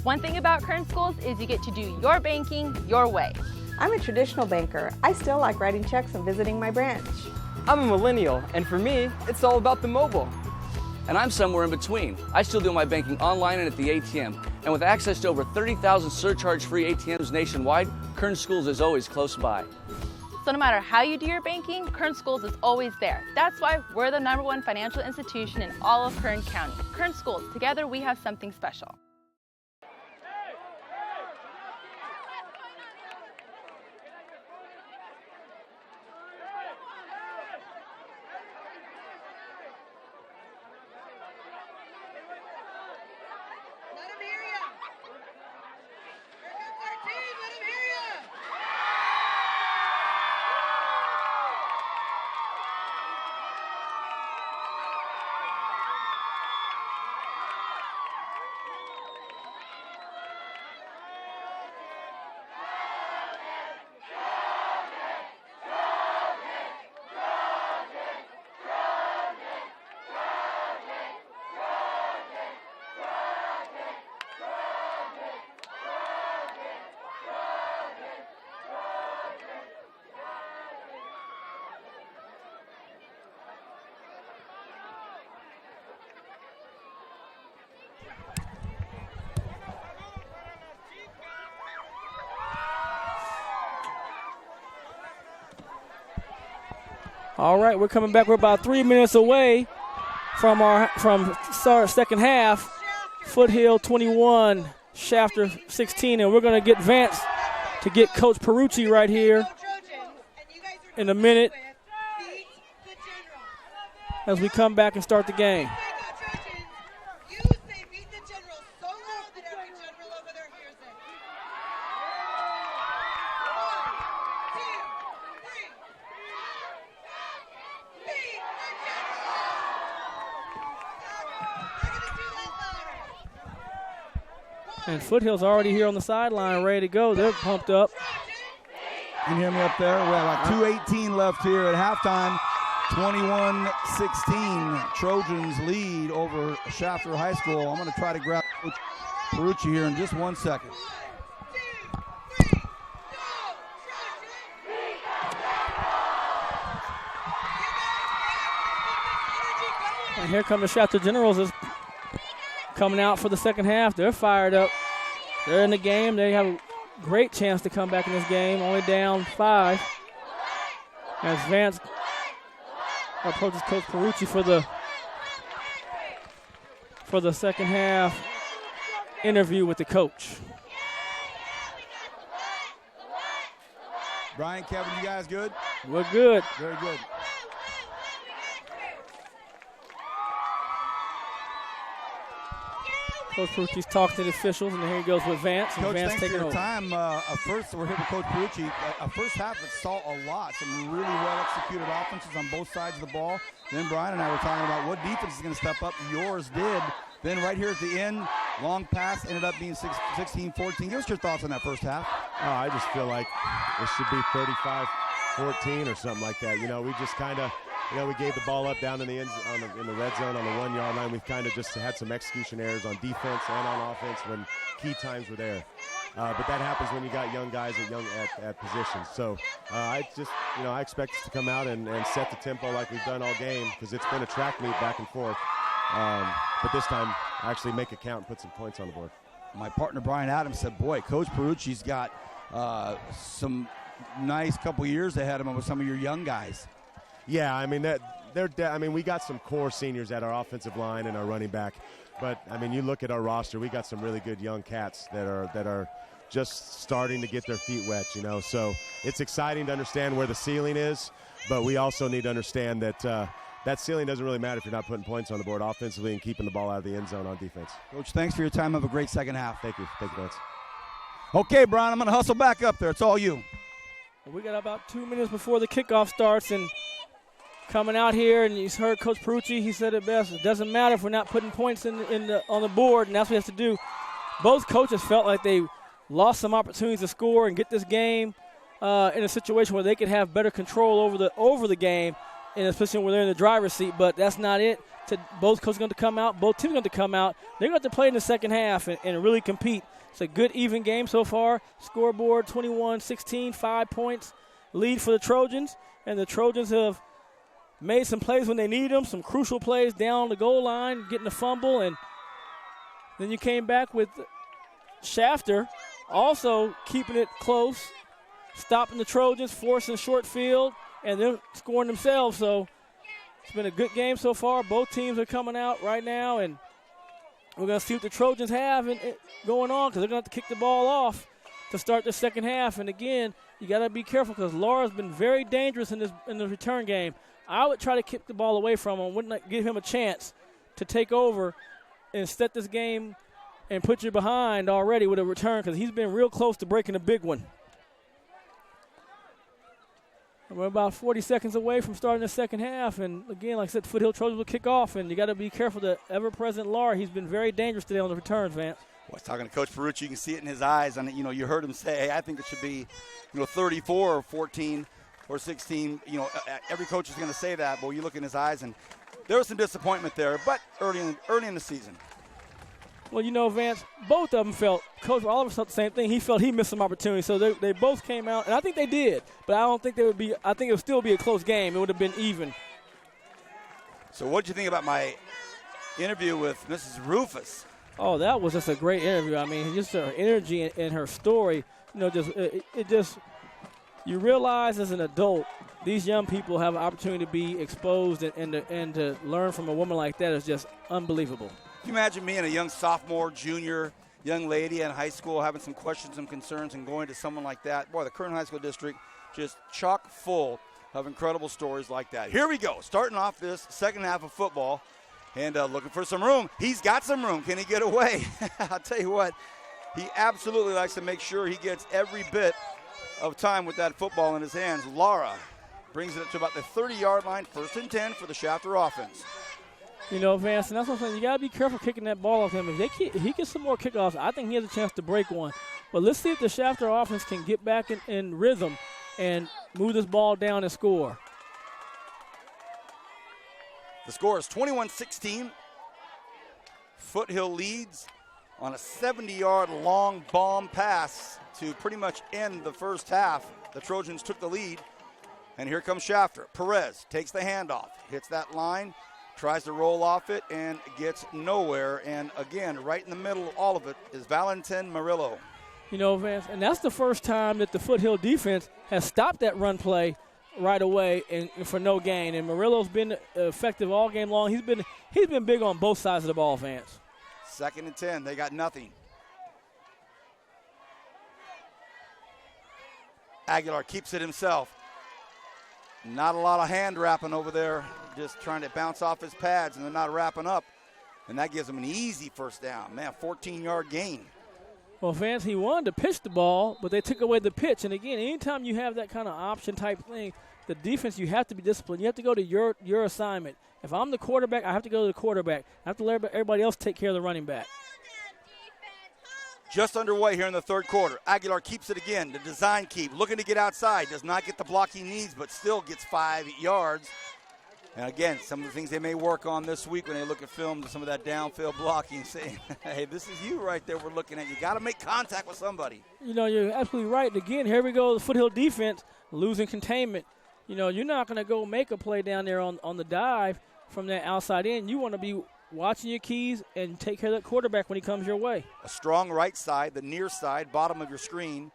One thing about Kern Schools is you get to do your banking your way. I'm a traditional banker. I still like writing checks and visiting my branch. I'm a millennial, and for me, it's all about the mobile. And I'm somewhere in between. I still do my banking online and at the ATM. And with access to over 30,000 surcharge-free ATMs nationwide, Kern Schools is always close by. So no matter how you do your banking, Kern Schools is always there. That's why we're the #1 financial institution in all of Kern County. Kern Schools, together we have something special. All right, we're coming back. We're about 3 minutes away from second half. Foothill 21, Shafter 16, and we're going to get Vance to get Coach Perucci right here in a minute as we come back and start the game. And Foothill's already here on the sideline, ready to go. They're pumped up. You can hear me up there? We have like 2:18 left here at halftime. 21-16. Trojans lead over Shafter High School. I'm going to try to grab Coach Perucci here in just 1 second. And here come the Shafter Generals is coming out for the second half. They're fired up. They're in the game. They have a great chance to come back in this game. Only down 5. As Vance approaches Coach Perucci for the second half interview with the coach. Brian, Kevin, you guys good? We're good. Very good. Coach Perucci's talking to the officials, and here he goes with Vance. And Coach, Vance thanks taking for your over. time. First, we're here with Coach Perucci. First half that saw a lot, some really well-executed offenses on both sides of the ball. Then Brian and I were talking about what defense is going to step up. Yours did. Then right here at the end, long pass ended up being 16-14. Give us your thoughts on that first half. I just feel like it should be 35-14 or something like that. You know, we just kind of, we gave the ball up down in the in the red zone on the 1 yard line. We've kind of just had some execution errors on defense and on offense when key times were there. But that happens when you got young guys at positions. So I just, I expect us to come out and set the tempo like we've done all game, because it's been a track meet back and forth. But this time, actually make it count and put some points on the board. My partner Brian Adams said, boy, Coach Perucci's got some nice couple years ahead of him with some of your young guys. Yeah, I mean, we got some core seniors at our offensive line and our running back. But, I mean, you look at our roster, we got some really good young cats that are just starting to get their feet wet, So it's exciting to understand where the ceiling is, but we also need to understand that that ceiling doesn't really matter if you're not putting points on the board offensively and keeping the ball out of the end zone on defense. Coach, thanks for your time. Have a great second half. Thank you. Thank you, Vance. Okay, Brian, I'm going to hustle back up there. It's all you. We got about 2 minutes before the kickoff starts, and coming out here, and you heard Coach Perucci, he said it best. It doesn't matter if we're not putting points on the board, and that's what we have to do. Both coaches felt like they lost some opportunities to score and get this game in a situation where they could have better control over the game, in a position where they're in the driver's seat. But that's not it. Both coaches are going to come out. Both teams are going to come out. They're going to have to play in the second half and really compete. It's a good, even game so far. Scoreboard 21-16, 5 points lead for the Trojans, and the Trojans have made some plays when they need them, some crucial plays down the goal line, getting a fumble, and then you came back with Shafter also keeping it close, stopping the Trojans, forcing short field, and then scoring themselves. So it's been a good game so far. Both teams are coming out right now, and we're going to see what the Trojans have going on, because they're going to have to kick the ball off to start the second half. And again, you got to be careful, because Laura's been very dangerous in the return game. I would try to kick the ball away from him, wouldn't give him a chance to take over and set this game and put you behind already with a return, because he's been real close to breaking a big one. And we're about 40 seconds away from starting the second half, and again, like I said, the Foothill Trojans will kick off, and you got to be careful. The ever-present Laura, he's been very dangerous today on the returns, Vance. Well, I was talking to Coach Perucci. You can see it in his eyes, and you heard him say, "Hey, I think it should be, 34 or 14 or 16." Every coach is going to say that, but you look in his eyes, and there was some disappointment there, but early in the season. Well, Vance, both of them felt, Coach Oliver felt the same thing. He felt he missed some opportunities. So they both came out, and I think they did. But I don't think I think it would still be a close game. It would have been even. So what did you think about my interview with Mrs. Rufus? Oh, that was just a great interview. I mean, just her energy and her story, you realize as an adult these young people have an opportunity to be exposed and to learn from a woman like that is just unbelievable. Can you imagine me and a young sophomore, junior, young lady in high school having some questions and concerns and going to someone like that? Boy, the Kern High School District just chock full of incredible stories like that. Here we go, starting off this second half of football and looking for some room. He's got some room. Can he get away? I'll tell you what, he absolutely likes to make sure he gets every bit of time with that football in his hands. Lara brings it up to about the 30-yard line, 1st and 10 for the Shafter offense. You know, Vance, and that's what I'm saying. You got to be careful kicking that ball off him. If he gets some more kickoffs, I think he has a chance to break one. But let's see if the Shafter offense can get back in rhythm and move this ball down and score. The score is 21-16. Foothill leads on a 70-yard long bomb pass to pretty much end the first half. The Trojans took the lead, and here comes Shafter. Perez takes the handoff, hits that line, tries to roll off it, and gets nowhere. And again, right in the middle of all of it is Valentin Murillo. You know, Vance, and that's the first time that the Foothill defense has stopped that run play right away and for no gain. And Murillo's been effective all game long. He's been big on both sides of the ball, Vance. 2nd and 10. They got nothing. Aguilar keeps it himself. Not a lot of hand wrapping over there. Just trying to bounce off his pads, and they're not wrapping up. And that gives him an easy first down. Man, 14-yard gain. Well, Vance, he wanted to pitch the ball, but they took away the pitch. And, again, anytime you have that kind of option-type thing, the defense, you have to be disciplined. You have to go to your assignment. If I'm the quarterback, I have to go to the quarterback. I have to let everybody else take care of the running back. Just underway here in the third quarter. Aguilar keeps it again. The design keep. Looking to get outside. Does not get the block he needs, but still gets 5 yards. And again, some of the things they may work on this week when they look at film, some of that downfield blocking, saying, hey, this is you right there we're looking at. You got to make contact with somebody. You know, you're absolutely right. And again, here we go, the Foothill defense losing containment. You know, you're not going to go make a play down there on the dive from that outside in. You want to be watching your keys and take care of that quarterback when he comes your way. A strong right side, the near side, bottom of your screen.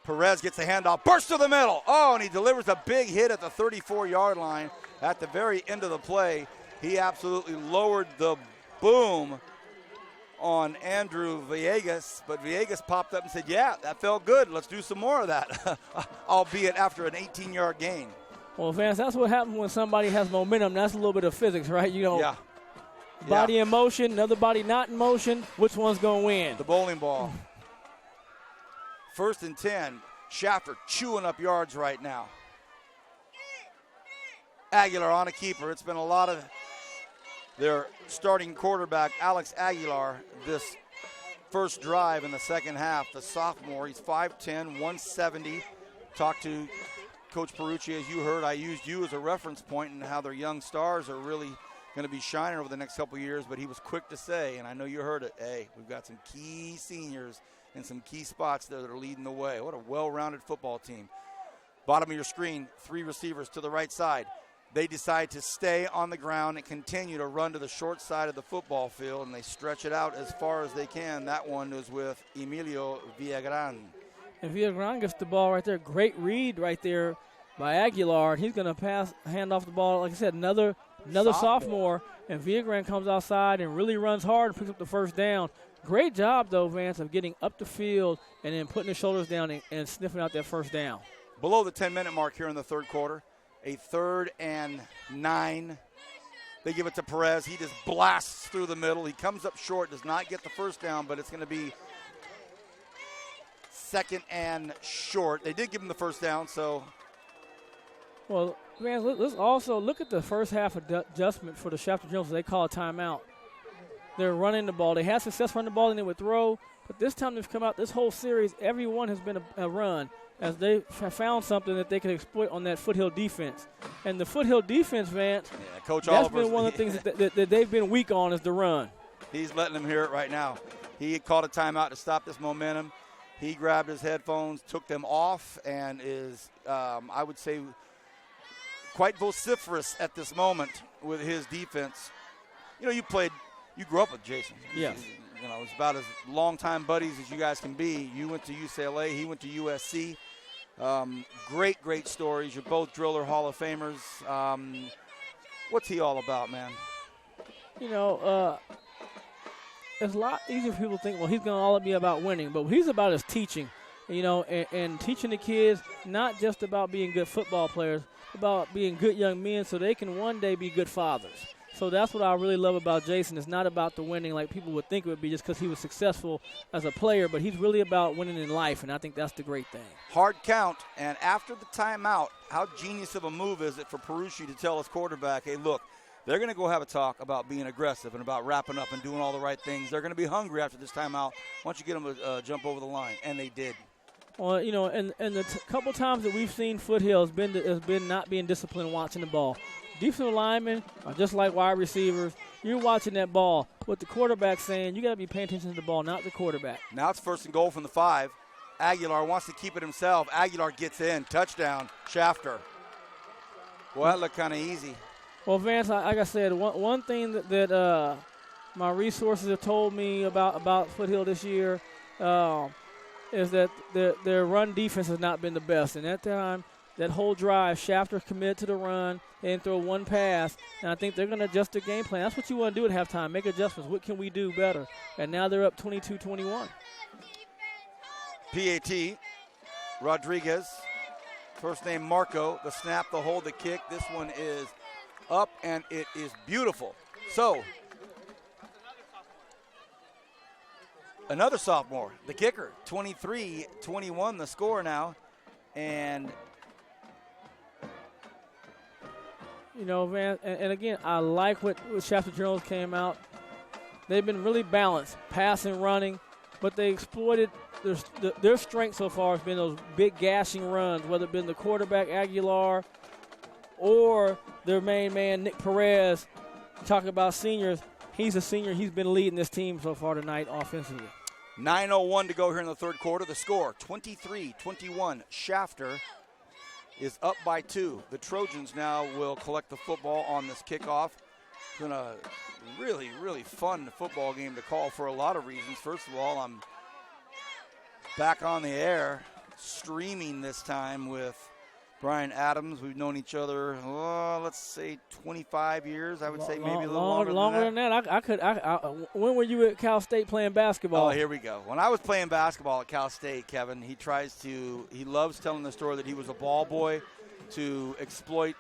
Perez gets the handoff, bursts to the middle. Oh, and he delivers a big hit at the 34-yard line at the very end of the play. He absolutely lowered the boom on Andrew Villegas, but Villegas popped up and said, yeah, that felt good. Let's do some more of that, albeit after an 18-yard gain. Well, Vance, that's what happens when somebody has momentum. That's a little bit of physics, right? You know, yeah. Body in motion, another body not in motion. Which one's going to win? The bowling ball. 1st and 10. Shafter chewing up yards right now. Aguilar on a keeper. It's been a lot of their starting quarterback, Alex Aguilar, this first drive in the second half. The sophomore, he's 5'10", 170. Talked to Coach Perucci, as you heard. I used you as a reference point in how their young stars are really going to be shining over the next couple of years, but he was quick to say, and I know you heard it, hey, we've got some key seniors in some key spots there that are leading the way. What a well-rounded football team. Bottom of your screen, 3 receivers to the right side. They decide to stay on the ground and continue to run to the short side of the football field, and they stretch it out as far as they can. That one is with Emilio Villagran. And Villagran gets the ball right there. Great read right there by Aguilar. He's going to hand off the ball, like I said, another sophomore. And Villagran comes outside and really runs hard and picks up the first down. Great job, though, Vance, of getting up the field and then putting his shoulders down and sniffing out that first down. Below the 10-minute mark here in the third quarter, a 3rd and 9. They give it to Perez. He just blasts through the middle. He comes up short, does not get the first down, but it's going to be 2nd and short. They did give him the first down, so. Well, Vance, let's also look at the first half adjustment for the Shafter Jones. They call a timeout. They're running the ball. They had success running the ball, and they would throw. But this time they've come out, this whole series, every one has been a run, as they have found something that they can exploit on that Foothill defense. And the Foothill defense, Vance, Coach that's Oliver's been one of the things that they've been weak on is the run. He's letting them hear it right now. He called a timeout to stop this momentum. He grabbed his headphones, took them off, and is, I would say, quite vociferous at this moment with his defense. You know, you grew up with Jason. Yes. You know, it's about as long-time buddies as you guys can be. You went to UCLA. He went to USC. Great stories. You're both Driller Hall of Famers. What's he all about, man? You know, it's a lot easier for people to think, well, he's going to all be about winning. But what he's about is teaching, you know, and teaching the kids not just about being good football players, about being good young men so they can one day be good fathers. So that's what I really love about Jason. It's not about the winning like people would think it would be just because he was successful as a player, but he's really about winning in life, and I think that's the great thing. Hard count, and after the timeout, how genius of a move is it for Perucci to tell his quarterback, hey, look, they're going to go have a talk about being aggressive and about wrapping up and doing all the right things. They're going to be hungry after this timeout. Why don't you get them to jump over the line? And they did. Well, you know, and the couple times that we've seen Foothill has been not being disciplined watching the ball. Defensive linemen are just like wide receivers. You're watching that ball. What the quarterback's saying, you got to be paying attention to the ball, not the quarterback. Now it's 1st and goal from the 5. Aguilar wants to keep it himself. Aguilar gets in. Touchdown, Shafter. Well, that looked kind of easy. Well, Vance, like I said, one thing that my resources have told me about Foothill this year is that their run defense has not been the best. And that time, that whole drive, Shafter committed to the run and throw one pass, and I think they're going to adjust their game plan. That's what you want to do at halftime, make adjustments. What can we do better? And now they're up 22-21. PAT, Rodriguez, first name Marco, the snap, the hold, the kick. This one is up, and it is beautiful. So, another sophomore, the kicker, 23-21 the score now, and you know, Van, and again, I like what Shafter Jones came out. They've been really balanced, passing, running, but they exploited their strength so far has been those big gashing runs, whether it been the quarterback, Aguilar, or their main man, Nick Perez. Talking about seniors, he's a senior. He's been leading this team so far tonight offensively. 9:01 to go here in the third quarter. The score, 23-21. Shafter is up by 2. The Trojans now will collect the football on this kickoff. It's been a really, really fun football game to call for a lot of reasons. First of all, I'm back on the air, streaming this time with Brian Adams. We've known each other, let's say 25 years. I would say maybe a little longer than that. When were you at Cal State playing basketball? Oh, here we go. When I was playing basketball at Cal State, Kevin, he loves telling the story that he was a ball boy to exploit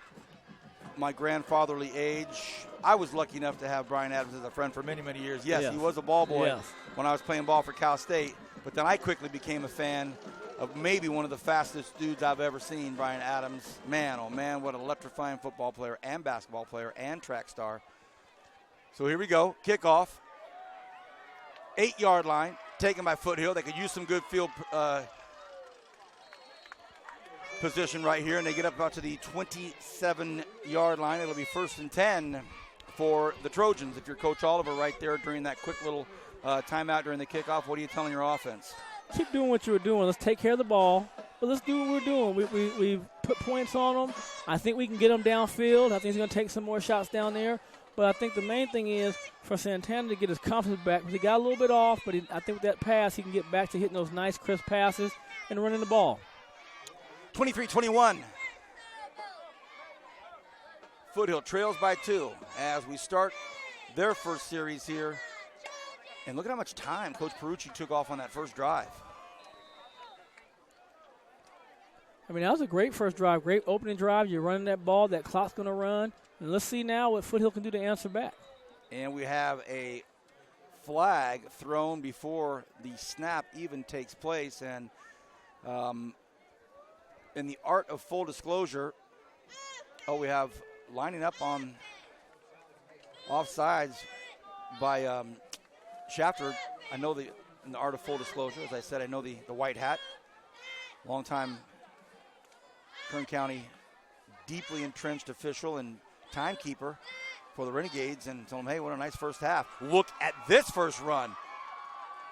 my grandfatherly age. I was lucky enough to have Brian Adams as a friend for many, many years. Yes. He was a ball boy when I was playing ball for Cal State, but then I quickly became a fan of maybe one of the fastest dudes I've ever seen, Brian Adams. Man, oh man, what an electrifying football player and basketball player and track star. So here we go, kickoff. 8-yard line, taken by Foothill. They could use some good field position right here, and they get up out to the 27-yard line. It'll be 1st and 10 for the Trojans. If you're Coach Oliver right there during that quick little timeout during the kickoff, what are you telling your offense? Keep doing what you were doing. Let's take care of the ball, but let's do what we're doing. We've put points on them. I think we can get them downfield. I think he's going to take some more shots down there. But I think the main thing is for Santana to get his confidence back. He got a little bit off, but I think with that pass, he can get back to hitting those nice, crisp passes and running the ball. 23-21. Foothill trails by 2 as we start their first series here. And look at how much time Coach Perucci took off on that first drive. I mean, that was a great first drive, great opening drive. You're running that ball, that clock's going to run. And let's see now what Foothill can do to answer back. And we have a flag thrown before the snap even takes place. And in the art of full disclosure, we have lining up on offsides by Shafter. I know in the art of full disclosure, as I said, I know the white hat. Longtime Kern County deeply entrenched official and timekeeper for the Renegades, and told them, hey, what a nice first half. Look at this first run.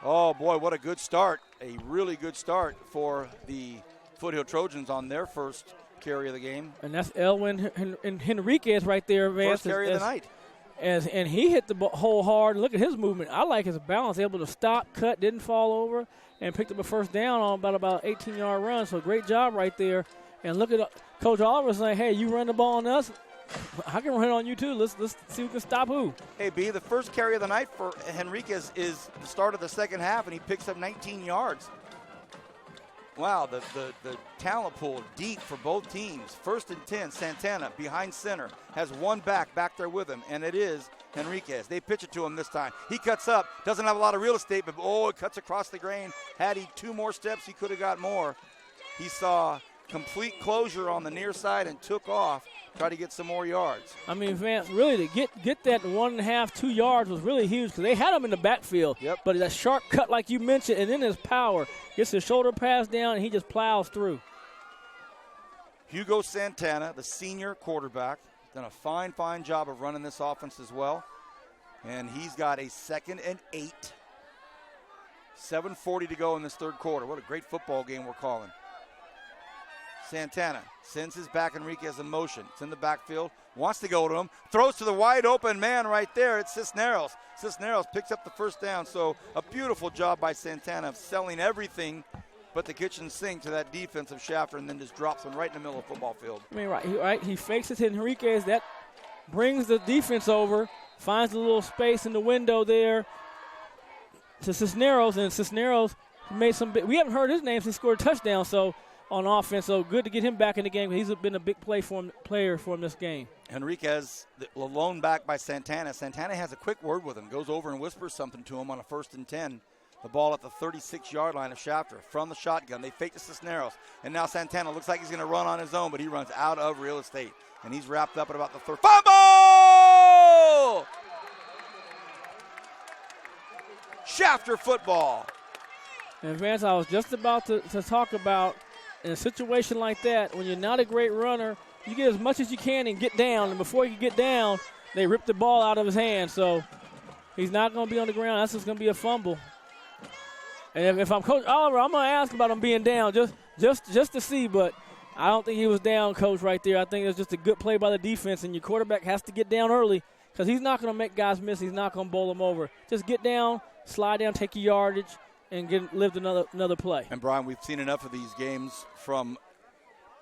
Oh, boy, what a good start. A really good start for the Foothill Trojans on their first carry of the game. And that's Elwin Henriquez right there, Vance. First carry of the night. And he hit the hole hard. Look at his movement. I like his balance, able to stop, cut, didn't fall over, and picked up a first down on about 18-yard run. So great job right there. And look at Coach Oliver saying, hey, you run the ball on us, I can run on you too. Let's see who can stop who. Hey, B, the first carry of the night for Henriquez is the start of the second half, and he picks up 19 yards. Wow, the talent pool deep for both teams. 1st and 10, Santana behind center, has one back there with him, and it is Henriquez. They pitch it to him this time. He cuts up, doesn't have a lot of real estate, but it cuts across the grain. Had he 2 more steps, he could have got more. He saw complete closure on the near side and took off, try to get some more yards. I mean, Vance, really to get that 1.5, 2 yards was really huge because they had him in the backfield. Yep. But that sharp cut like you mentioned, and then his power, gets his shoulder pass down, and he just plows through. Hugo Santana, the senior quarterback, done a fine job of running this offense as well. And he's got a 2nd and 8. 7:40 to go in this third quarter. What a great football game we're calling. Santana sends his back Henriquez in motion. It's in the backfield, wants to go to him, throws to the wide open man right there. It's Cisneros. Cisneros picks up the first down. So a beautiful job by Santana of selling everything but the kitchen sink to that defensive Shafter, and then just drops him right in the middle of the football field. I mean, he fakes it to Henriquez. That brings the defense over, finds a little space in the window there to Cisneros, and Cisneros made some we haven't heard his name since he scored a touchdown, so on offense, so good to get him back in the game. He's been a big player for him this game. Henriquez, the lone back by Santana. Santana has a quick word with him, goes over and whispers something to him on a 1st and 10. The ball at the 36-yard line of Shafter from the shotgun. They fake to Cisneros, and now Santana looks like he's going to run on his own, but he runs out of real estate, and he's wrapped up at about the third. Fumble! Shafter football. And Vance, I was just about to talk about, in a situation like that, when you're not a great runner, you get as much as you can and get down. And before you can get down, they rip the ball out of his hand. So he's not going to be on the ground. That's just going to be a fumble. And if I'm Coach Oliver, I'm going to ask about him being down just to see. But I don't think he was down, Coach, right there. I think it was just a good play by the defense. And your quarterback has to get down early because he's not going to make guys miss. He's not going to bowl them over. Just get down, slide down, take your yardage, and lived another play. And, Brian, we've seen enough of these games from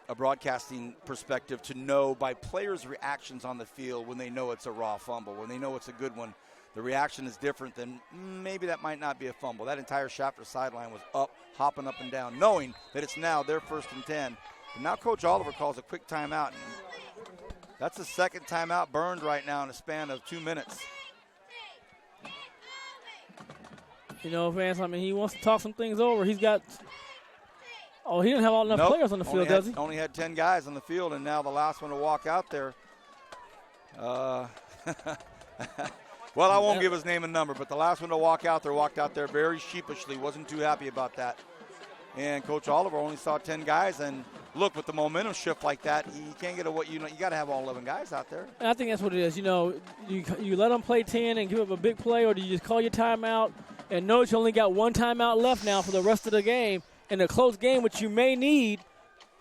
a broadcasting perspective to know by players' reactions on the field when they know it's a raw fumble, when they know it's a good one, the reaction is different than maybe that might not be a fumble. That entire Shafter sideline was up, hopping up and down, knowing that it's now their 1st and 10. But now Coach Oliver calls a quick timeout. And that's the 2nd timeout burned right now in a span of 2 minutes. You know, Vance, I mean, he wants to talk some things over. He's got – he didn't have enough players on the field, does he? Only had 10 guys on the field, and now the last one to walk out there. Well, I won't give his name and number, but the last one to walked out there very sheepishly, wasn't too happy about that. And Coach Oliver only saw 10 guys, and look, with the momentum shift like that, you can't get you got to have all 11 guys out there. And I think that's what it is. You know, you let them play 10 and give up a big play, or do you just call your timeout and know that you only got one timeout left now for the rest of the game, in a close game, which you may need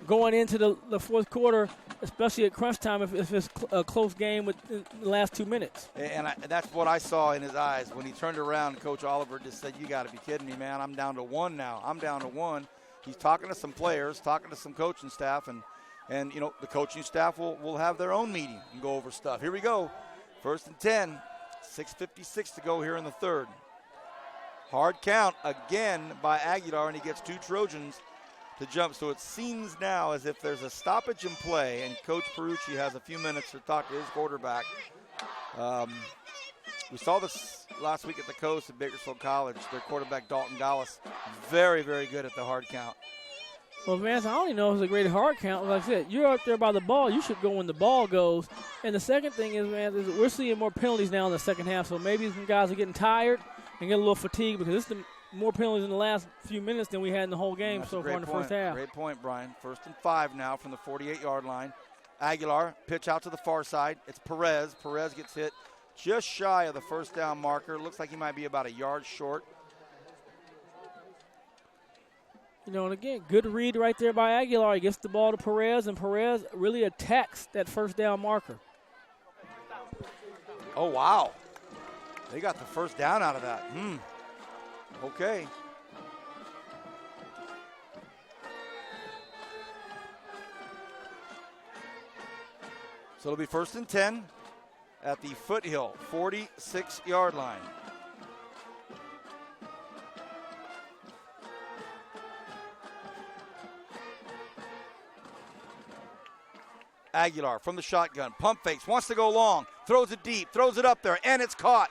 going into the fourth quarter, especially at crunch time if it's a close game within the last 2 minutes. And that's what I saw in his eyes when he turned around. Coach Oliver just said, you got to be kidding me, man. I'm down to 1 now. I'm down to 1. He's talking to some players, talking to some coaching staff, and you know, the coaching staff will have their own meeting and go over stuff. Here we go. 1st and 10, 6:56 to go here in the third. Hard count again by Aguilar, and he gets 2 Trojans to jump. So it seems now as if there's a stoppage in play, and Coach Perucci has a few minutes to talk to his quarterback. We saw this last week at the Coast at Bakersfield College. Their quarterback, Dalton Dallas, very, very good at the hard count. Well, Vance, I don't even know if it's a great hard count. Like I said, you're up there by the ball. You should go when the ball goes. And the second thing is, man, we're seeing more penalties now in the second half. So maybe some guys are getting tired and getting a little fatigued because it's more penalties in the last few minutes than we had in the whole game so far in the first half. Great point, Brian. 1st and 5 now from the 48-yard line. Aguilar, pitch out to the far side. It's Perez. Perez gets hit just shy of the first down marker. Looks like he might be about a yard short. You know, and again, good read right there by Aguilar. He gets the ball to Perez, and Perez really attacks that first down marker. Oh, wow. They got the first down out of that. Okay. So it'll be 1st and 10 at the Foothill 46-yard line. Aguilar from the shotgun, pump fakes, wants to go long, throws it deep, throws it up there, and it's caught.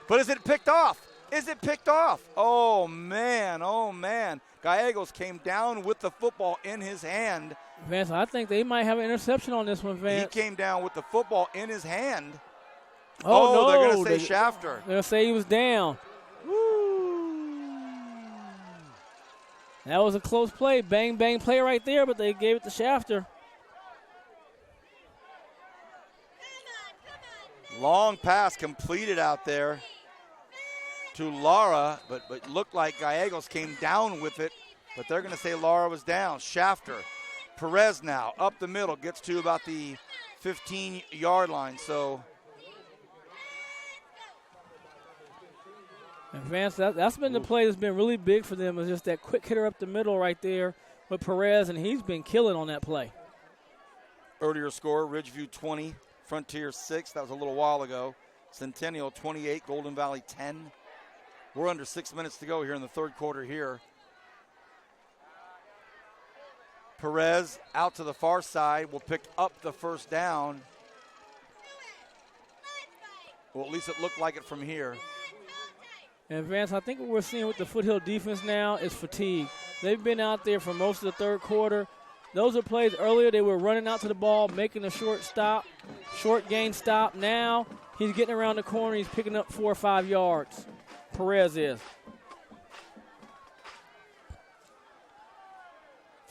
But is it picked off? Is it picked off? Oh, man, oh, man. Gallegos came down with the football in his hand. Vance, I think they might have an interception on this one, Vance. He came down with the football in his hand. Oh, no. They're going to say Shafter. They're going to say he was down. That was a close play. Bang, bang play right there, but they gave it to Shafter. Long pass completed out there to Lara, but looked like Gallegos came down with it, but they're going to say Lara was down. Shafter. Perez now up the middle, gets to about the 15-yard line. So, and Vance, that's been the play that's been really big for them, is just that quick hitter up the middle right there with Perez, and he's been killing on that play. Earlier score, Ridgeview 20, Frontier 6. That was a little while ago. Centennial 28, Golden Valley 10. We're under 6 minutes to go here in the third quarter here. Perez out to the far side will pick up the first down. Well, at least it looked like it from here. And Vance, I think what we're seeing with the Foothill defense now is fatigue. They've been out there for most of the third quarter. Those are plays earlier. They were running out to the ball, making a short gain stop. Now he's getting around the corner. He's picking up 4 or 5 yards. Perez is.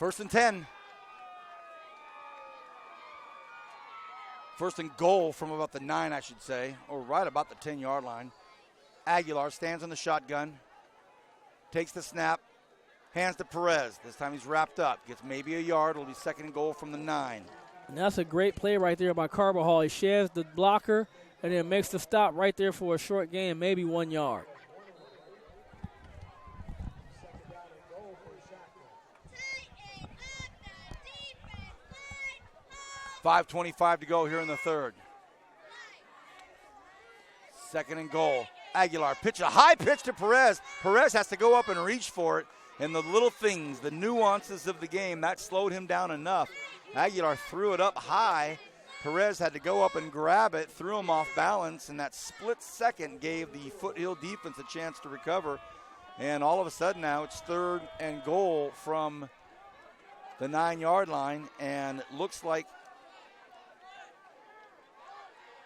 1st and 10. 1st and goal from about the 9, I should say, or right about the 10-yard line. Aguilar stands on the shotgun, takes the snap, hands to Perez. This time he's wrapped up, gets maybe a yard. It'll be 2nd and goal from the 9. And that's a great play right there by Carbajal. He sheds the blocker and then makes the stop right there for a short gain, maybe 1 yard. .5:25 to go here in the third. 2nd and goal. Aguilar pitch, a high pitch to Perez. Perez has to go up and reach for it. And the little things, the nuances of the game, that slowed him down enough. Aguilar threw it up high. Perez had to go up and grab it, threw him off balance, and that split second gave the Foothill defense a chance to recover. And all of a sudden now it's 3rd and goal from the 9-yard line, and it looks like.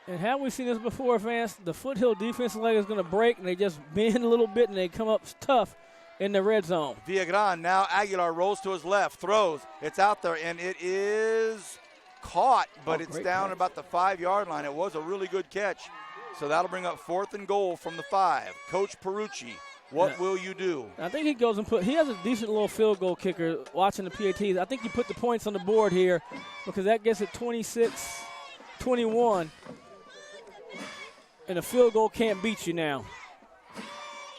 And have we seen this before, Vance? The Foothill defensive leg is going to break, and they just bend a little bit, and they come up tough in the red zone. Villagran, now Aguilar rolls to his left, throws. It's out there, and it is caught, but it's down catch. About the 5-yard line. It was a really good catch. So that'll bring up 4th and goal from the 5. Coach Perucci, what will you do? I think he goes and he has a decent little field goal kicker watching the PATs. I think you put the points on the board here because that gets it 26-21. And a field goal can't beat you now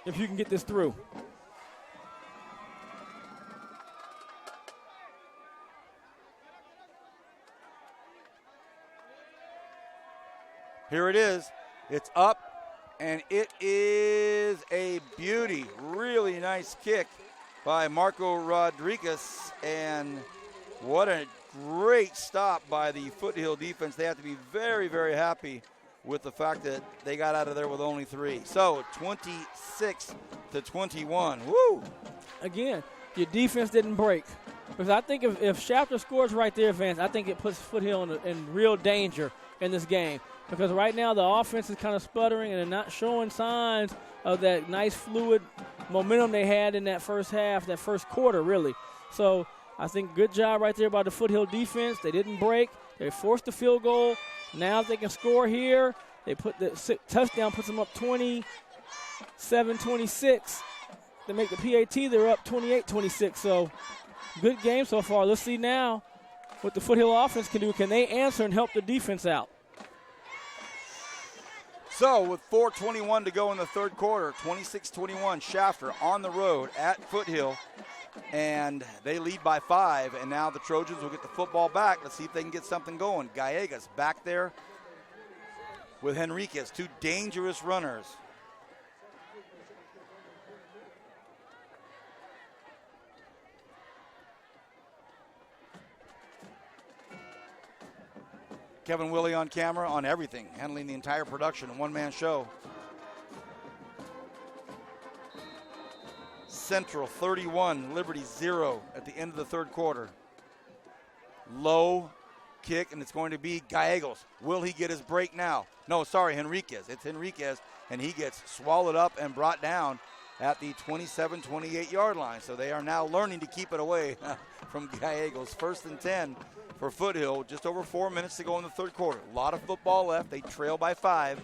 if you can get this through. Here it is. It's up, and it is a beauty. Really nice kick by Marco Rodriguez, and what a great stop by the Foothill defense. They have to be very, very happy with the fact that they got out of there with only 3. So 26-21. Woo! Again, your defense didn't break. Because I think if Shafter scores right there, Vance, I think it puts Foothill in real danger in this game. Because right now the offense is kind of sputtering and they're not showing signs of that nice fluid momentum they had in that first half, that first quarter, really. So I think good job right there by the Foothill defense. They didn't break. They forced the field goal. Now if they can score here, they put the touchdown, puts them up 27-26. They make the PAT, they're up 28-26. So good game so far. Let's see now what the Foothill offense can do. Can they answer and help the defense out? So with 4:21 to go in the third quarter, 26-21, Shafter on the road at Foothill, and they lead by 5, and now the Trojans will get the football back. Let's see if they can get something going. Gallegos back there with Henriquez, 2 dangerous runners. Kevin Willie on camera on everything, handling the entire production, a one-man show. Central 31, Liberty 0 at the end of the third quarter. Low kick, and it's going to be Gallegos. Will he get his break now? No, sorry, Henriquez. It's Henriquez, and he gets swallowed up and brought down at the 27-28 yard line. So they are now learning to keep it away from Gallegos. 1st and 10 for Foothill. Just over 4 minutes to go in the third quarter. A lot of football left. They trail by 5.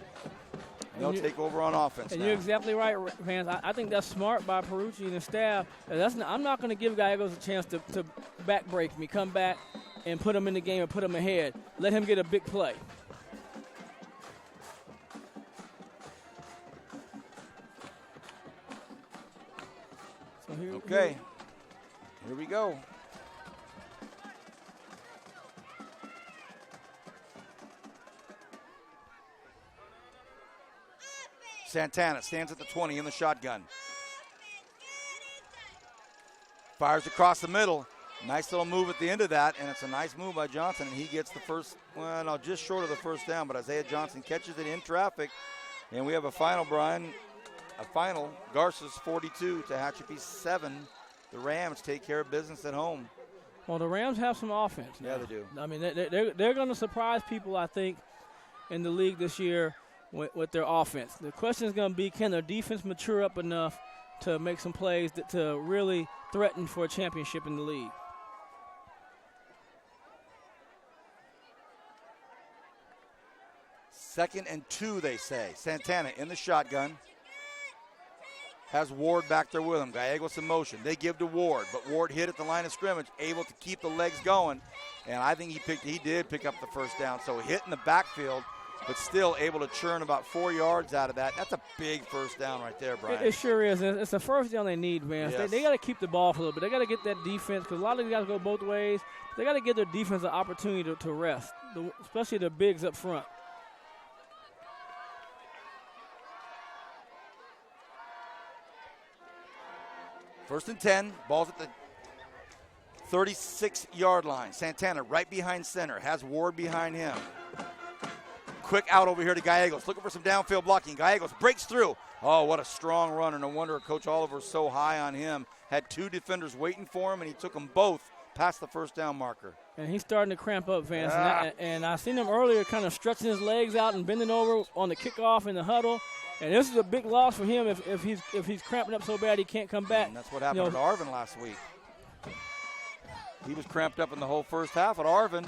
They'll take over on offense. And now. You're exactly right, Vance. I think that's smart by Perucci and the staff. I'm not going to give Gallegos a chance to back break me, come back and put him in the game and put him ahead. Let him get a big play. So here we go. Santana stands at the 20 in the shotgun. Fires across the middle. Nice little move at the end of that, and it's a nice move by Johnson, and he gets the first, just short of the first down, but Isaiah Johnson catches it in traffic, and we have a final, Brian. A final. Garces 42, Tehachapi 7. The Rams take care of business at home. Well, the Rams have some offense now. Yeah, they do. I mean, they're going to surprise people, I think, in the league this year with their offense. The question is going to be, can their defense mature up enough to make some plays to really threaten for a championship in the league? Second and 2, they say. Santana in the shotgun. Has Ward back there with him. Gallegos in motion. They give to Ward, but Ward hit at the line of scrimmage, able to keep the legs going. And I think he did pick up the first down. So hit in the backfield, but still able to churn about 4 yards out of that. That's a big first down right there, Brian. It sure is. It's the first down they need, man. Yes. They got to keep the ball for a little bit. They got to get that defense, because a lot of these guys go both ways. They got to give their defense an opportunity to rest, especially the bigs up front. First and 10, ball's at the 36-yard line. Santana right behind center, has Ward behind him. Quick out over here to Gallegos, looking for some downfield blocking. Gallegos breaks through. Oh, what a strong runner. No wonder Coach Oliver's so high on him. Had 2 defenders waiting for him, and he took them both past the first down marker. And he's starting to cramp up, Vance. And I seen him earlier kind of stretching his legs out and bending over on the kickoff in the huddle. And this is a big loss for him if he's cramping up so bad he can't come back. And that's what happened at Arvin last week. He was cramped up in the whole first half at Arvin,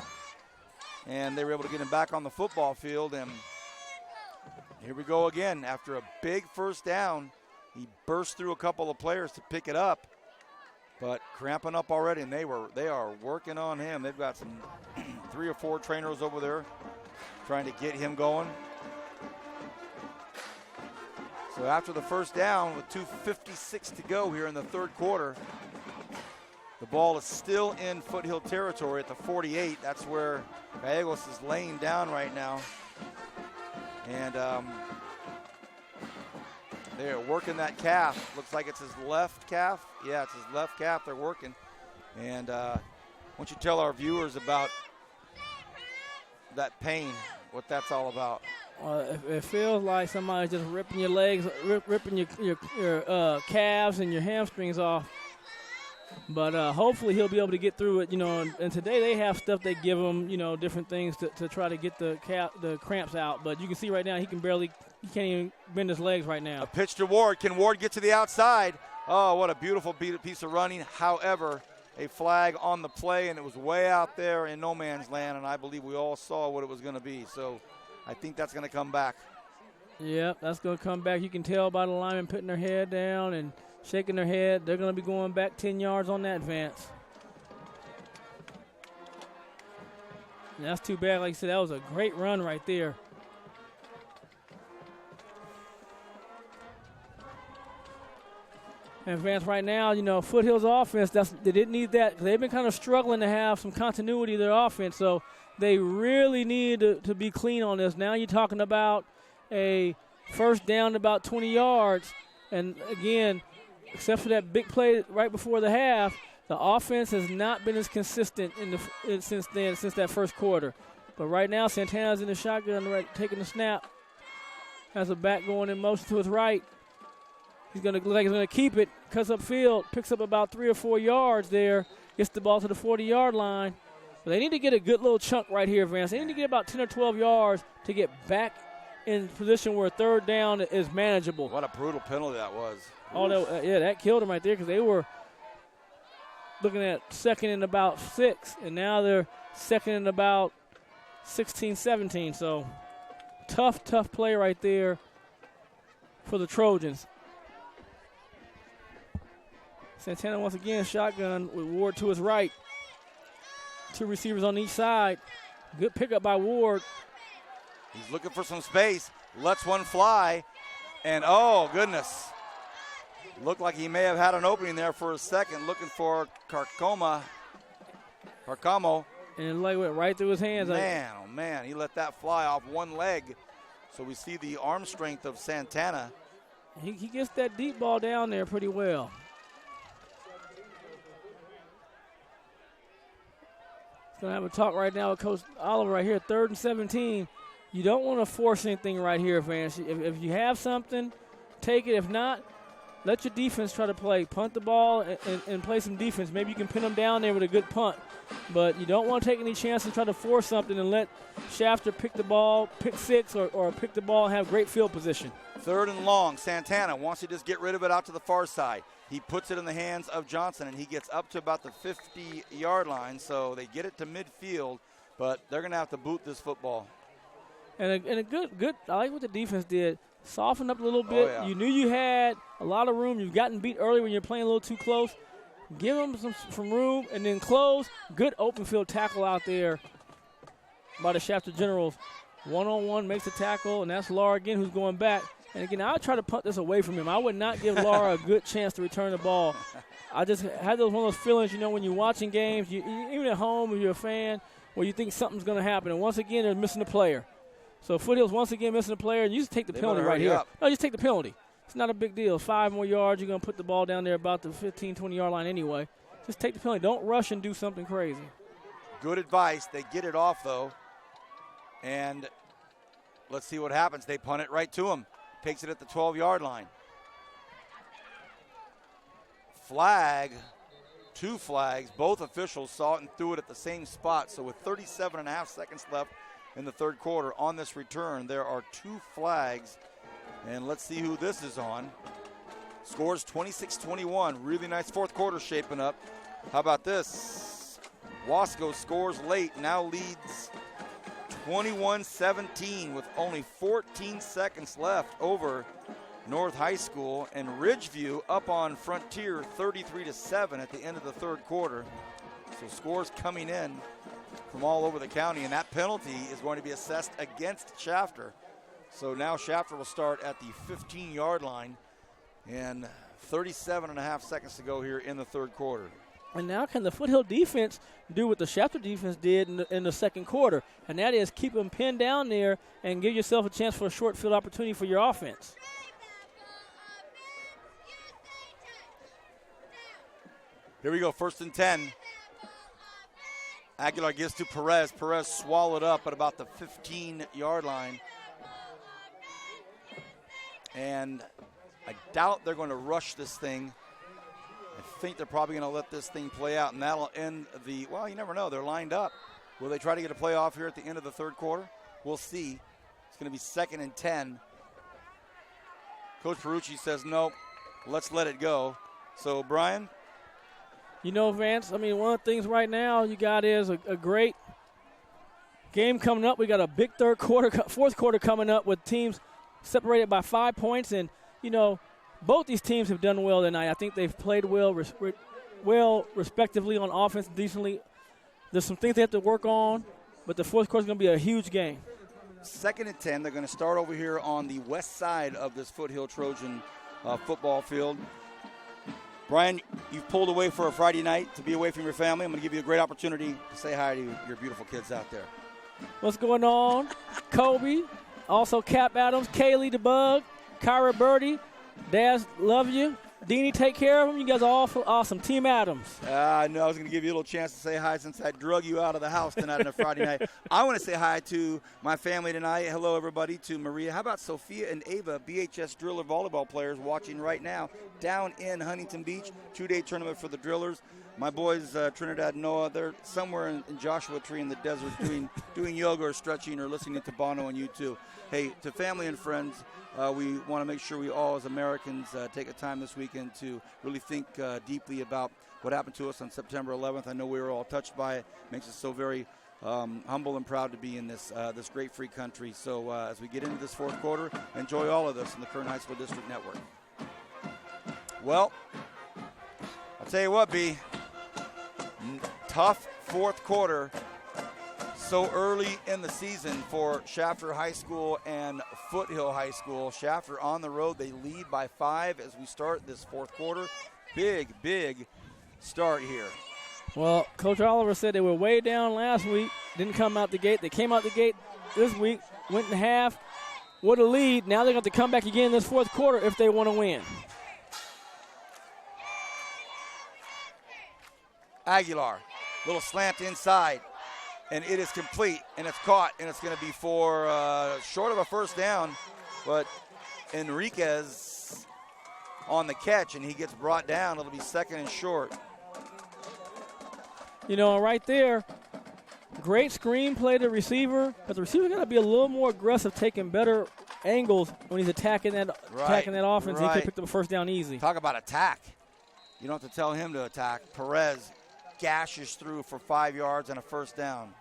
and they were able to get him back on the football field. And here we go again. After a big first down, he burst through a couple of players to pick it up, but cramping up already, and they are working on him. They've got some 3 or 4 trainers over there trying to get him going. So after the first down with 2:56 to go here in the third quarter, the ball is still in Foothill territory at the 48. That's where Gallegos is laying down right now. And they're working that calf. Looks like it's his left calf. Yeah, it's his left calf they're working. And why don't you tell our viewers about that pain, what that's all about? It feels like somebody's just ripping your legs, ripping your calves and your hamstrings off. But hopefully he'll be able to get through it, And today they have stuff they give him, different things to try to get the cramps out. But you can see right now he can't even bend his legs right now. A pitch to Ward. Can Ward get to the outside? Oh, what a beautiful piece of running. However, a flag on the play, and it was way out there in no man's land, and I believe we all saw what it was going to be. So I think that's going to come back. Yep, that's going to come back. You can tell by the linemen putting their head down and shaking their head. They're going to be going back 10 yards on that advance. And that's too bad. Like I said, that was a great run right there. And Vance, right now, Foothill's offense, they didn't need that. They've been kind of struggling to have some continuity in their offense, so they really need to be clean on this. Now you're talking about a first down about 20 yards. And, again, except for that big play right before the half, the offense has not been as consistent since that first quarter. But right now, Santana's in the shotgun, taking the snap. Has a back going in motion to his right. He's going to look like he's going to keep it, cuts upfield, picks up about 3 or 4 yards there, gets the ball to the 40-yard line. But they need to get a good little chunk right here, Vance. They need to get about 10 or 12 yards to get back in position where third down is manageable. What a brutal penalty that was. Oh, that killed them right there because they were looking at second and about 6, and now they're second and about 16, 17. So tough play right there for the Trojans. Santana once again shotgun with Ward to his right. 2 receivers on each side. Good pickup by Ward. He's looking for some space. Lets one fly. And, oh, goodness. Looked like he may have had an opening there for a second. Looking for Carcamo. And the leg went right through his hands. Man, oh, man. He let that fly off one leg. So we see the arm strength of Santana. He gets that deep ball down there pretty well. Going to have a talk right now with Coach Oliver right here, 3rd and 17. You don't want to force anything right here, Vance. If you have something, take it. If not, let your defense try to play. Punt the ball and play some defense. Maybe you can pin them down there with a good punt. But you don't want to take any chances, try to force something and let Shafter pick the ball, pick 6, or pick the ball and have great field position. 3rd and long. Santana wants to just get rid of it out to the far side. He puts it in the hands of Johnson, and he gets up to about the 50-yard line. So they get it to midfield, but they're going to have to boot this football. And a good. I like what the defense did. Soften up a little bit. Oh, yeah. You knew you had a lot of room. You've gotten beat early when you're playing a little too close. Give them some room and then close. Good open field tackle out there by the Shafter Generals. 1-on-1 makes the tackle, and that's Laura again who's going back. And, again, I would try to punt this away from him. I would not give Laura a good chance to return the ball. I just had one of those feelings, when you're watching games, even at home if you're a fan, where you think something's going to happen. And, once again, they're missing a player. So Foothill's once again missing a player, and you just take the penalty right here. No, just take the penalty. It's not a big deal. 5 more yards. You're going to put the ball down there about the 15, 20-yard line anyway. Just take the penalty. Don't rush and do something crazy. Good advice. They get it off, though. And let's see what happens. They punt it right to him. Takes it at the 12-yard line. Flag. 2 flags. Both officials saw it and threw it at the same spot. So with 37.5 seconds left in the third quarter on this return, there are 2 flags. And let's see who this is on. Scores 26-21. Really nice fourth quarter shaping up. How about this? Wasco scores late, now leads 21-17 with only 14 seconds left over North High School. And Ridgeview up on Frontier 33-7 at the end of the third quarter. So scores coming in from all over the county, and that penalty is going to be assessed against Shafter. So now Shafter will start at the 15-yard line, and 37.5 seconds to go here in the third quarter. And now can the Foothill defense do what the Shafter defense did in the second quarter, and that is keep them pinned down there and give yourself a chance for a short field opportunity for your offense. Here we go, 1st and 10. Aguilar gives to Perez. Perez swallowed up at about the 15-yard line. And I doubt they're going to rush this thing. I think they're probably going to let this thing play out, and that'll end the, well, you never know. They're lined up. Will they try to get a play off here at the end of the third quarter? We'll see. It's going to be 2nd and 10. Coach Perucci says, nope, let's let it go. So, Brian? Vance, one of the things right now you got is a great game coming up. We got a big fourth quarter coming up with teams separated by 5 points. And, both these teams have done well tonight. I think they've played well respectively on offense, decently. There's some things they have to work on, but the fourth quarter is going to be a huge game. 2nd and 10. They're going to start over here on the west side of this Foothill Trojan football field. Brian, you've pulled away for a Friday night to be away from your family. I'm going to give you a great opportunity to say hi to your beautiful kids out there. What's going on? Kobe, also Cap Adams, Kaylee the Bug, Kyra Birdie. Dad, love you. Deanie, take care of them. You guys are all awesome. Team Adams. I know I was going to give you a little chance to say hi since I drug you out of the house tonight on a Friday night. I want to say hi to my family tonight. Hello, everybody, to Maria. How about Sophia and Ava, BHS Driller volleyball players watching right now down in Huntington Beach. 2-day tournament for the Drillers. My boys, Trinidad and Noah, they're somewhere in Joshua Tree in the desert doing yoga or stretching or listening to Bono and U2. Hey, to family and friends, we want to make sure we all as Americans take a time this weekend to really think deeply about what happened to us on September 11th. I know we were all touched by it. Makes us so very humble and proud to be in this great free country. So as we get into this fourth quarter, enjoy all of this in the Kern High School District Network. Well, I'll tell you what, B. Tough fourth quarter so early in the season for Shafter High School and Foothill High School. Shafter on the road, they lead by 5 as we start this fourth quarter. Big start here. Well, Coach Oliver said they were way down last week, didn't come out the gate. They came out the gate this week, went in half with a lead. Now they're going to come back again in this fourth quarter if they want to win. Aguilar, little slant inside, and it is complete, and it's caught, and it's going to be for short of a first down, but Enriquez on the catch, and he gets brought down. It'll be second and short. You know, right there, great screen play to receiver, but the receiver got to be a little more aggressive, taking better angles when he's attacking that offense. He could pick up a first down easy. Talk about attack. You don't have to tell him to attack. Perez gashes through for 5 yards and a first down.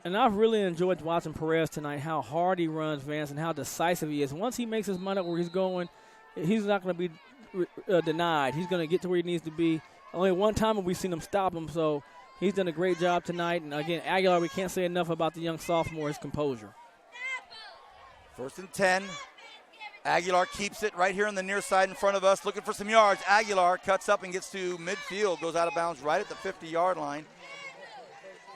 And I've really enjoyed watching Perez tonight, how hard he runs, Vance, and how decisive he is. Once he makes his mind up where he's going, he's not going to be denied. He's going to get to where he needs to be. Only one time have we seen him stop him, so he's done a great job tonight. And, again, Aguilar, we can't say enough about the young sophomore, his composure. 1st and 10. Aguilar keeps it right here on the near side in front of us, looking for some yards. Aguilar cuts up and gets to midfield, goes out of bounds right at the 50-yard line.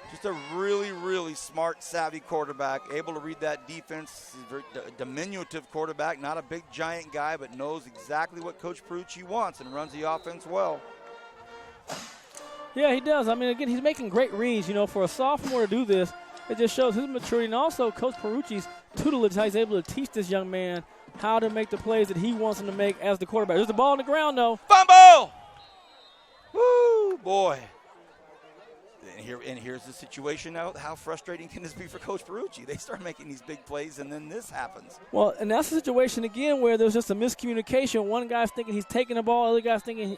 Just a really smart, savvy quarterback, able to read that defense. He's a very diminutive quarterback, not a big, giant guy, but knows exactly what Coach Perucci wants and runs the offense well. Yeah, he does. I mean, again, he's making great reads. You know, for a sophomore to do this, it just shows his maturity. And also, Coach Perucci's tutelage, how he's able to teach this young man how to make the plays that he wants him to make as the quarterback. There's the ball on the ground, though. Fumble! Woo, boy. And here's the situation now. How frustrating can this be for Coach Perucci? They start making these big plays, and then this happens. Well, and that's the situation, again, where there's just a miscommunication. One guy's thinking he's taking the ball. The other guy's thinking,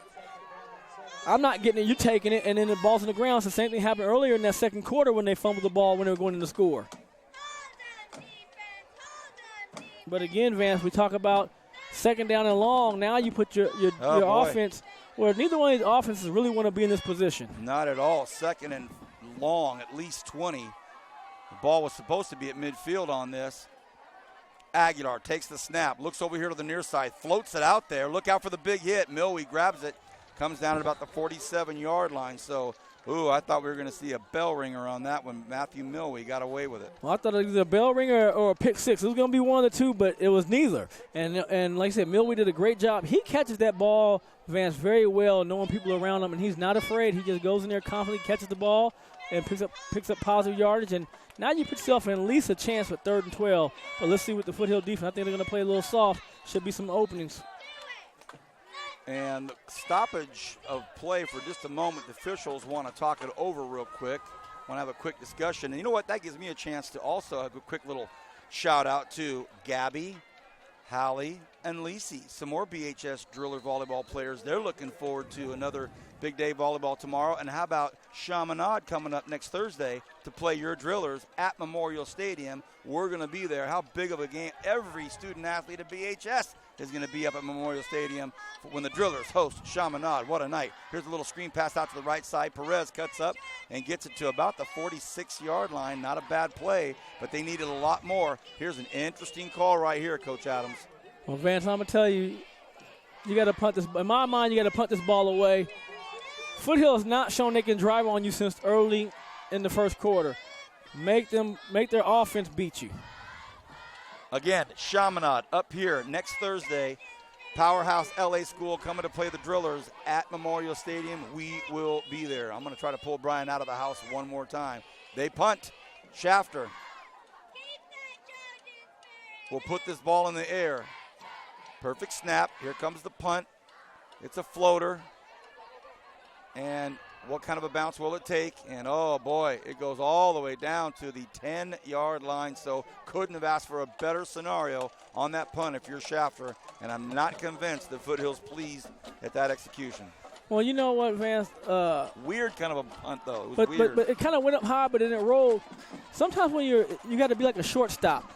I'm not getting it, you're taking it, and then the ball's on the ground. So the same thing happened earlier in that second quarter when they fumbled the ball when they were going in to score. But again, Vance, we talk about second down and long. Now you put your offense where neither one of these offenses really want to be in this position. Not at all. Second and long, at least 20. The ball was supposed to be at midfield on this. Aguilar takes the snap, looks over here to the near side, floats it out there. Look out for the big hit. Milwee grabs it, comes down at about the 47-yard line. So, I thought we were going to see a bell ringer on that one. Matthew Milwee got away with it. Well, I thought it was a bell ringer or a pick six. It was going to be one of the two, but it was neither. And like I said, Milwee did a great job. He catches that ball, Vance, very well, knowing people around him, and he's not afraid. He just goes in there confidently, catches the ball, and picks up positive yardage. And now you put yourself in at least a chance with 3rd and 12. But let's see what the Foothill defense. I think they're going to play a little soft. Should be some openings. And stoppage of play for just a moment. The officials want to talk it over real quick. Want to have a quick discussion. And you know what? That gives me a chance to also have a quick little shout out to Gabby, Hallie, and Lisi. Some more BHS Driller volleyball players. They're looking forward to another big day volleyball tomorrow. And how about Chaminade coming up next Thursday to play your Drillers at Memorial Stadium? We're going to be there. How big of a game. Every student athlete at BHS is going to be up at Memorial Stadium when the Drillers host Chaminade. What a night. Here's a little screen pass out to the right side. Perez cuts up and gets it to about the 46-yard line. Not a bad play, but they needed a lot more. Here's an interesting call right here, Coach Adams. Well, Vance, I'm going to tell you, You got to punt this. In my mind, you got to punt this ball away. Foothill has not shown they can drive on you since early in the first quarter. Make their offense beat you. Again, Chaminade up here next Thursday. Powerhouse LA School coming to play the Drillers at Memorial Stadium. We will be there. I'm going to try to pull Brian out of the house one more time. They punt. Shafter will put this ball in the air. Perfect snap. Here comes the punt. It's a floater. And what kind of a bounce will it take? And, oh, boy, it goes all the way down to the 10-yard line. So couldn't have asked for a better scenario on that punt if you're Shafter. And I'm not convinced that Foothill's pleased at that execution. Well, you know what, Vance? Weird kind of a punt, though. It was weird. But it kind of went up high, but then it rolled. Sometimes when you got to be like a shortstop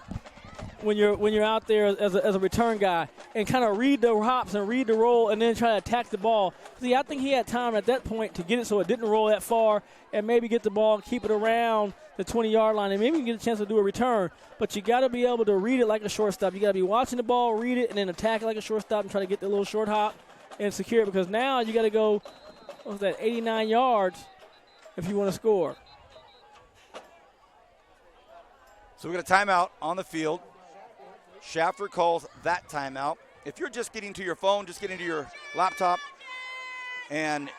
when you're out there as a return guy and kind of read the hops and read the roll and then try to attack the ball. See, I think he had time at that point to get it so it didn't roll that far and maybe get the ball and keep it around the 20-yard line and maybe get a chance to do a return. But you got to be able to read it like a shortstop. You got to be watching the ball, read it, and then attack it like a shortstop and try to get the little short hop and secure it, because now you got to go, 89 yards if you want to score. So we got a timeout on the field. Shafter calls that timeout. If you're just getting to your phone, just getting to your laptop, and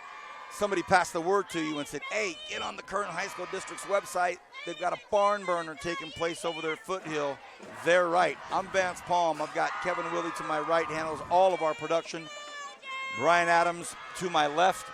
somebody passed the word to you and said, hey, get on the Kern High School District's website. They've got a barn burner taking place over there at Foothill. They're right. I'm Vance Palm. I've got Kevin Willie to my right, handles all of our production. Brian Adams to my left.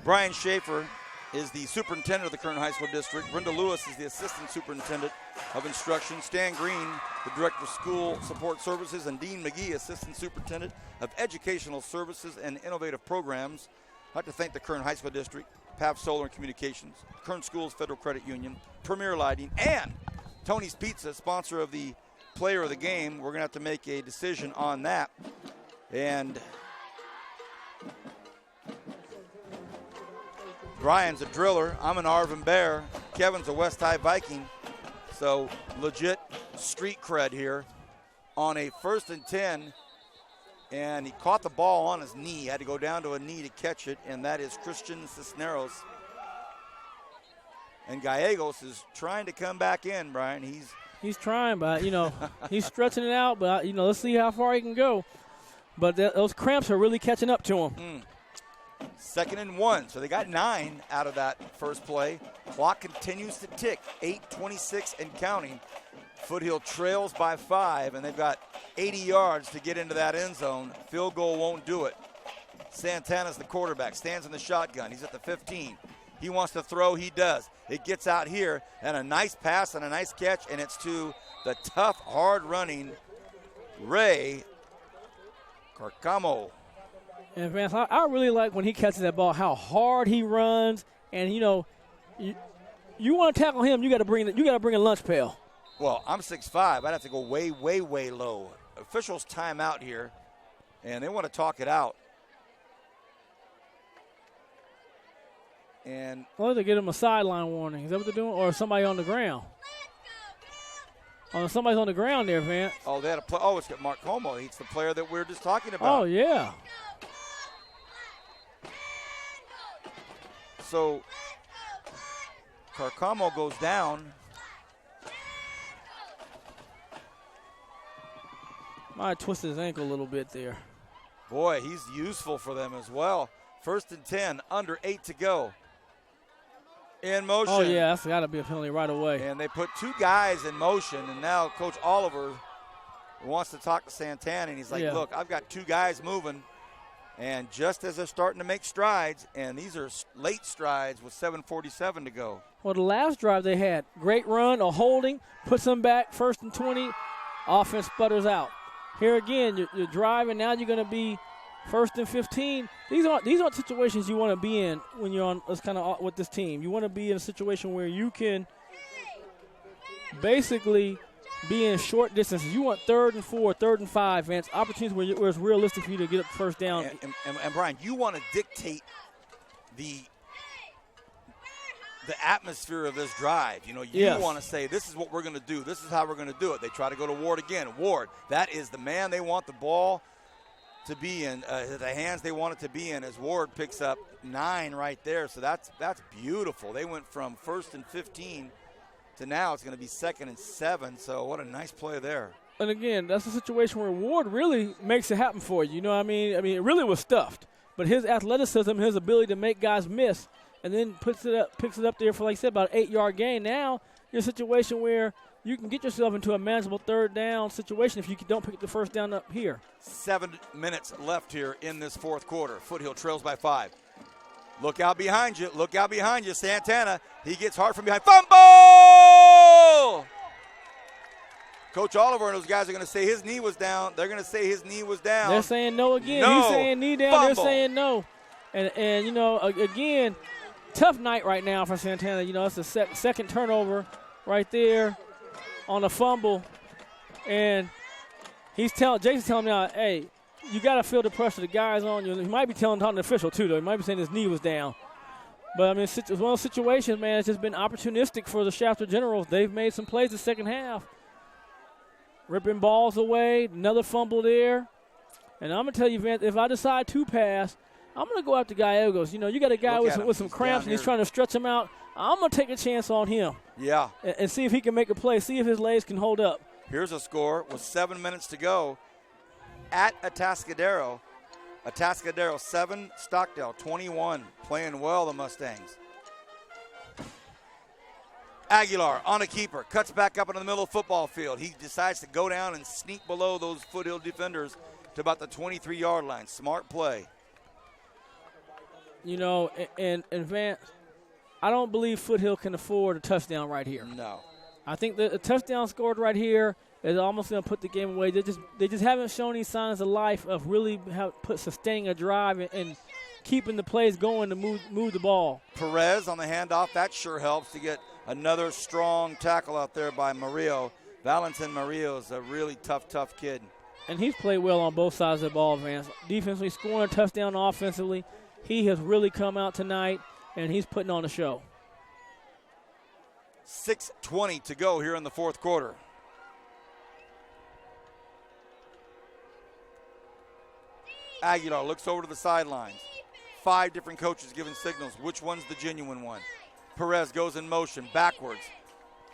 Brian Schaefer is the superintendent of the Kern High School District. Brenda Lewis is the assistant superintendent of instruction. Stan Green, the director of school support services, and Dean McGee, assistant superintendent of educational services and innovative programs. I'd like to thank the Kern High School District, PAV Solar and Communications, Kern Schools Federal Credit Union, Premier Lighting, and Tony's Pizza, sponsor of the player of the game. We're going to have to make a decision on that. And Brian's a driller. I'm an Arvin Bear. Kevin's a West High Viking. So legit street cred here on a 1st and 10. And he caught the ball on his knee. Had to go down to a knee to catch it, and that is Christian Cisneros. And Gallegos is trying to come back in, Brian. He's trying, but, he's stretching it out. But, let's see how far he can go. But those cramps are really catching up to him. 2nd and 1. So they got 9 out of that first play. Clock continues to tick. 8:26 and counting. Foothill trails by 5, and they've got 80 yards to get into that end zone. Field goal won't do it. Santana's the quarterback. Stands in the shotgun. He's at the 15. He wants to throw. He does. It gets out here, and a nice pass and a nice catch, and it's to the tough, hard-running Ray Carcamo. And Vance, I really like when he catches that ball, how hard he runs, and you want to tackle him, you got to bring a lunch pail. Well, I'm 6'5". I'd have to go way, way, way low. Officials time out here, and they want to talk it out. And they get him a sideline warning. Is that what they're doing, or somebody on the ground? Oh, somebody's on the ground there, Vance. Oh, they had a play. Oh, it's got Mark Como. He's the player that we were just talking about. Oh, yeah. So Carcamo goes down. Might twist his ankle a little bit there. Boy, he's useful for them as well. 1st and 10, under 8 to go. In motion. Oh, yeah, that's got to be a penalty right away. And they put 2 guys in motion, and now Coach Oliver wants to talk to Santana, and he's like, look, I've got 2 guys moving. And just as they're starting to make strides, and these are late strides with 7:47 to go. Well, the last drive they had, great run, a holding, puts them back, 1st and 20, offense sputters out. Here again, you're driving, now you're going to be 1st and 15. These aren't situations you want to be in when you're on this kind of with this team. You want to be in a situation where you can basically be in short distances. You want 3rd and 4, 3rd and 5, Vance. Opportunities where it's realistic for you to get up first down. And Brian, you want to dictate the atmosphere of this drive. You want to say, this is what we're going to do. This is how we're going to do it. They try to go to Ward again. Ward, that is the man. They want the ball to be in, the hands they want it to be in, as Ward picks up 9 right there. So that's beautiful. They went from 1st and 15 to now it's going to be 2nd and 7. So what a nice play there. And again, that's a situation where Ward really makes it happen for you. You know what I mean? I mean, it really was stuffed. But his athleticism, his ability to make guys miss, and then picks it up there for, like I said, about an 8-yard gain. Now you're in a situation where you can get yourself into a manageable 3rd down situation if you don't pick the first down up here. 7 minutes left here in this 4th quarter. Foothill trails by 5. Look out behind you. Look out behind you. Santana, he gets hard from behind. Fumble! Coach Oliver and those guys are going to say his knee was down. They're going to say his knee was down. They're saying no again. No. He's saying knee down. Fumble. They're saying no. And you know, again, tough night right now for Santana. You know, it's a second turnover right there on a fumble. And Jason's telling me now, hey, you got to feel the pressure. The guy's on you. He might be talking to the official, too, though. He might be saying his knee was down. But, I mean, it's one of those situations, man, it's just been opportunistic for the Shafter Generals. They've made some plays the second half. Ripping balls away, another fumble there. And I'm going to tell you, Vince, if I decide to pass, I'm going to go after Gallegos. You know, you got a guy with some cramps and he's trying to stretch him out. I'm going to take a chance on him. Yeah. And see if he can make a play, see if his legs can hold up. Here's a score with 7 minutes to go at Atascadero. Atascadero 7, Stockdale 21. Playing well, the Mustangs. Aguilar on a keeper, cuts back up into the middle of the football field. He decides to go down and sneak below those Foothill defenders to about the 23-yard line. Smart play. You know, and Vance, I don't believe Foothill can afford a touchdown right here. No. I think that a touchdown scored right here is almost going to put the game away. They just haven't shown any signs of life of really sustaining a drive and keeping the plays going to move the ball. Perez on the handoff, that sure helps to get another strong tackle out there by Murillo. Valentin Murillo is a really tough kid. And he's played well on both sides of the ball, Vance. Defensively, scoring a touchdown offensively. He has really come out tonight, and he's putting on a show. 6:20 to go here in the 4th quarter. Aguilar looks over to the sidelines. 5 different coaches giving signals. Which one's the genuine one? Perez goes in motion, backwards.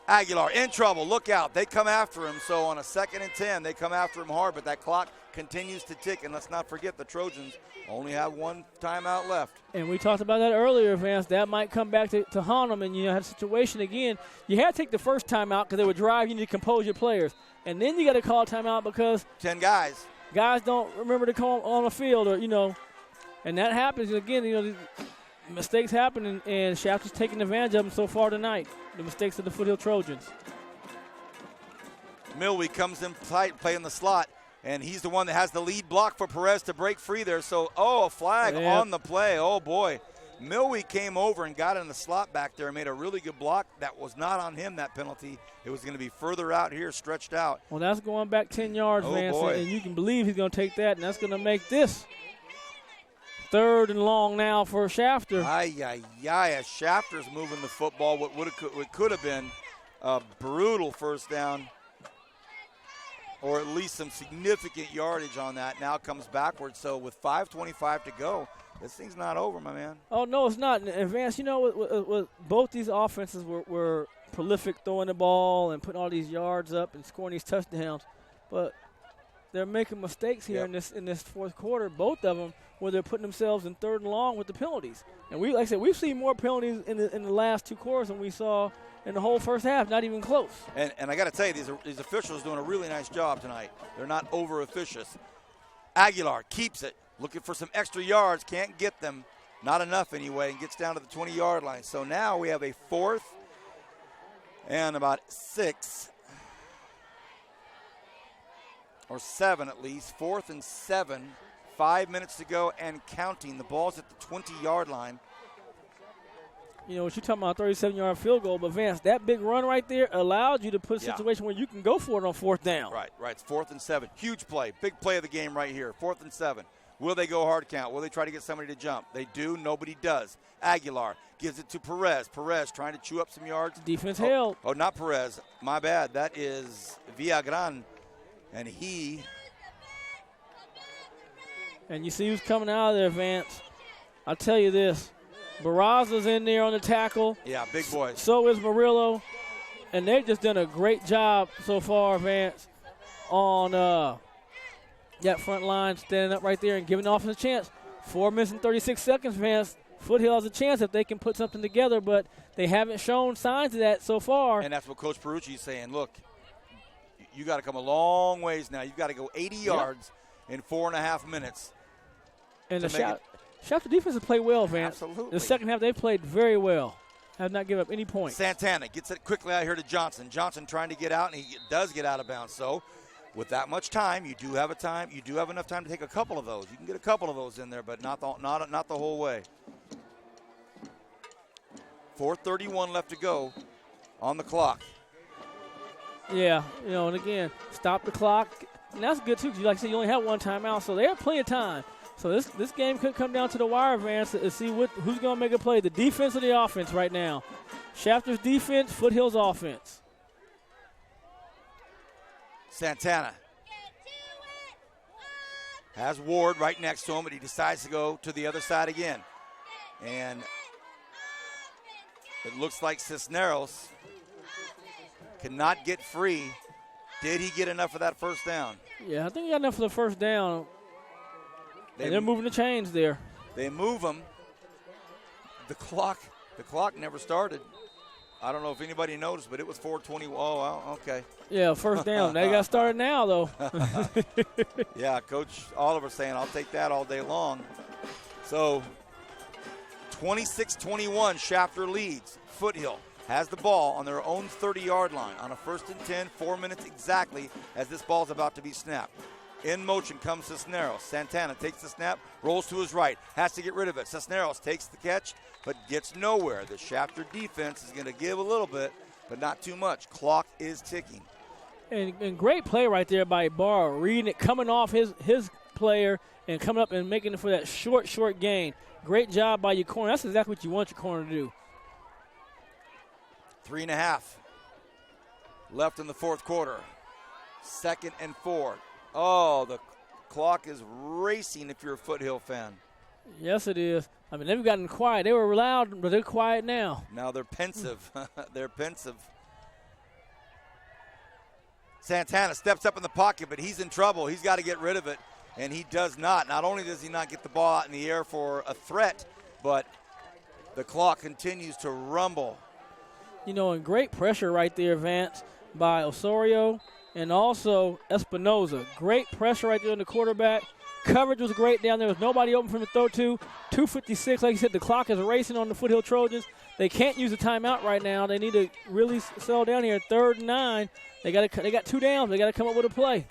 Aguilar in trouble, look out. They come after him, so on a 2nd and 10, they come after him hard, but that clock continues to tick, and let's not forget the Trojans only have 1 timeout left. And we talked about that earlier, Vance. That might come back to haunt them, and you had a situation again. You had to take the first timeout because they would drive. You need to compose your players. And then you got to call a timeout because 10 guys don't remember to call on the field, or, you know, and that happens. Again, you know, mistakes happen, and Shafter's taking advantage of them so far tonight. The mistakes of the Foothill Trojans. Milwee comes in tight, playing the slot, and he's the one that has the lead block for Perez to break free there. So, a flag on the play. Oh, boy. Milwee came over and got in the slot back there and made a really good block. That was not on him, that penalty. It was going to be further out here, stretched out. Well, that's going back 10 yards, Vance, and you can believe he's going to take that, and that's going to make this 3rd and long now for Shafter. Shafter's moving the football. What could have been a brutal first down, or at least some significant yardage on that, now comes backwards. So with 5:25 to go, this thing's not over, my man. Oh, no, it's not. And Vance, you know, both these offenses were prolific throwing the ball and putting all these yards up and scoring these touchdowns. But they're making mistakes here in this 4th quarter, both of them, where they're putting themselves in 3rd and long with the penalties. And like I said, we've seen more penalties in the last 2 quarters than we saw in the whole first half, not even close. And I got to tell you, these officials doing a really nice job tonight. They're not over-officious. Aguilar keeps it, looking for some extra yards, can't get them, not enough anyway, and gets down to the 20-yard line. So now we have a 4th and about 6, or 7 at least, 4th and 7. 5 minutes to go and counting. The ball's at the 20-yard line. You know, what you're talking about, a 37-yard field goal, but Vance, that big run right there allowed you to put a situation where you can go for it on 4th down. Right. It's 4th and 7. Huge play. Big play of the game right here. 4th and 7. Will they go hard count? Will they try to get somebody to jump? They do. Nobody does. Aguilar gives it to Perez. Perez trying to chew up some yards. Defense held. Oh, not Perez. My bad. That is Villagran. And he And you see who's coming out of there, Vance. I'll tell you this. Barraza's in there on the tackle. Yeah, big boys. So is Murillo. And they've just done a great job so far, Vance, on that front line, standing up right there and giving the offense a chance. 4 minutes and 36 seconds, Vance. Foothill has a chance if they can put something together, but they haven't shown signs of that so far. And that's what Coach Perucci is saying. Look, you got to come a long ways now. You've got to go 80 yards in 4.5 minutes. And the Shafter defense has played well, Vance. Absolutely. The second half, they played very well. Have not given up any points. Santana gets it quickly out here to Johnson. Johnson trying to get out, and he does get out of bounds. So with that much time, you do have enough time to take a couple of those. You can get a couple of those in there, but not the whole way. 4:31 left to go on the clock. Yeah, and again, stop the clock. And that's good, too, because like I said, you only have one timeout, so they have plenty of time. So this game could come down to the wire, Vance, to see who's going to make a play, the defense or the offense right now. Shafter's defense, Foothill's offense. Santana has Ward right next to him, but he decides to go to the other side again. And it looks like Cisneros cannot get free. Did he get enough of that first down? Yeah, I think he got enough for the first down. They're moving the chains there. They move them. The clock never started. I don't know if anybody noticed, but it was 4:20. Oh, well, okay. Yeah, first down. They got started now, though. Yeah, Coach Oliver saying, I'll take that all day long. So 26-21, Shafter leads. Foothill has the ball on their own 30-yard line on a 1st and 10, 4 minutes exactly as this ball is about to be snapped. In motion comes Cisneros. Santana takes the snap, rolls to his right, has to get rid of it. Cisneros takes the catch, but gets nowhere. The Shafter defense is going to give a little bit, but not too much. Clock is ticking. And great play right there by Barr, reading it, coming off his player and coming up and making it for that short gain. Great job by your corner. That's exactly what you want your corner to do. 3.5 left in the fourth quarter. 2nd and 4. Oh, the clock is racing if you're a Foothill fan. Yes, it is. I mean, they've gotten quiet. They were loud, but they're quiet now. Now they're pensive. They're pensive. Santana steps up in the pocket, but he's in trouble. He's got to get rid of it, and he does not. Not only does he not get the ball out in the air for a threat, but the clock continues to rumble. And great pressure right there, Vance, by Osorio and also Espinoza. Great pressure right there on the quarterback. Coverage was great down there. There was nobody open for him to throw to. 2:56, like you said, the clock is racing on the Foothill Trojans. They can't use a timeout right now. They need to really settle down here. 3rd and 9. They got 2 downs. They got to come up with a play.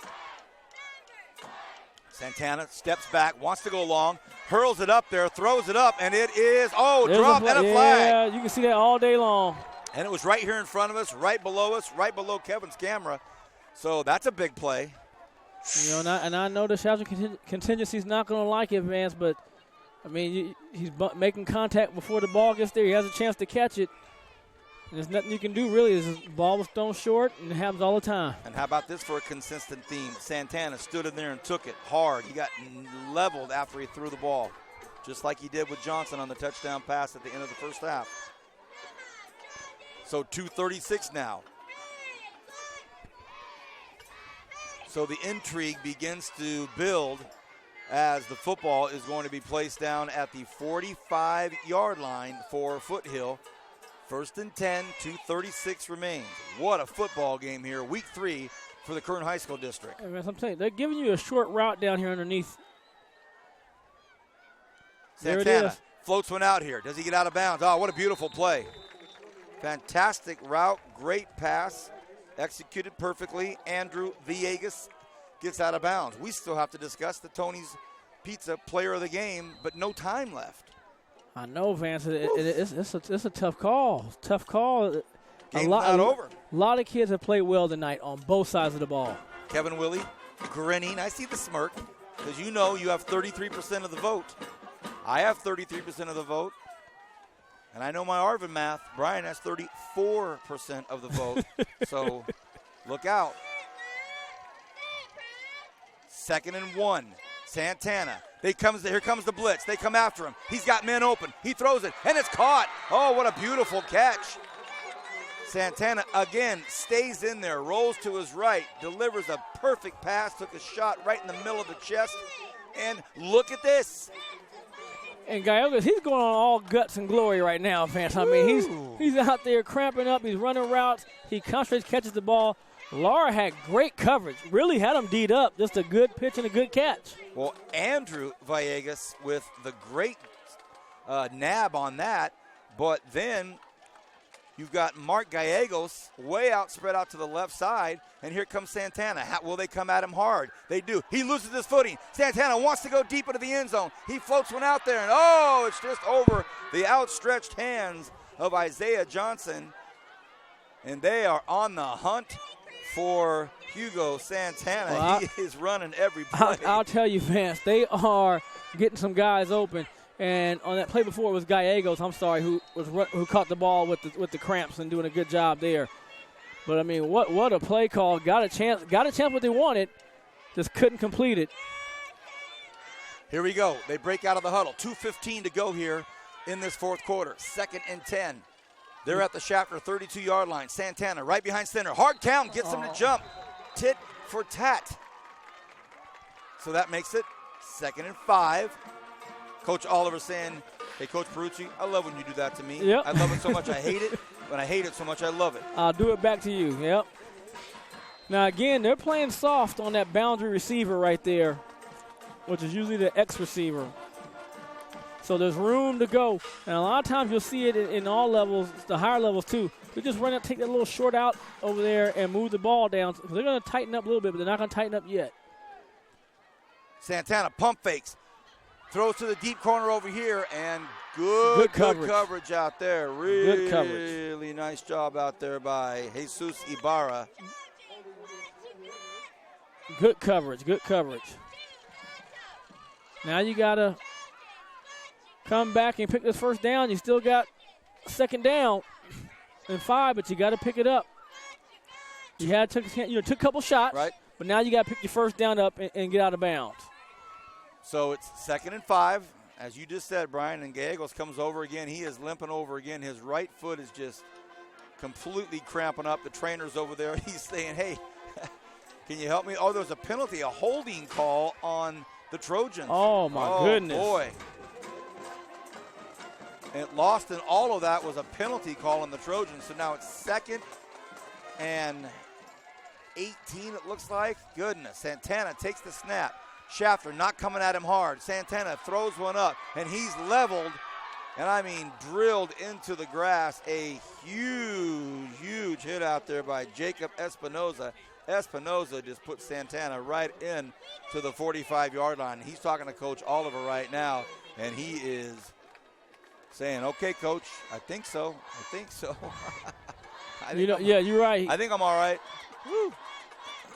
Santana steps back, wants to go long, hurls it up there, throws it up, and it is, dropped and a flag. Yeah, you can see that all day long. And it was right here in front of us, right below Kevin's camera. So that's a big play. And I know the Shafter contingency is not going to like it, Vance, but, I mean, he's making contact before the ball gets there. He has a chance to catch it. And there's nothing you can do, really. The ball was thrown short, and it happens all the time. And how about this for a consistent theme? Santana stood in there and took it hard. He got leveled after he threw the ball, just like he did with Johnson on the touchdown pass at the end of the first half. So 2:36 now. So the intrigue begins to build as the football is going to be placed down at the 45-yard line for Foothill. 1st and 10, 2:36 remains. What a football game here, week 3 for the Kern High School District. Hey, man, I'm saying, they're giving you a short route down here underneath. Santana floats one out here. Does he get out of bounds? Oh, what a beautiful play. Fantastic route, great pass, executed perfectly. Andrew Villegas gets out of bounds. We still have to discuss the Tony's Pizza player of the game, but no time left. I know, Vance. It's a tough call. Tough call. Game's not over. A lot of kids have played well tonight on both sides of the ball. Kevin Willie grinning. I see the smirk because you know you have 33% of the vote. I have 33% of the vote. And I know my Arvin math. Brian has 34% of the vote. So look out. 2nd and 1. Santana Here comes the blitz. They come after him. He's got men open. He throws it, and it's caught. Oh, what a beautiful catch. Santana, again, stays in there, rolls to his right, delivers a perfect pass, took a shot right in the middle of the chest, and look at this. And Gallegos, he's going on all guts and glory right now, fans. I mean, he's out there cramping up. He's running routes. He concentrates, catches the ball. Laura had great coverage, really had him D'd up. Just a good pitch and a good catch. Well, Andrew Villegas with the great nab on that, but then you've got Mark Gallegos way out, spread out to the left side, and here comes Santana. Will they come at him hard? They do. He loses his footing. Santana wants to go deep into the end zone. He floats one out there, and it's just over the outstretched hands of Isaiah Johnson, and they are on the hunt for Hugo Santana. Well, he is running every play. I'll tell you, Vance, they are getting some guys open. And on that play before, it was Gallegos, who caught the ball with the cramps and doing a good job there. But I mean, what a play call! Got a chance what they wanted, just couldn't complete it. Here we go. They break out of the huddle. 2:15 to go here in this fourth quarter. 2nd and 10. They're at the Shafter 32-yard line. Santana right behind center. Hard count, gets him to jump. Tit for tat. So that makes it 2nd and 5. Coach Oliver saying, hey, Coach Perucci, I love when you do that to me. Yep. I love it so much I hate it, but I hate it so much I love it. I'll do it back to you, yep. Now, again, they're playing soft on that boundary receiver right there, which is usually the X receiver. So there's room to go. And a lot of times you'll see it in all levels, the higher levels too. They just run out, take that little short out over there and move the ball down. They're going to tighten up a little bit, but they're not going to tighten up yet. Santana pump fakes. Throws to the deep corner over here, and good coverage out there. Really nice job out there by Jesus Ibarra. Good coverage. Now you got to come back and pick this first down. You still got 2nd down and 5, but you got to pick it up. You took a couple shots, right? But now you got to pick your first down up and get out of bounds. So it's 2nd and 5, as you just said, Brian, and Gallegos comes over again. He is limping over again. His right foot is just completely cramping up. The trainer's over there. He's saying, hey, can you help me? Oh, there's a penalty, a holding call on the Trojans. Oh, my goodness. Oh, boy. And lost in all of that was a penalty call on the Trojans. So now it's 2nd and 18, it looks like. Goodness, Santana takes the snap. Shafter not coming at him hard. Santana throws one up, and he's leveled, and I mean drilled into the grass. A huge hit out there by Jacob Espinoza. Espinoza just put Santana right in to the 45-yard line. He's talking to Coach Oliver right now, and he is saying, okay, Coach, I think so. Yeah, you're right. I think I'm all right. Woo.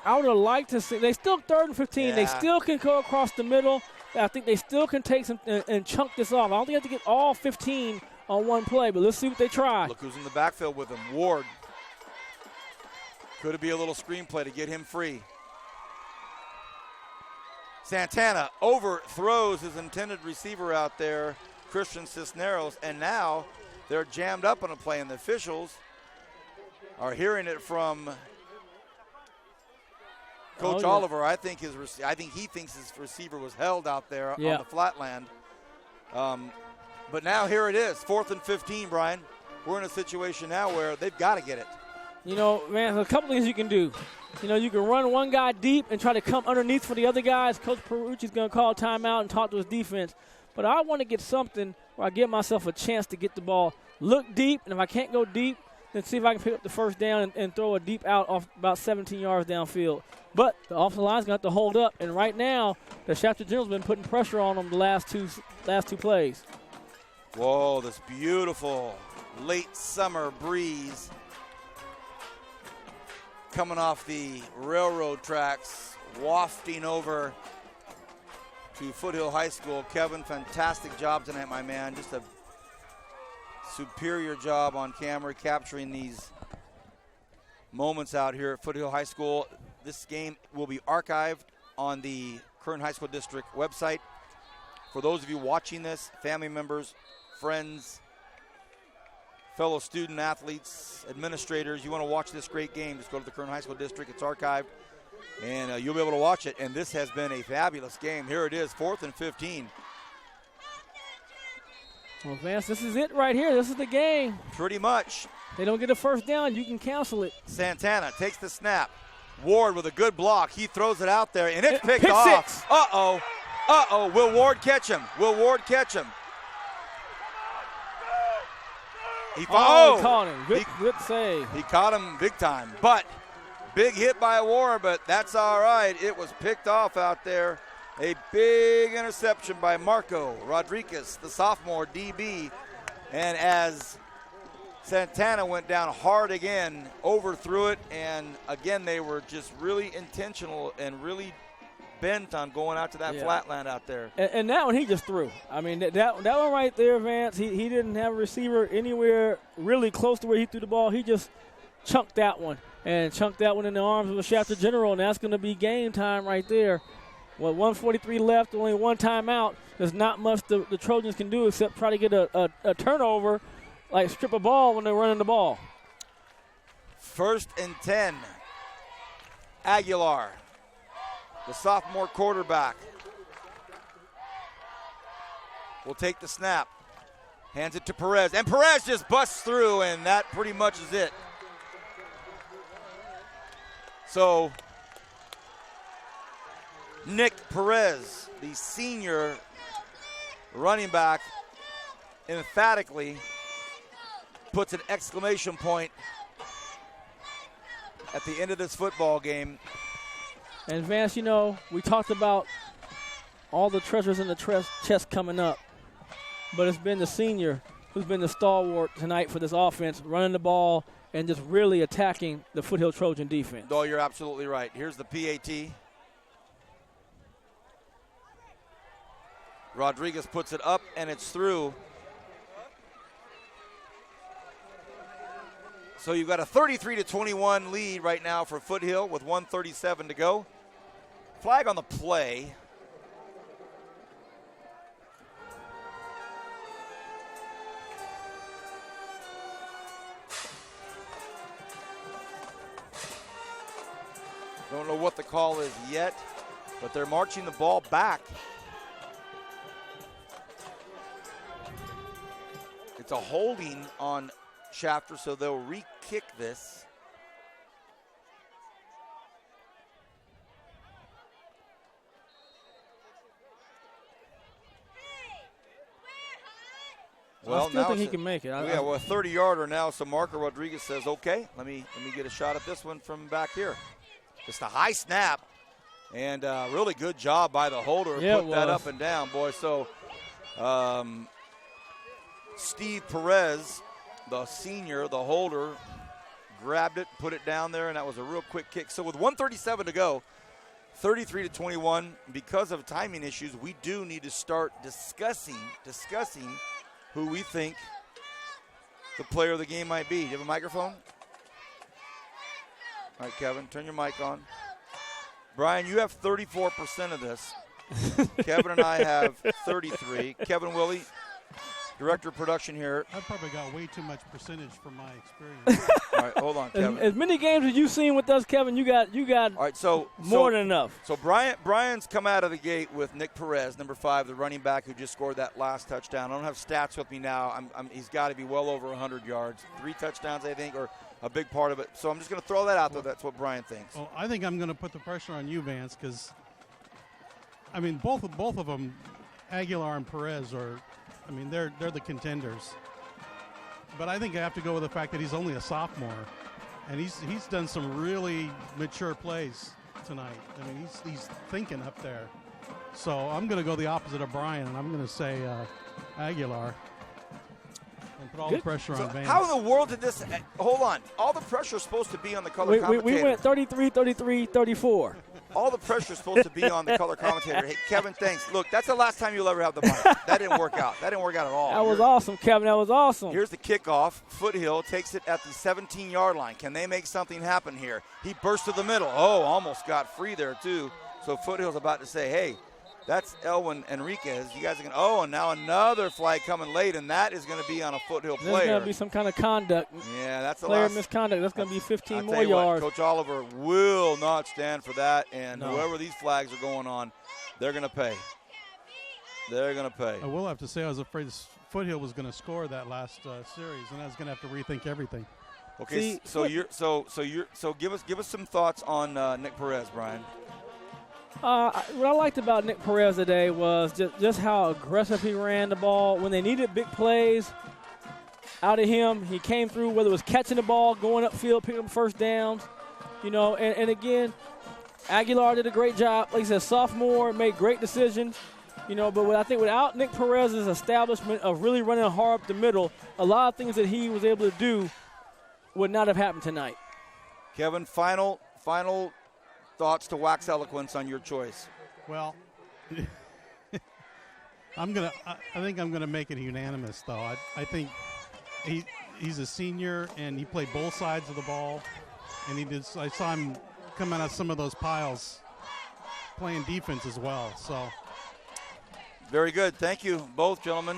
I would have liked to see. They still 3rd and 15. Yeah. They still can go across the middle. I think they still can take some and chunk this off. I don't think they have to get all 15 on one play, but let's see what they try. Look who's in the backfield with him. Ward. Could it be a little screenplay to get him free? Santana overthrows his intended receiver out there, Christian Cisneros, and now they're jammed up on a play, and the officials are hearing it from Coach Oliver. I think he thinks his receiver was held out there on the flatland. But now here it is, 4th and 15, Brian. We're in a situation now where they've got to get it. You know, man, there's a couple things you can do. You know, you can run one guy deep and try to come underneath for the other guys. Coach Perucci's going to call a timeout and talk to his defense. But I want to get something where I give myself a chance to get the ball. Look deep, and if I can't go deep, then see if I can pick up the first down and throw a deep out off about 17 yards downfield. But the offensive line's going to have to hold up. And right now, the Shafter General's been putting pressure on them the last two plays. Whoa, this beautiful late summer breeze coming off the railroad tracks, wafting over to Foothill High School. Kevin, fantastic job tonight, my man. Just a superior job on camera capturing these moments out here at Foothill High School. This game will be archived on the Kern High School District website For those of you watching this, family members, friends, fellow student athletes, administrators, you want to watch this great game, just go to the Kern High School District. It's archived, and you'll be able to watch it. And this has been a fabulous game. Here it is, 4th and 15. Well, Vance, this is it right here. This is the game. Pretty much. They don't get a first down, you can cancel it. Santana takes the snap. Ward with a good block. He throws it out there, and it's picked Pick off. six. Uh-oh. Uh-oh. Will Ward catch him? Will Ward catch him? He caught him. Good save. He caught him big time. But big hit by Ward, but that's all right. It was picked off out there. A big interception by Marco Rodriguez, the sophomore DB. And as Santana went down hard again, overthrew it, and again they were just really intentional and really bent on going out to that flatland out there. And that one he just threw. I mean, that one right there, Vance, he didn't have a receiver anywhere really close to where he threw the ball. He just chunked that one and chunked that one in the arms of a Shafter General, and that's going to be game time right there. Well, 1:43 left, only one timeout. There's not much the Trojans can do except try to get a turnover, like strip a ball when they're running the ball. 1st and 10. Aguilar, the sophomore quarterback, will take the snap. Hands it to Perez, and Perez just busts through, and that pretty much is it. So Nick Perez, the senior running back, emphatically puts an exclamation point at the end of this football game. And Vance, you know, we talked about all the treasures in the chest coming up, but it's been the senior who's been the stalwart tonight for this offense, running the ball and just really attacking the Foothill Trojan defense. Oh, you're absolutely right. Here's the PAT. Rodriguez puts it up, and it's through. So you've got a 33-21 lead right now for Foothill with 1:37 to go. Flag on the play. Don't know what the call is yet, but they're marching the ball back. It's a holding on Shafter, so they'll re-kick this. Well, I still think he can make it. Yeah, well, a 30-yarder now, so Marco Rodriguez says, okay, let me get a shot at this one from back here. Just a high snap, and really good job by the holder. Put that up and down, boy. So Steve Perez, the senior, the holder, grabbed it, put it down there, and that was a real quick kick. So with 1:37 to go, 33-21, because of timing issues, we do need to start discussing who we think the player of the game might be. Do you have a microphone? All right, Kevin, turn your mic on. Brian, you have 34% of this. Kevin and I have 33. Kevin Willie, Director of Production here. I probably got way too much percentage from my experience. All right, hold on, Kevin. As many games as you've seen with us, Kevin, you got all right, so more than enough. So Brian's come out of the gate with Nick Perez, number 5, the running back who just scored that last touchdown. I don't have stats with me now. He's got to be well over 100 yards. 3 touchdowns, I think, or a big part of it. So I'm just going to throw that out there. That's what Brian thinks. Well, I think I'm going to put the pressure on you, Vance, because, I mean, both of them, Aguilar and Perez, they're the contenders. But I think I have to go with the fact that he's only a sophomore, and he's done some really mature plays tonight. I mean, he's thinking up there. So I'm going to go the opposite of Brian, and I'm going to say Aguilar. And put all the pressure on Vance. How in the world did this – hold on. All the pressure is supposed to be on the color commentator. We went 33, 33, 34. All the pressure is supposed to be on the color commentator. Hey, Kevin, thanks. Look, that's the last time you'll ever have the mic. That didn't work out. That didn't work out at all. That was awesome, Kevin. That was awesome. Here's the kickoff. Foothill takes it at the 17-yard line. Can they make something happen here? He burst to the middle. Oh, almost got free there, too. So Foothill's about to say, hey, That's Elwin Enriquez. You guys are going to, and now another flag coming late, and that is going to be on a Foothill player. There's going to be some kind of conduct. Yeah, that's the player misconduct. That's going to be 15 more yards. Coach Oliver will not stand for that, and whoever these flags are going on, they're going to pay. They're going to pay. I will have to say I was afraid Foothill was going to score that last series, and I was going to have to rethink everything. Okay, so give us some thoughts on Nick Perez, Brian. What I liked about Nick Perez today was just how aggressive he ran the ball. When they needed big plays out of him, he came through, whether it was catching the ball, going upfield, picking up first downs. And again, Aguilar did a great job. Like I said, sophomore, made great decisions. But I think without Nick Perez's establishment of really running hard up the middle, a lot of things that he was able to do would not have happened tonight. Kevin, final thoughts to wax eloquence on your choice. Well, I think I'm gonna make it unanimous, though. I think he's a senior and he played both sides of the ball, and I saw him come out of some of those piles playing defense as well. So very good. Thank you both, gentlemen.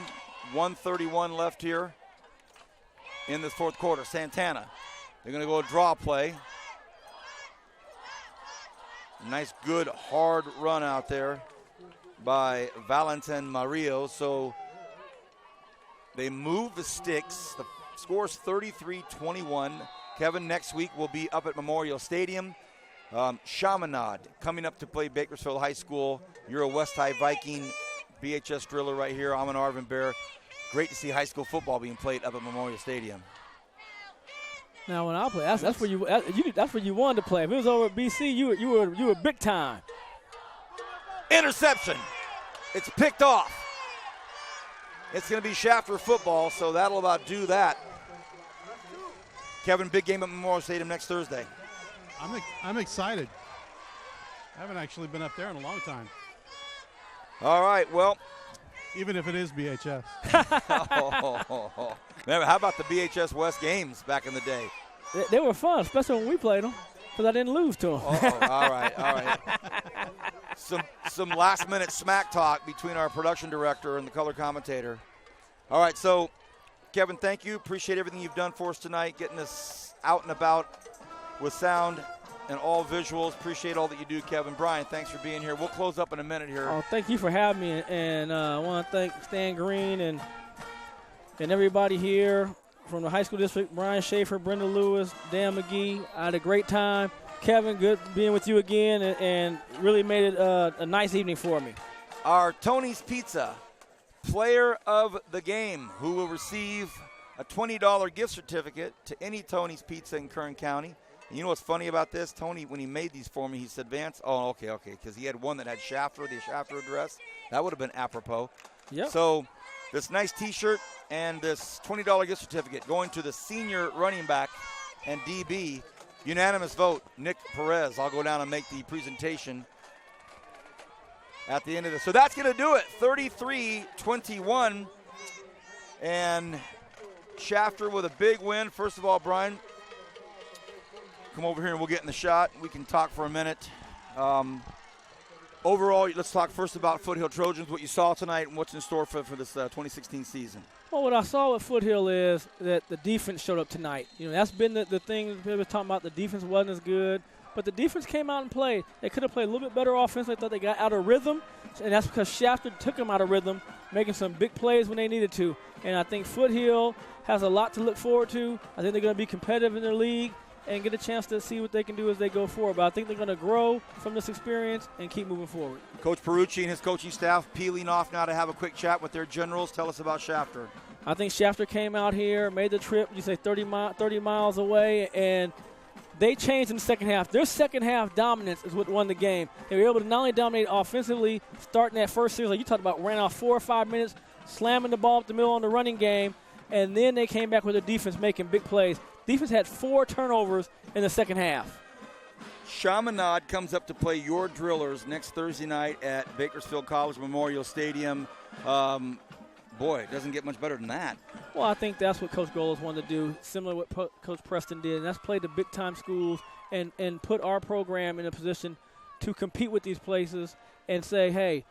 1:31 left here in the fourth quarter. Santana, they're going to go a draw play. Nice, good, hard run out there by Valentin Mario. So they move the sticks. The score's 33-21. Kevin, next week will be up at Memorial Stadium. Chaminade coming up to play Bakersfield High School. You're a West High Viking, BHS driller right here. I'm an Arvin Bear. Great to see high school football being played up at Memorial Stadium. Now, when I play, that's where you wanted to play. If it was over at BC, you were big time. Interception. It's picked off. It's going to be Shafter football, so that'll about do that. Kevin, big game at Memorial Stadium next Thursday. I'm excited. I haven't actually been up there in a long time. All right, well. Even if it is BHS. Man, how about the BHS West games back in the day? They were fun, especially when we played them, because I didn't lose to them. All right. Some last-minute smack talk between our production director and the color commentator. All right, so, Kevin, thank you. Appreciate everything you've done for us tonight, getting us out and about with sound and all visuals. Appreciate all that you do, Kevin. Brian, thanks for being here. We'll close up in a minute here. Oh, thank you for having me, and I want to thank Stan Green and everybody here from the high school district, Brian Schaefer, Brenda Lewis, Dan McGee. I had a great time. Kevin, good being with you again, and really made it a nice evening for me. Our Tony's Pizza player of the game, who will receive a $20 gift certificate to any Tony's Pizza in Kern County. And you know what's funny about this? Tony, when he made these for me, he said, Vance, okay, because he had one that had Shafter, the Shafter address. That would have been apropos. Yep. So this nice T-shirt and this $20 gift certificate going to the senior running back and DB. Unanimous vote, Nick Perez. I'll go down and make the presentation at the end of this. So that's going to do it, 33-21. And Shafter with a big win. First of all, Brian, come over here and we'll get in the shot. We can talk for a minute. Overall, let's talk first about Foothill Trojans, what you saw tonight and what's in store for this 2016 season. Well, what I saw with Foothill is that the defense showed up tonight. That's been the thing people were talking about. The defense wasn't as good, but the defense came out and played. They could have played a little bit better offense. I thought they got out of rhythm, and that's because Shafter took them out of rhythm, making some big plays when they needed to. And I think Foothill has a lot to look forward to. I think they're going to be competitive in their league and get a chance to see what they can do as they go forward. But I think they're going to grow from this experience and keep moving forward. Coach Perucci and his coaching staff peeling off now to have a quick chat with their generals. Tell us about Shafter. I think Shafter came out here, made the trip, 30 miles away, and they changed in the second half. Their second half dominance is what won the game. They were able to not only dominate offensively, starting that first series, like you talked about, ran off 4 or 5 minutes, slamming the ball up the middle on the running game, and then they came back with their defense making big plays. Defense had 4 turnovers in the second half. Chaminade comes up to play your Drillers next Thursday night at Bakersfield College Memorial Stadium. Boy, it doesn't get much better than that. Well, I think that's what Coach Golos wanted to do, similar to what Coach Preston did, and that's play the big-time schools and put our program in a position to compete with these places and say, hey,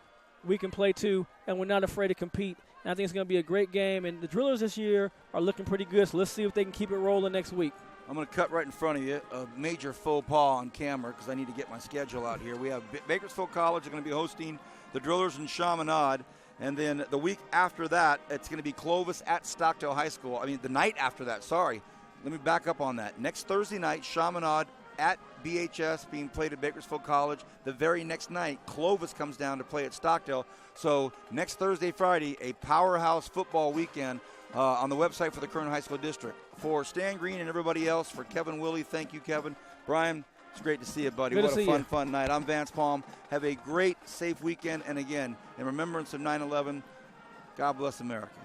we can play too, and we're not afraid to compete. And I think it's going to be a great game. And the Drillers this year are looking pretty good, so let's see if they can keep it rolling next week. I'm going to cut right in front of you, a major faux pas on camera because I need to get my schedule out here. We have Bakersfield College are going to be hosting the Drillers in Chaminade. And then the week after that, it's going to be Clovis at Stockdale High School. I mean, the night after that, sorry. Let me back up on that. Next Thursday night, Chaminade at BHS being played at Bakersfield College. The very next night, Clovis comes down to play at Stockdale. So next Thursday, Friday, a powerhouse football weekend on the website for the Kern High School District. For Stan Green and everybody else, for Kevin Willie, thank you, Kevin. Brian, it's great to see you, buddy. Good what to a see fun night. I'm Vance Palm. Have a great, safe weekend. And again, in remembrance of 9/11, God bless America.